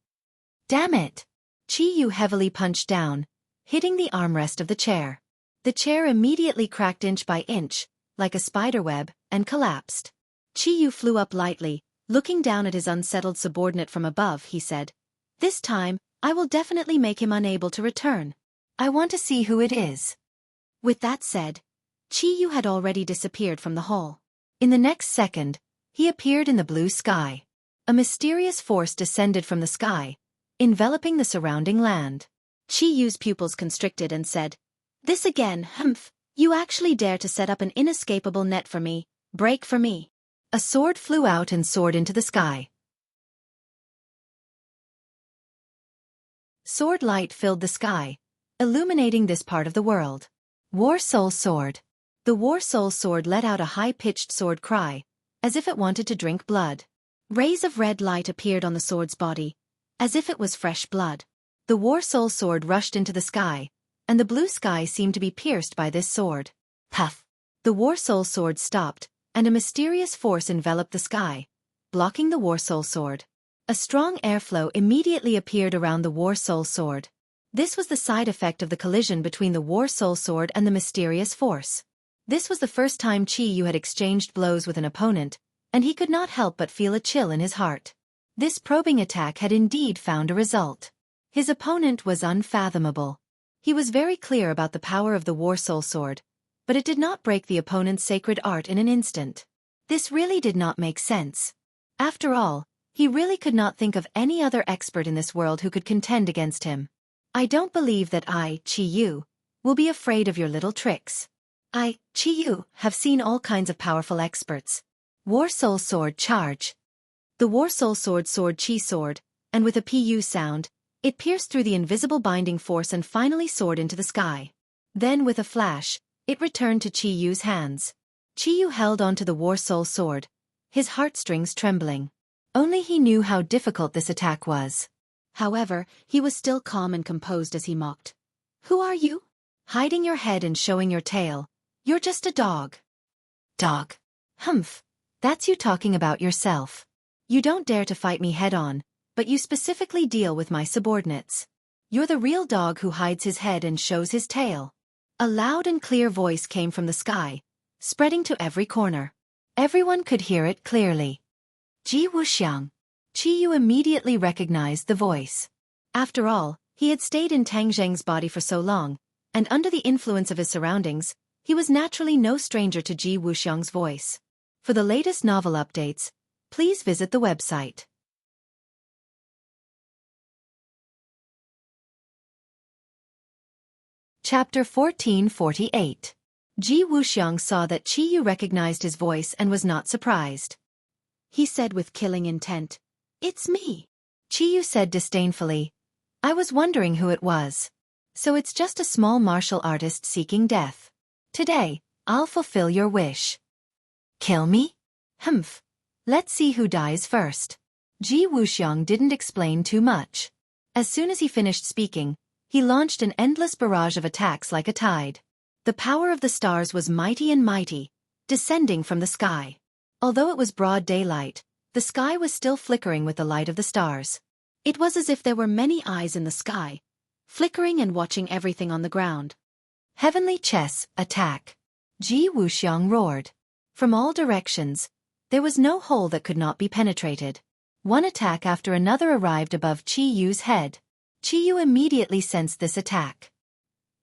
Damn it! Qiyu heavily punched down, hitting the armrest of the chair. The chair immediately cracked inch by inch, like a spiderweb, and collapsed. Qiyu flew up lightly, looking down at his unsettled subordinate from above. He said, "This time, I will definitely make him unable to return. I want to see who it is." With that said, Qiyu had already disappeared from the hall. In the next second, he appeared in the blue sky. A mysterious force descended from the sky, enveloping the surrounding land. Qiyu's pupils constricted and said, "This again, humph, you actually dare to set up an inescapable net for me, break for me." A sword flew out and soared into the sky. Sword light filled the sky, illuminating this part of the world. War Soul Sword. The War Soul Sword let out a high-pitched sword cry, as if it wanted to drink blood. Rays of red light appeared on the sword's body, as if it was fresh blood. The War Soul Sword rushed into the sky, and the blue sky seemed to be pierced by this sword. Puff! The War Soul Sword stopped, and a mysterious force enveloped the sky, blocking the War Soul Sword. A strong airflow immediately appeared around the War Soul Sword. This was the side effect of the collision between the War Soul Sword and the mysterious force. This was the first time Qiyu had exchanged blows with an opponent, and he could not help but feel a chill in his heart. This probing attack had indeed found a result. His opponent was unfathomable. He was very clear about the power of the War Soul Sword, but it did not break the opponent's sacred art in an instant. This really did not make sense. After all, he really could not think of any other expert in this world who could contend against him. "I don't believe that I, Qiyu, will be afraid of your little tricks. I, Qiyu, have seen all kinds of powerful experts." War Soul Sword charge. The War Soul Sword soared Qi sword, and with a pu sound, it pierced through the invisible binding force and finally soared into the sky. Then with a flash, it returned to Qiyu's hands. Qiyu held onto the War Soul Sword, his heartstrings trembling. Only he knew how difficult this attack was. However, he was still calm and composed as he mocked. "Who are you? Hiding your head and showing your tail. You're just a dog." "Dog? Humph. That's you talking about yourself. You don't dare to fight me head-on, but you specifically deal with my subordinates. You're the real dog who hides his head and shows his tail." A loud and clear voice came from the sky, spreading to every corner. Everyone could hear it clearly. "Ji Wuxiang." Qiyu immediately recognized the voice. After all, he had stayed in Tang Zheng's body for so long, and under the influence of his surroundings, he was naturally no stranger to Ji Wuxiang's voice. For the latest novel updates, please visit the website. Chapter 1448. Ji Wuxiang saw that Qiyu recognized his voice and was not surprised. He said with killing intent, "It's me." Qiyu said disdainfully, "I was wondering who it was. So it's just a small martial artist seeking death. Today, I'll fulfill your wish." "Kill me? Humph. Let's see who dies first." Ji Wuxiang didn't explain too much. As soon as he finished speaking, he launched an endless barrage of attacks like a tide. The power of the stars was mighty and mighty, descending from the sky. Although it was broad daylight, the sky was still flickering with the light of the stars. It was as if there were many eyes in the sky, flickering and watching everything on the ground. "Heavenly chess, attack!" Ji Wuxiang roared. From all directions, there was no hole that could not be penetrated. One attack after another arrived above Qiyu's head. Qiyu immediately sensed this attack.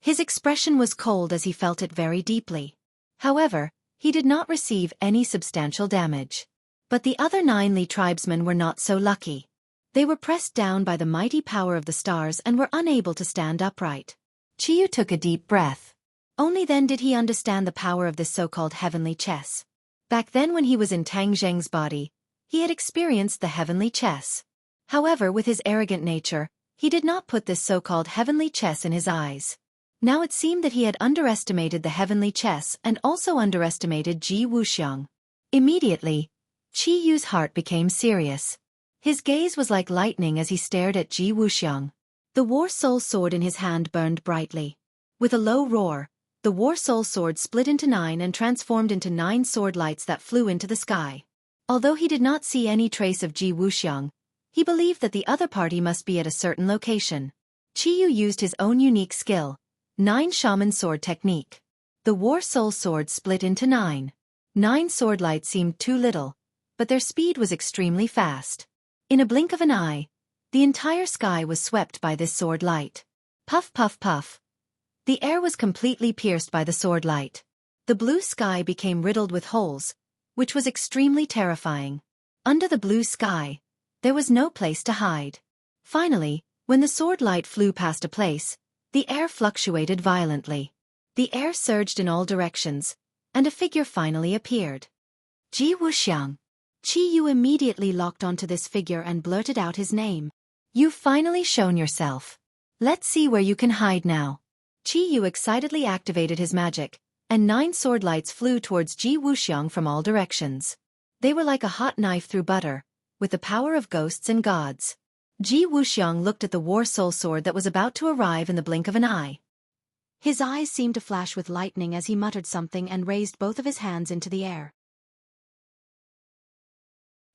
His expression was cold as he felt it very deeply. However, he did not receive any substantial damage. But the other 9 Li tribesmen were not so lucky. They were pressed down by the mighty power of the stars and were unable to stand upright. Qiyu took a deep breath. Only then did he understand the power of this so-called heavenly chess. Back then when he was in Tang Zheng's body, he had experienced the heavenly chess. However, with his arrogant nature, he did not put this so-called heavenly chess in his eyes. Now it seemed that he had underestimated the heavenly chess and also underestimated Ji Wuxiang. Immediately, Qi Yu's heart became serious. His gaze was like lightning as he stared at Ji Wuxiang. The War Soul sword in his hand burned brightly. With a low roar, the War Soul sword split into 9 and transformed into 9 sword lights that flew into the sky. Although he did not see any trace of Ji Wuxiang, he believed that the other party must be at a certain location. Qi Yu used his own unique skill, 9 Shaman Sword Technique. The War Soul sword split into 9. 9 sword lights seemed too little, but their speed was extremely fast. In a blink of an eye, the entire sky was swept by this sword light. Puff puff puff. The air was completely pierced by the sword light. The blue sky became riddled with holes, which was extremely terrifying. Under the blue sky, there was no place to hide. Finally, when the sword light flew past a place, the air fluctuated violently. The air surged in all directions, and a figure finally appeared. Ji Wuxiang. Qi Yu immediately locked onto this figure and blurted out his name. You've finally shown yourself. Let's see where you can hide now. Qi Yu excitedly activated his magic, and 9 sword lights flew towards Ji Wuxiang from all directions. They were like a hot knife through butter, with the power of ghosts and gods. Ji Wuxiang looked at the War Soul sword that was about to arrive in the blink of an eye. His eyes seemed to flash with lightning as he muttered something and raised both of his hands into the air.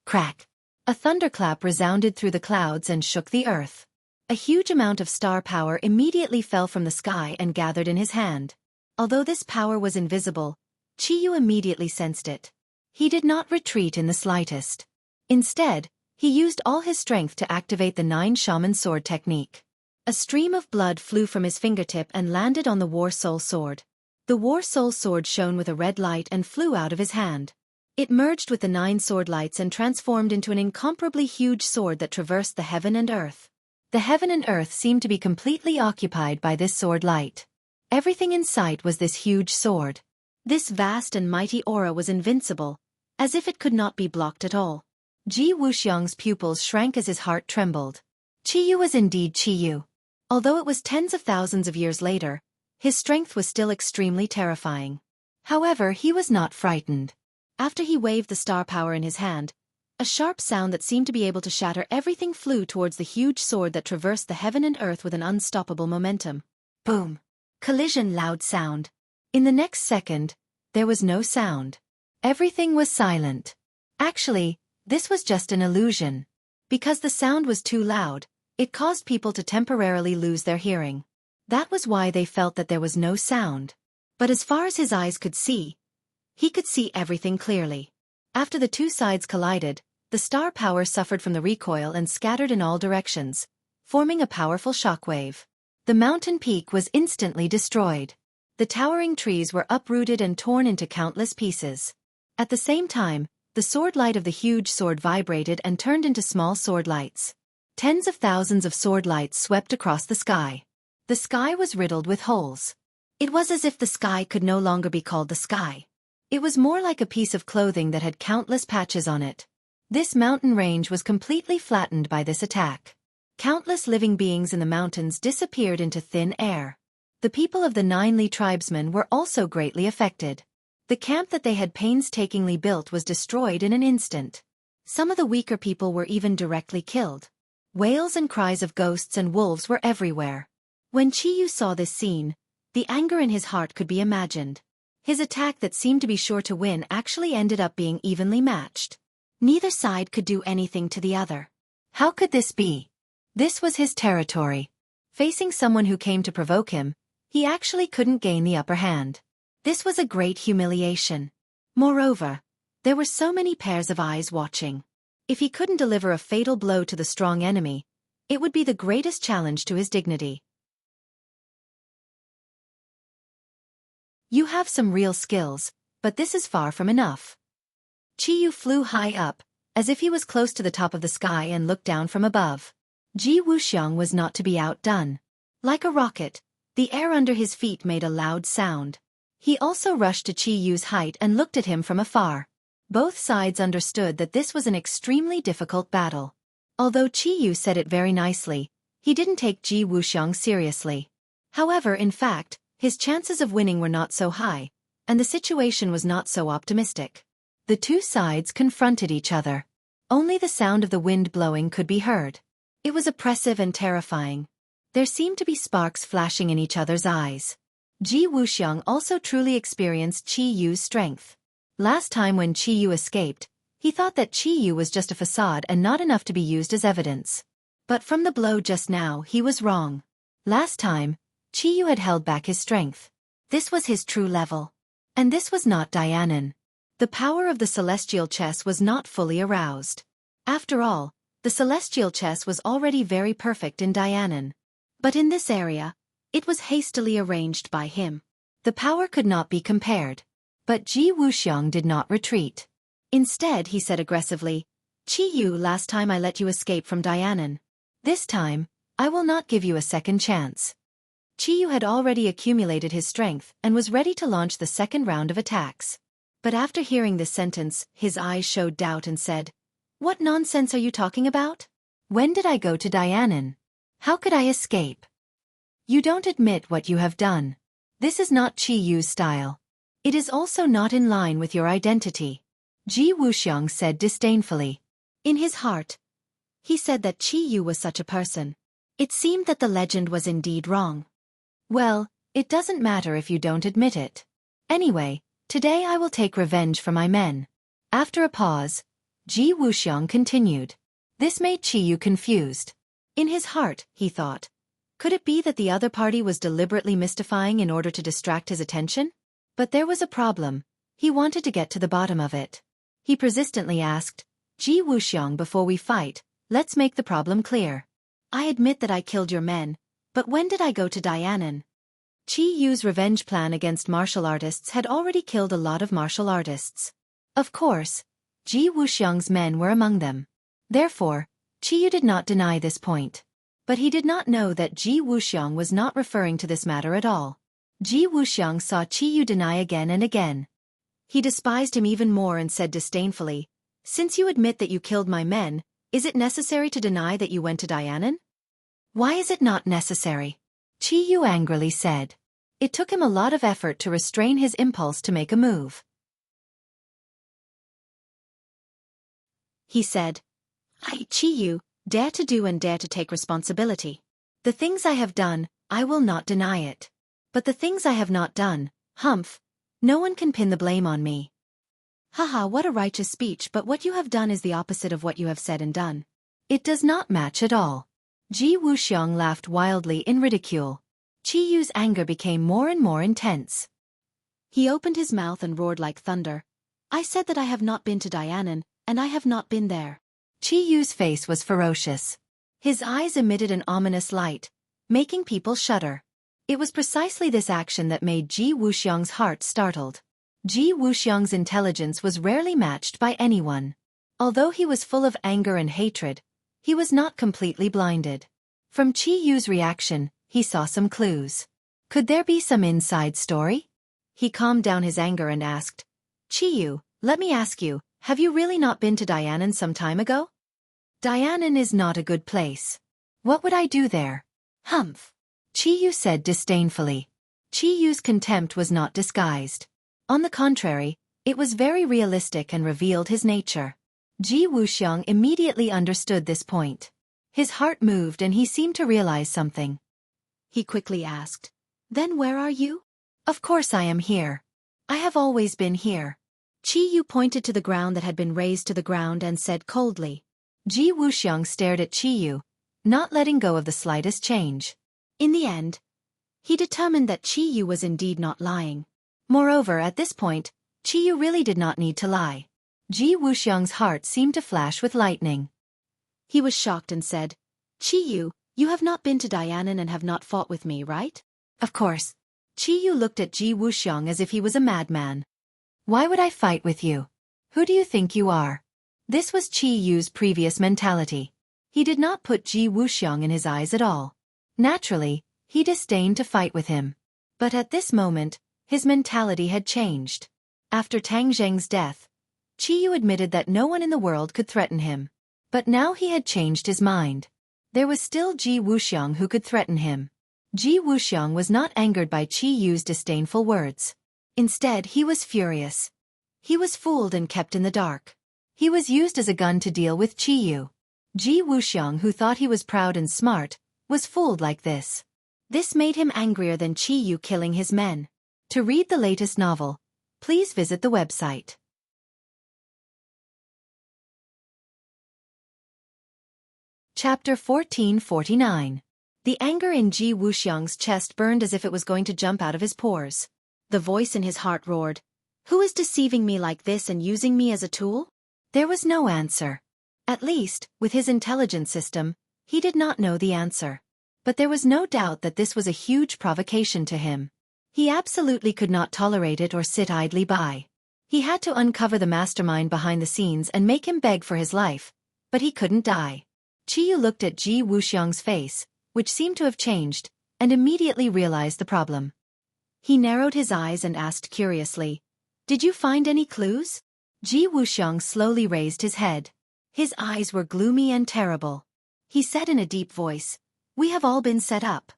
Crack! A thunderclap resounded through the clouds and shook the earth. A huge amount of star power immediately fell from the sky and gathered in his hand. Although this power was invisible, Qi Yu immediately sensed it. He did not retreat in the slightest. Instead, he used all his strength to activate the 9 Shaman Sword Technique. A stream of blood flew from his fingertip and landed on the War Soul sword. The War Soul sword shone with a red light and flew out of his hand. It merged with the 9 sword lights and transformed into an incomparably huge sword that traversed the heaven and earth. The heaven and earth seemed to be completely occupied by this sword light. Everything in sight was this huge sword. This vast and mighty aura was invincible, as if it could not be blocked at all. Ji Wuxiang's pupils shrank as his heart trembled. Qi Yu was indeed Qi Yu. Although it was tens of thousands of years later, his strength was still extremely terrifying. However, he was not frightened. After he waved the star power in his hand, a sharp sound that seemed to be able to shatter everything flew towards the huge sword that traversed the heaven and earth with an unstoppable momentum. Boom! Collision, loud sound. In the next second, there was no sound. Everything was silent. Actually, this was just an illusion. Because the sound was too loud, it caused people to temporarily lose their hearing. That was why they felt that there was no sound. But as far as his eyes could see, he could see everything clearly. After the two sides collided, the star power suffered from the recoil and scattered in all directions, forming a powerful shockwave. The mountain peak was instantly destroyed. The towering trees were uprooted and torn into countless pieces. At the same time, the sword light of the huge sword vibrated and turned into small sword lights. Tens of thousands of sword lights swept across the sky. The sky was riddled with holes. It was as if the sky could no longer be called the sky. It was more like a piece of clothing that had countless patches on it. This mountain range was completely flattened by this attack. Countless living beings in the mountains disappeared into thin air. The people of the 9 Li tribesmen were also greatly affected. The camp that they had painstakingly built was destroyed in an instant. Some of the weaker people were even directly killed. Wails and cries of ghosts and wolves were everywhere. When Qi Yu saw this scene, the anger in his heart could be imagined. His attack that seemed to be sure to win actually ended up being evenly matched. Neither side could do anything to the other. How could this be? This was his territory. Facing someone who came to provoke him, he actually couldn't gain the upper hand. This was a great humiliation. Moreover, there were so many pairs of eyes watching. If he couldn't deliver a fatal blow to the strong enemy, it would be the greatest challenge to his dignity. You have some real skills, but this is far from enough. Qi Yu flew high up, as if he was close to the top of the sky and looked down from above. Ji Wuxiang was not to be outdone. Like a rocket, The air under his feet made a loud sound. He also rushed to Qi Yu's height and looked at him from afar. Both sides understood that this was an extremely difficult battle. Although Qi Yu said it very nicely, he didn't take Ji Wuxiang seriously. However, in fact, his chances of winning were not so high, and the situation was not so optimistic. The two sides confronted each other. Only the sound of the wind blowing could be heard. It was oppressive and terrifying. There seemed to be sparks flashing in each other's eyes. Ji Wuxiang also truly experienced Qi Yu's strength. Last time when Qi Yu escaped, he thought that Qi Yu was just a facade and not enough to be used as evidence. But from the blow just now, he was wrong. Last time, Qi Yu had held back his strength. This was his true level. And this was not Dianan. The power of the celestial chess was not fully aroused. After all, the celestial chess was already very perfect in Dianan. But in this area, it was hastily arranged by him. The power could not be compared. But Ji Wuxiang did not retreat. Instead, he said aggressively, "Qi Yu, last time I let you escape from Dianan. This time, I will not give you a second chance." Qi Yu had already accumulated his strength and was ready to launch the second round of attacks. But after hearing this sentence, his eyes showed doubt and said, "What nonsense are you talking about? When did I go to Dianan? How could I escape? You don't admit what you have done. This is not Qi Yu's style. It is also not in line with your identity," Ji Wuxiang said disdainfully. In his heart, he said that Qi Yu was such a person. It seemed that the legend was indeed wrong. "Well, it doesn't matter if you don't admit it. Anyway, today I will take revenge for my men." After a pause, Ji Wuxiang continued. This made Qi Yu confused. In his heart, he thought, could it be that the other party was deliberately mystifying in order to distract his attention? But there was a problem. He wanted to get to the bottom of it. He persistently asked, "Ji Wuxiang, before we fight, let's make the problem clear. I admit that I killed your men, but when did I go to Dianan?" Qi Yu's revenge plan against martial artists had already killed a lot of martial artists. Of course, Ji Wuxiang's men were among them. Therefore, Qi Yu did not deny this point. But he did not know that Ji Wuxiang was not referring to this matter at all. Ji Wuxiang saw Qi Yu deny again and again. He despised him even more and said disdainfully, "Since you admit that you killed my men, is it necessary to deny that you went to Dianan?" "Why is it not necessary?" Qi Yu angrily said. It took him a lot of effort to restrain his impulse to make a move. He said, "I, Qi Yu, dare to do and dare to take responsibility. The things I have done, I will not deny it. But the things I have not done, humph, no one can pin the blame on me." Haha, what a righteous speech, but what you have done is the opposite of what you have said and done. It does not match at all. Ji Wuxiang laughed wildly in ridicule. Qi Yu's anger became more and more intense. He opened his mouth and roared like thunder. "I said that I have not been to Dianan, and I have not been there." Qi Yu's face was ferocious. His eyes emitted an ominous light, making people shudder. It was precisely this action that made Ji Wuxiang's heart startled. Ji Wuxiang's intelligence was rarely matched by anyone. Although he was full of anger and hatred, he was not completely blinded. From Qi Yu's reaction, he saw some clues. Could there be some inside story? He calmed down his anger and asked, "Qi Yu, let me ask you, have you really not been to Dianan some time ago?" "Dianan is not a good place. What would I do there?" "Humph," Qi Yu said disdainfully. Qi Yu's contempt was not disguised. On the contrary, it was very realistic and revealed his nature. Ji Wuxiang immediately understood this point. His heart moved and he seemed to realize something. He quickly asked, "Then where are you?" "Of course I am here. I have always been here." Qi Yu pointed to the ground that had been razed to the ground and said coldly. Ji Wuxiang stared at Qi Yu, not letting go of the slightest change. In the end, he determined that Qi Yu was indeed not lying. Moreover, at this point, Qi Yu really did not need to lie. Ji Wuxiang's heart seemed to flash with lightning. He was shocked and said, "Qi Yu, you have not been to Dianan and have not fought with me, right?" "Of course." Qi Yu looked at Ji Wuxiang as if he was a madman. "Why would I fight with you? Who do you think you are?" This was Qi Yu's previous mentality. He did not put Ji Wuxiang in his eyes at all. Naturally, He disdained to fight with him. But at this moment, his mentality had changed. After Tang Zheng's death, Qiyu admitted that no one in the world could threaten him. But now he had changed his mind. There was still Ji Wuxiang who could threaten him. Ji Wuxiang was not angered by Qiyu's disdainful words. Instead, he was furious. He was fooled and kept in the dark. He was used as a gun to deal with Qiyu. Ji Wuxiang, who thought he was proud and smart, was fooled like this. This made him angrier than Qiyu killing his men. To read the latest novel, please visit the website. Chapter 1449. The anger in Ji Wuxiang's chest burned as if it was going to jump out of his pores. The voice in his heart roared, "Who is deceiving me like this and using me as a tool?" There was no answer. At least, with his intelligence system, he did not know the answer. But there was no doubt that this was a huge provocation to him. He absolutely could not tolerate it or sit idly by. He had to uncover the mastermind behind the scenes and make him beg for his life, but he couldn't die. Qiyu looked at Ji Wuxiang's face, which seemed to have changed, and immediately realized the problem. He narrowed his eyes and asked curiously, "Did you find any clues?" Ji Wuxiang slowly raised his head. His eyes were gloomy and terrible. He said in a deep voice, "We have all been set up."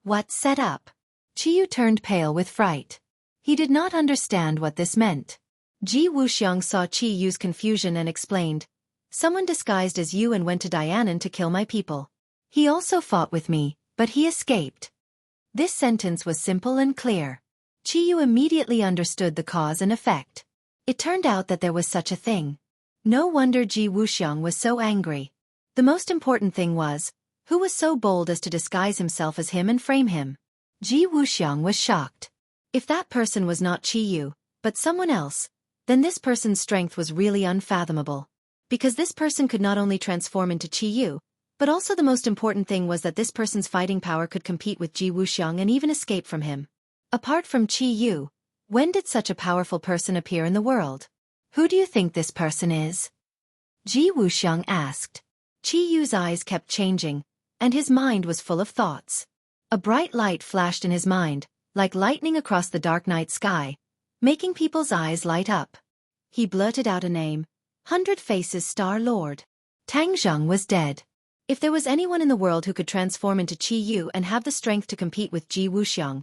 "What set up?" Qiyu turned pale with fright. He did not understand what this meant. Ji Wuxiang saw Qiyu's confusion and explained, "Someone disguised as you and went to Dianan to kill my people. He also fought with me, but he escaped." This sentence was simple and clear. Qiyu immediately understood the cause and effect. It turned out that there was such a thing. No wonder Ji Wuxiang was so angry. The most important thing was, who was so bold as to disguise himself as him and frame him? Ji Wuxiang was shocked. If that person was not Qiyu, but someone else, then this person's strength was really unfathomable. Because this person could not only transform into Qiyu, but also the most important thing was that this person's fighting power could compete with Ji Wuxiang and even escape from him. Apart from Qiyu, when did such a powerful person appear in the world? Who do you think this person is? Ji Wuxiang asked. Qiyu's eyes kept changing, and his mind was full of thoughts. A bright light flashed in his mind, like lightning across the dark night sky, making people's eyes light up. He blurted out a name, 100 Faces Star Lord. Tang Zheng was dead. If there was anyone in the world who could transform into Qiyu and have the strength to compete with Ji Wuxiang,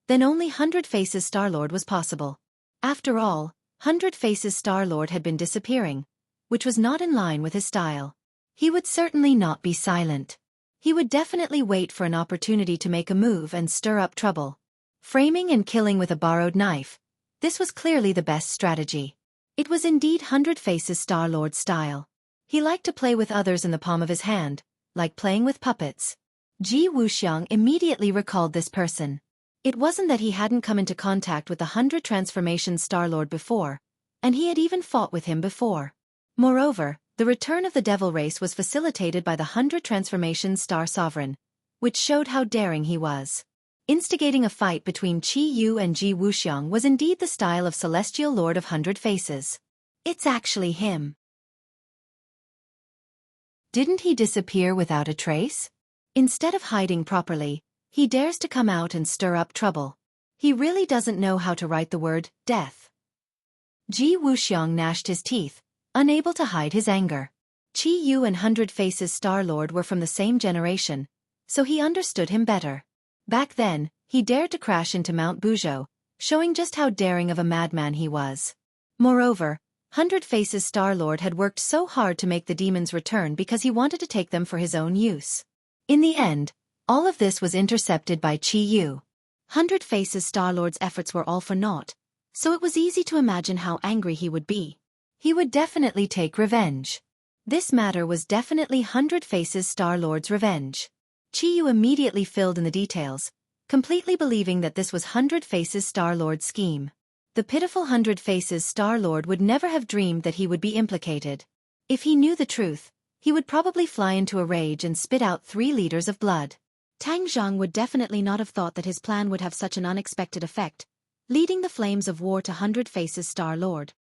then only 100 Faces Star Lord was possible. After all, 100 Faces Star Lord had been disappearing, which was not in line with his style. He would certainly not be silent. He would definitely wait for an opportunity to make a move and stir up trouble. Framing and killing with a borrowed knife, this was clearly the best strategy. It was indeed 100 Faces Star Lord style. He liked to play with others in the palm of his hand, like playing with puppets. Ji Wuxiang immediately recalled this person. It wasn't that he hadn't come into contact with the 100 Transformation Star Lord before, and he had even fought with him before. Moreover, the return of the devil race was facilitated by the 100 Transformation Star Sovereign, which showed how daring he was. Instigating a fight between Qiyu and Ji Wuxiang was indeed the style of Celestial Lord of 100 Faces. It's actually him. Didn't he disappear without a trace? Instead of hiding properly, he dares to come out and stir up trouble. He really doesn't know how to write the word death. Ji Wuxiang gnashed his teeth, unable to hide his anger. Qiyu and 100 Faces Star Lord were from the same generation, so he understood him better. Back then, he dared to crash into Mount Buzhou, showing just how daring of a madman he was. Moreover, 100 Faces Star Lord had worked so hard to make the demons return because he wanted to take them for his own use. In the end, all of this was intercepted by Qiyu. 100 Faces Star Lord's efforts were all for naught, so it was easy to imagine how angry he would be. He would definitely take revenge. This matter was definitely 100 Faces Star Lord's revenge. Qiyu immediately filled in the details, completely believing that this was 100 Faces Star Lord's scheme. The pitiful 100 Faces Star Lord would never have dreamed that he would be implicated. If he knew the truth, he would probably fly into a rage and spit out 3 liters of blood. Tang Zheng would definitely not have thought that his plan would have such an unexpected effect, leading the flames of war to 100 Faces Star Lord.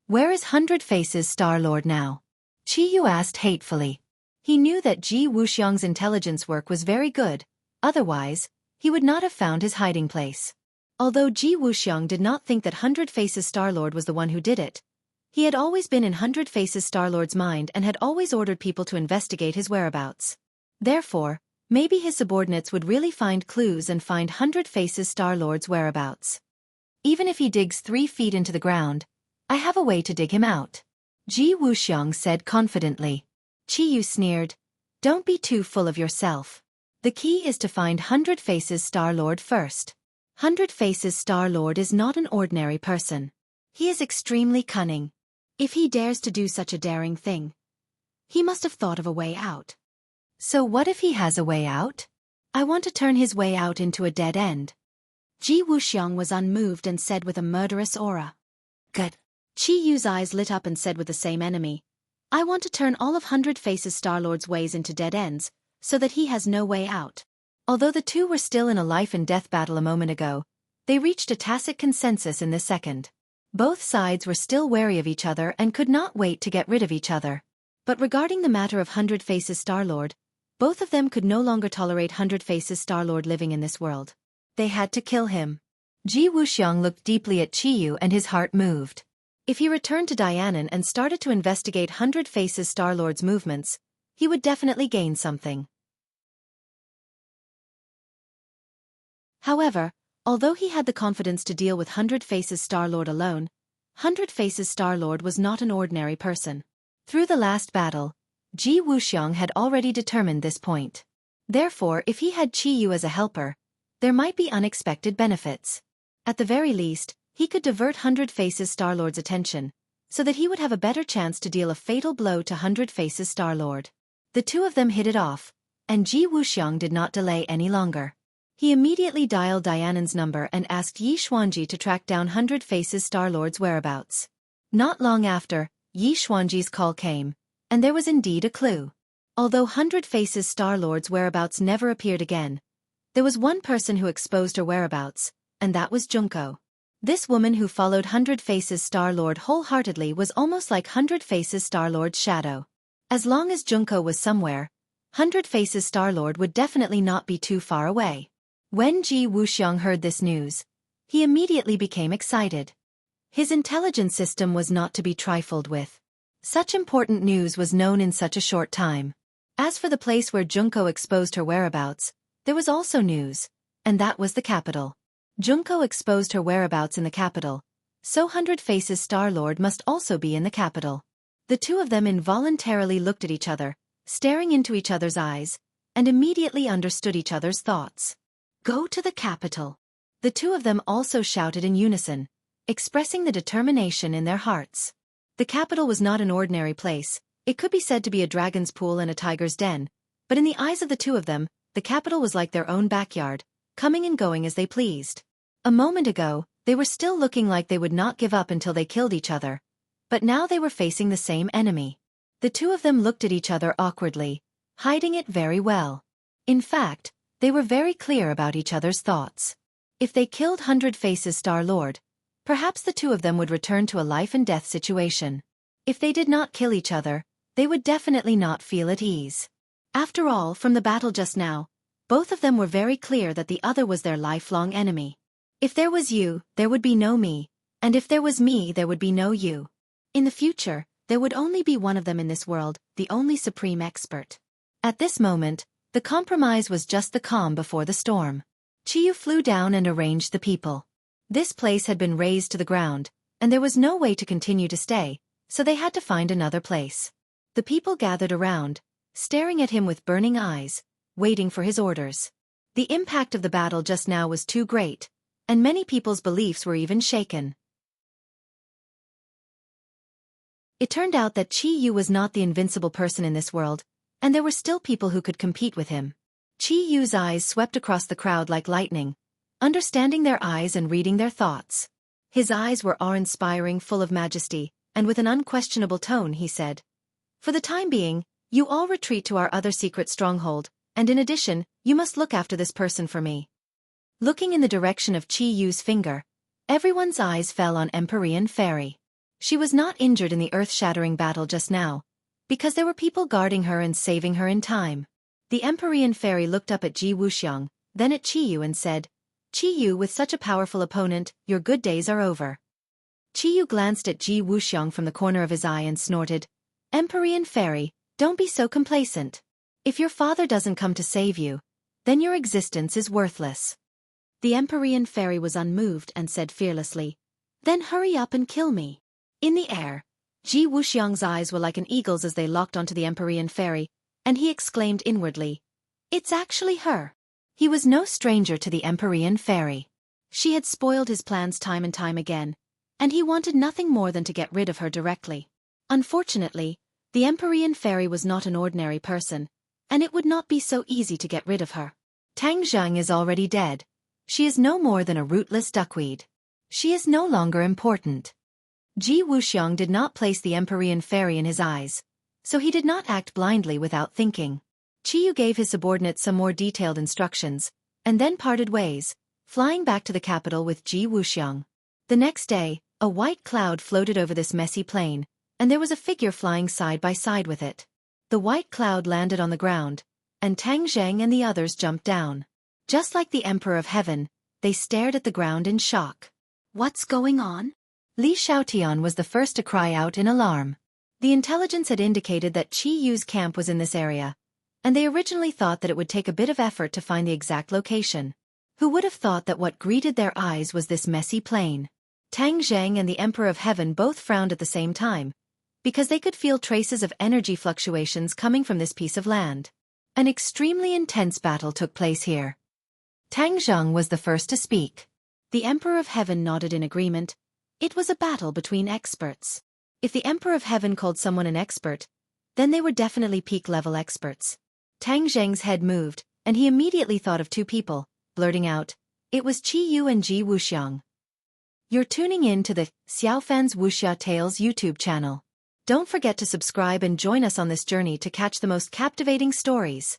Where is 100 Faces Star Lord now? Qiyu asked hatefully. He knew that Ji Wuxiang's intelligence work was very good, otherwise, he would not have found his hiding place. Although Ji Wuxiang did not think that Hundred Faces Star-Lord was the one who did it, he had always been in Hundred Faces Star-Lord's mind and had always ordered people to investigate his whereabouts. Therefore, maybe his subordinates would really find clues and find Hundred Faces Star-Lord's whereabouts. Even if he digs 3 feet into the ground, I have a way to dig him out, Ji Wuxiang said confidently. Qiyu sneered. Don't be too full of yourself. The key is to find Hundred Faces Star-Lord first. Hundred Faces Star-Lord is not an ordinary person. He is extremely cunning. If he dares to do such a daring thing, he must have thought of a way out. So what if he has a way out? I want to turn his way out into a dead end. Ji Wuxiang was unmoved and said with a murderous aura. Good. Qiyu's eyes lit up and said with the same enemy. I want to turn all of Hundred Faces Star-Lord's ways into dead ends, so that he has no way out. Although the two were still in a life-and-death battle a moment ago, they reached a tacit consensus in this second. Both sides were still wary of each other and could not wait to get rid of each other. But regarding the matter of Hundred Faces Star-Lord, both of them could no longer tolerate Hundred Faces Star-Lord living in this world. They had to kill him. Ji Wuxiang looked deeply at Qiyu and his heart moved. If he returned to Dianan and started to investigate Hundred Faces Star-Lord's movements, he would definitely gain something. However, although he had the confidence to deal with Hundred Faces Star-Lord alone, Hundred Faces Star-Lord was not an ordinary person. Through the last battle, Ji Wuxiang had already determined this point. Therefore, if he had Qiyu as a helper, there might be unexpected benefits. At the very least, he could divert Hundred Faces Star-Lord's attention, so that he would have a better chance to deal a fatal blow to Hundred Faces Star-Lord. The two of them hit it off, and Ji Wuxiang did not delay any longer. He immediately dialed Dianan's number and asked Yi Xuanji to track down Hundred Faces Star-Lord's whereabouts. Not long after, Yi Xuanji's call came, and there was indeed a clue. Although Hundred Faces Star-Lord's whereabouts never appeared again, there was one person who exposed her whereabouts, and that was Junko. This woman who followed Hundred Faces Star-Lord wholeheartedly was almost like Hundred Faces Star-Lord's shadow. As long as Junko was somewhere, Hundred Faces Star-Lord would definitely not be too far away. When Ji Wuxiang heard this news, he immediately became excited. His intelligence system was not to be trifled with. Such important news was known in such a short time. As for the place where Junko exposed her whereabouts, there was also news, and that was the capital. Junko exposed her whereabouts in the capital, so Hundred Faces Star-Lord must also be in the capital. The two of them involuntarily looked at each other, staring into each other's eyes, and immediately understood each other's thoughts. Go to the capital. The two of them also shouted in unison, expressing the determination in their hearts. The capital was not an ordinary place. It could be said to be a dragon's pool and a tiger's den, but in the eyes of the two of them, the capital was like their own backyard, coming and going as they pleased. A moment ago, they were still looking like they would not give up until they killed each other, but now they were facing the same enemy. The two of them looked at each other awkwardly, hiding it very well. In fact, they were very clear about each other's thoughts. If they killed Hundred Faces Star-Lord, perhaps the two of them would return to a life-and-death situation. If they did not kill each other, they would definitely not feel at ease. After all, from the battle just now, both of them were very clear that the other was their lifelong enemy. If there was you, there would be no me, and if there was me, there would be no you. In the future, there would only be one of them in this world, the only supreme expert. At this moment, the compromise was just the calm before the storm. Qiyu flew down and arranged the people. This place had been razed to the ground, and there was no way to continue to stay, so they had to find another place. The people gathered around, staring at him with burning eyes, waiting for his orders. The impact of the battle just now was too great, and many people's beliefs were even shaken. It turned out that Qiyu was not the invincible person in this world, and there were still people who could compete with him. Qiyu's eyes swept across the crowd like lightning, understanding their eyes and reading their thoughts. His eyes were awe-inspiring, full of majesty, and with an unquestionable tone he said, "For the time being, you all retreat to our other secret stronghold, and in addition, you must look after this person for me." Looking in the direction of Qiyu's finger, everyone's eyes fell on Empyrean Fairy. She was not injured in the earth-shattering battle just now, because there were people guarding her and saving her in time. The Empyrean Fairy looked up at Ji Wuxiang, then at Qiyu and said, "Qiyu, with such a powerful opponent, your good days are over." Qiyu glanced at Ji Wuxiang from the corner of his eye and snorted, "Empyrean Fairy, don't be so complacent. If your father doesn't come to save you, then your existence is worthless." The Empyrean Fairy was unmoved and said fearlessly, "Then hurry up and kill me." In the air, Ji Wuxiang's eyes were like an eagle's as they locked onto the Empyrean Fairy, and he exclaimed inwardly, "It's actually her." He was no stranger to the Empyrean Fairy. She had spoiled his plans time and time again, and he wanted nothing more than to get rid of her directly. Unfortunately, the Empyrean Fairy was not an ordinary person, and it would not be so easy to get rid of her. Tang Zheng is already dead. She is no more than a rootless duckweed. She is no longer important. Ji Wuxiang did not place the Empyrean Fairy in his eyes, so he did not act blindly without thinking. Qiyu gave his subordinate some more detailed instructions, and then parted ways, flying back to the capital with Ji Wuxiang. The next day, a white cloud floated over this messy plain, and there was a figure flying side by side with it. The white cloud landed on the ground, and Tang Zheng and the others jumped down. Just like the Emperor of Heaven, they stared at the ground in shock. "What's going on?" Li Xiaotian was the first to cry out in alarm. The intelligence had indicated that Qi Yu's camp was in this area, and they originally thought that it would take a bit of effort to find the exact location. Who would have thought that what greeted their eyes was this messy plain? Tang Zheng and the Emperor of Heaven both frowned at the same time, because they could feel traces of energy fluctuations coming from this piece of land. An extremely intense battle took place here. Tang Zheng was the first to speak. The Emperor of Heaven nodded in agreement. It was a battle between experts. If the Emperor of Heaven called someone an expert, then they were definitely peak-level experts. Tang Zheng's head moved, and he immediately thought of two people, blurting out, "It was Qi Yu and Ji Wuxiang." You're tuning in to the Xiaofan's Wuxia Tales YouTube channel. Don't forget to subscribe and join us on this journey to catch the most captivating stories.